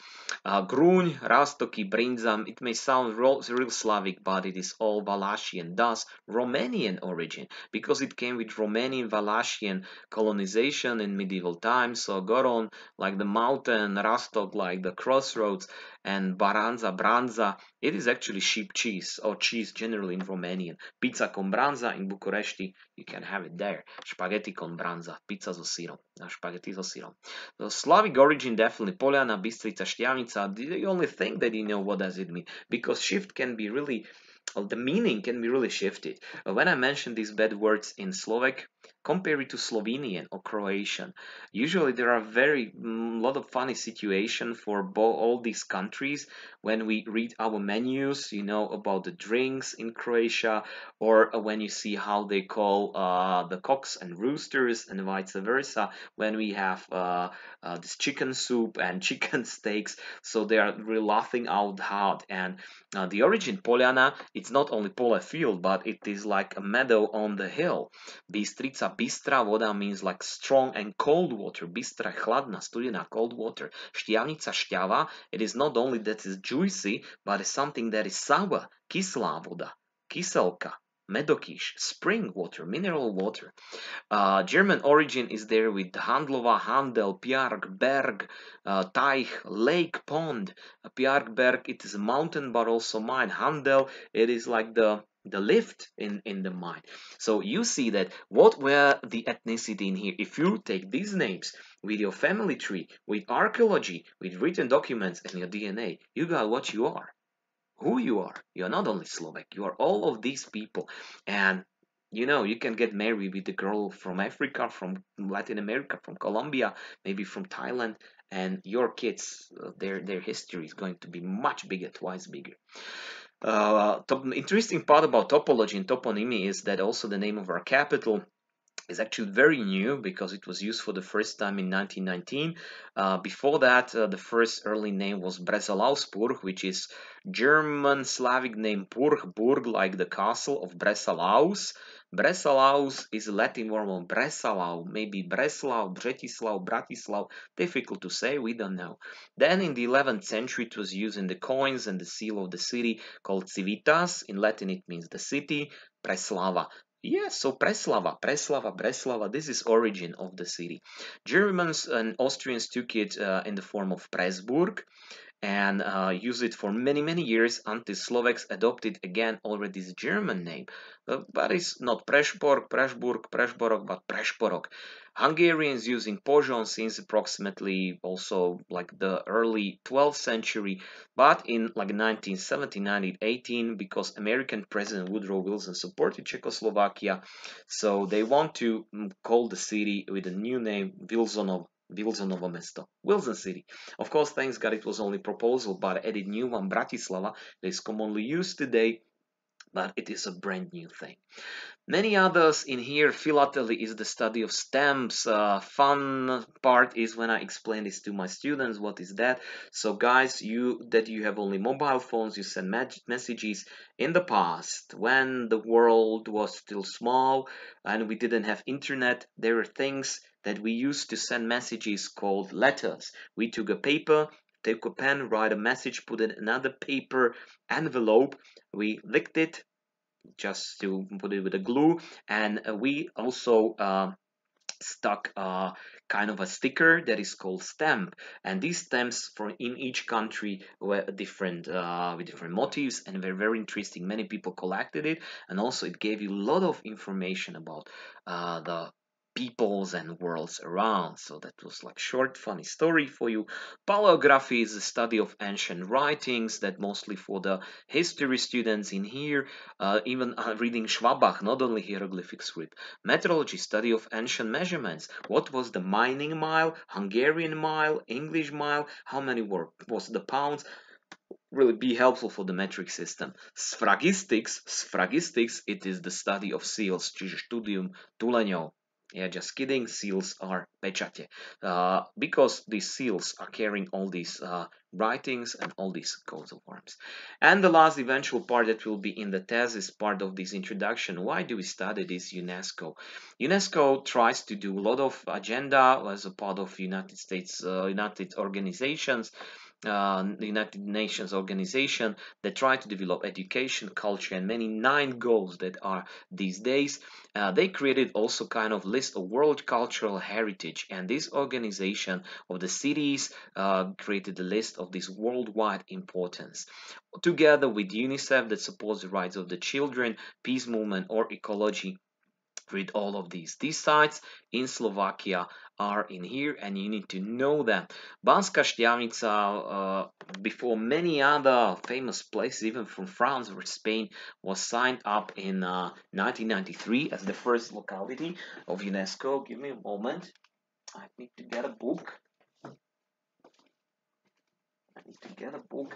Gruň, Rastoky, Brinzam, it may sound real Slavic, but it is all Wallachian, thus Romanian origin, because it came with Romanian, Wallachian colonization in medieval times. So Goron, like the mountain, Rastok, like the crossroads, and Baranza, Branza, it is actually sheep cheese, or cheese generally in Romanian. Pizza con branza in Bucuresti, you can have it there. Spaghetti con branza, pizza so sírom, spaghetti so sírom. The Slavic origin, definitely Poliana, Bystrica, Štiavnica. The only thing that you know what does it mean, because shift can be really, the meaning can be really shifted. When I mention these bad words in Slovak, compare it to Slovenian or Croatian. Usually there are lot of funny situations for all these countries when we read our menus, you know, about the drinks in Croatia, or when you see how they call the cocks and roosters and vice versa, when we have this chicken soup and chicken steaks. So they are really laughing out loud. And the origin Poliana, it's not only pole field, but it is like a meadow on the hill. Bystrica, Bystra, voda means like strong and cold water. Bystra, chladná, studená, cold water. Štiavnica, šťava, it is not only that it's juicy, but it's something that is sour. Kyslá voda, kyselka, medokiš, spring water, mineral water. German origin is there with Handlova, Handel, Pjark, Berg, Teich, lake, pond. Pjark, Berg, it is a mountain, but also mine. Handel, it is like the lift in the mind. So you see that what were the ethnicity in here. If you take these names with your family tree, with archaeology, with written documents and your DNA, you got what you are, who you are. You're not only Slovak, you are all of these people. And you know, you can get married with a girl from Africa, from Latin America, from Colombia, maybe from Thailand, and your kids, their history is going to be much bigger, twice bigger. Interesting part about topology and toponymy is that also the name of our capital is actually very new, because it was used for the first time in 1919. Before that, the first early name was Bresalauspurg, which is German Slavic name Burg, like the castle of Bresalaus. Breslaus is a Latin form of Breslau, maybe Breslau, Bretislav, Bratislav, difficult to say, we don't know. Then in the 11th century it was used in the coins and the seal of the city called civitas. In Latin it means the city, Preslava. Yes, so Breslava, this is origin of the city. Germans and Austrians took it in the form of Pressburg and used it for many years until Slovaks adopted again already this German name. But it's not Prešporok, but Prešporok. Hungarians using Pozsony since approximately also like the early 12th century, but in like 1917-1918, because American President Woodrow Wilson supported Czechoslovakia, so they want to call the city with a new name, Wilsonovo mesto, Wilson City. Of course, thanks God it was only proposal, but added new one, Bratislava, that is commonly used today, but it is a brand new thing. Many others in here. Philately is the study of stamps. Fun part is when I explain this to my students, what is that? So guys, you have only mobile phones, you send messages. In the past, when the world was still small and we didn't have internet, there were things that we used to send messages called letters. We took a paper, take a pen, write a message, put it in another paper envelope, we licked it just to put it with a glue, and we also stuck kind of a sticker that is called stamp, and these stamps in each country were different with different motifs and were very interesting. Many people collected it, and also it gave you a lot of information about the peoples and worlds around. So that was like short funny story for you. Paleography is the study of ancient writings, that mostly for the history students in here, even reading Schwabach, not only hieroglyphic script. Metrology, study of ancient measurements. What was the mining mile, Hungarian mile, English mile, how many was the pounds? Really be helpful for the metric system. Sfragistics, it is the study of seals, čiže štúdium tuleňov. Yeah, just kidding, seals are pečate. Because these seals are carrying all these writings and all these coats of arms. And the last eventual part that will be in the thesis part of this introduction, why do we study this UNESCO? UNESCO tries to do a lot of agenda as a part of United Nations organization that try to develop education, culture, and many 9 goals that are these days. They created also kind of list of world cultural heritage, and this organization of the cities created a list of this worldwide importance. Together with UNICEF that supports the rights of the children, peace movement, or ecology, read all of these. These sites in Slovakia are in here, and you need to know that. Banská Štiavnica, before many other famous places, even from France or Spain, was signed up in 1993 as the first locality of UNESCO. Give me a moment. I need to get a book.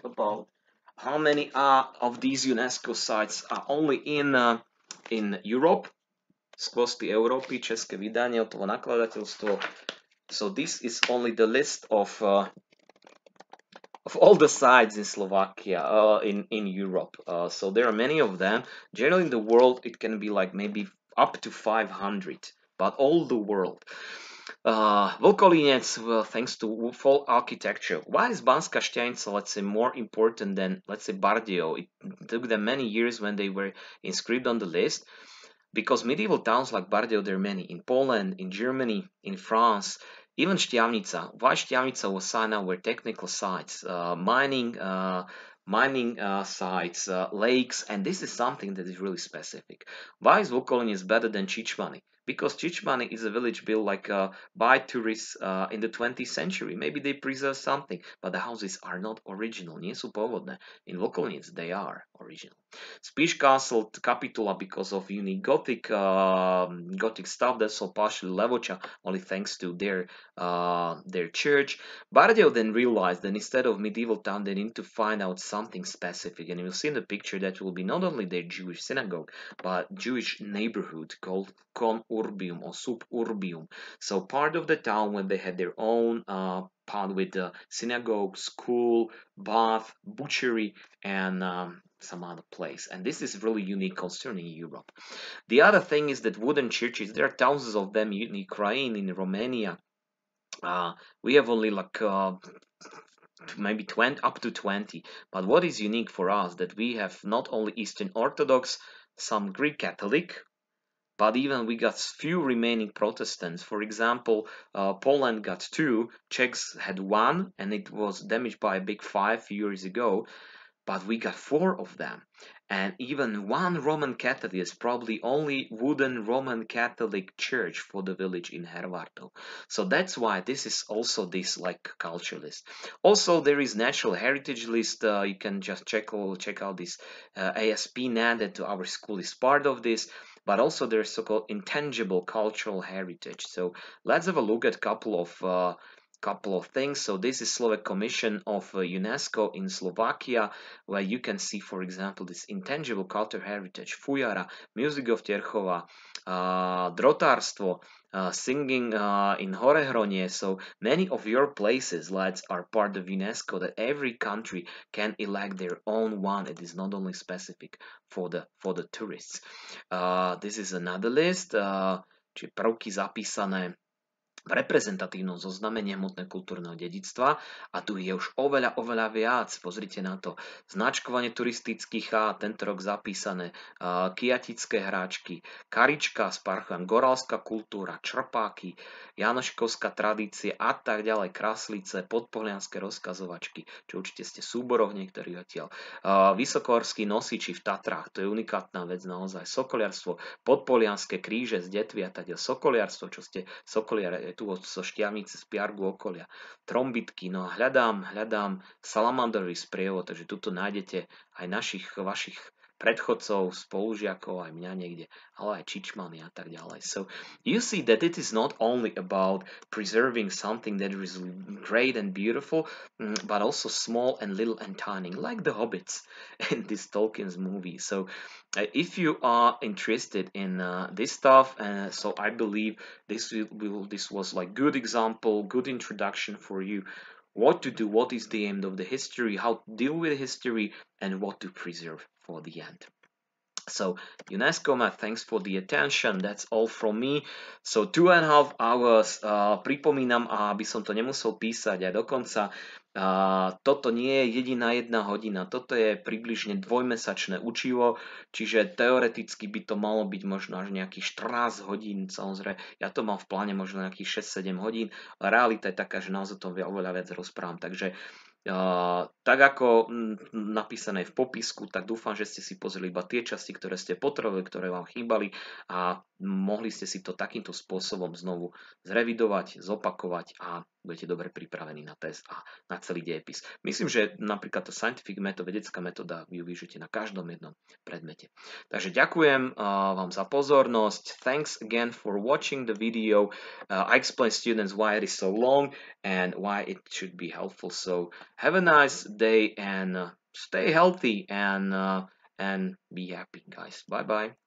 About how many of these UNESCO sites are only in Europe. Skvosty Európy, české vydanie, toho nakladateľstvo. So this is only the list of all the sites in Slovakia, in Europe. So there are many of them. Generally in the world it can be like maybe up to 500, but all the world. Volkolinec, thanks to folk architecture. Why is Banská Štiavnica, let's say, more important than, let's say, Bardejov? It took them many years when they were inscribed on the list. Because medieval towns like Bardejov, there are many in Poland, in Germany, in France, even Štiavnica. Why Štiavnica was signed out were technical sites, mining sites, lakes, and this is something that is really specific. Why is Volkolinec better than Čičmany? Because Čičmany is a village built like by tourists in the 20th century. Maybe they preserve something, but the houses are not original. Nie sú pôvodné. In Volkolinec they are original. Spiš Castle, Capitula, because of unique Gothic stuff, that's all partially Levoča, only thanks to their church. Bardejov then realized that instead of medieval town, they need to find out something specific. And you'll see in the picture that will be not only their Jewish synagogue, but Jewish neighborhood called Conurbium or Suburbium. So part of the town when they had their own part with the synagogue, school, bath, butchery, and some other place, and this is really unique concerning Europe. The other thing is that wooden churches, there are thousands of them in Ukraine, in Romania. We have only like maybe 20, up to 20, but what is unique for us that we have not only Eastern Orthodox, some Greek Catholic, but even we got few remaining Protestants. For example, Poland got 2, Czechs had 1, and it was damaged by a big 5 years ago, but we got 4 of them. And even 1 Roman Catholic is probably only wooden Roman Catholic church for the village in Hervartov. So that's why this is also this like culture list. Also, there is natural heritage list. You can just check out this ASP.NET that our school is part of this. But also there's so-called intangible cultural heritage. So let's have a look at couple of things. So this is Slovak Commission of UNESCO in Slovakia, where you can see, for example, this intangible cultural heritage, fujara, music of Terchova, drotárstvo, singing in Horehronie. So many of your places, lads, are part of UNESCO, that every country can elect their own one. It is not only specific for the tourists. This is another list, či prvky zapísané v reprezentatívnom zozname nehmotného kultúrneho dedičstva, a tu je už oveľa viac. Pozrite na to. Značkovanie turistických chát, tento rok zapísané, kijatické hráčky, karička s parchom, gorálska kultúra, črpáky, janoškovská tradícia a tak ďalej, kraslice, podpohlianské rozkazovačky, čo určite ste v súboroch niektorých odtiaľ, vysokohorskí nosiči v Tatrách, to je unikátna vec naozaj, sokoliarstvo, podpolianské kríže z Detvy a tak ďalej, sokoliarstvo, čo ste sokoliare tu zo Štiavnice, z Piargu okolia, trombitky, no a hľadám salamanderový sprievod, takže tuto nájdete aj vašich predchodcov, spolužiakov, aj mňa niekde, ale aj čičmany a tak ďalej. So you see that it is not only about preserving something that is great and beautiful, but also small and little and tiny, like the hobbits in this Tolkien's movie. So if you are interested in this stuff, so I believe this was like good example, good introduction for you. What to do, what is the end of the history, how to deal with history, and what to preserve for the end. So, UNESCO, thanks for the attention. That's all from me. So, 2.5 hours. Pripomínam, aby som to nemusel písať aj dokonca. Toto nie je jediná 1 hodina. Toto je približne 2-mesačné učivo, čiže teoreticky by to malo byť možno až nejakých 14 hodín. Samozrejme, ja to mám v pláne možno nejakých 6-7 hodín. Realita je taká, že naozaj to oveľa viac rozprávam. Takže tak ako napísané v popisku, tak dúfam, že ste si pozreli iba tie časti, ktoré ste potrebovali, ktoré vám chýbali, a mohli ste si to takýmto spôsobom znovu zrevidovať, zopakovať a budete dobre pripravení na test a na celý dejepis. Myslím, že napríklad tá scientific method, vedecká metóda, vy ju využijete na každom jednom predmete. Takže ďakujem vám za pozornosť. Thanks again for watching the video. I explain students why it is so long and why it should be helpful. So have a nice day and stay healthy and be happy, guys. Bye bye.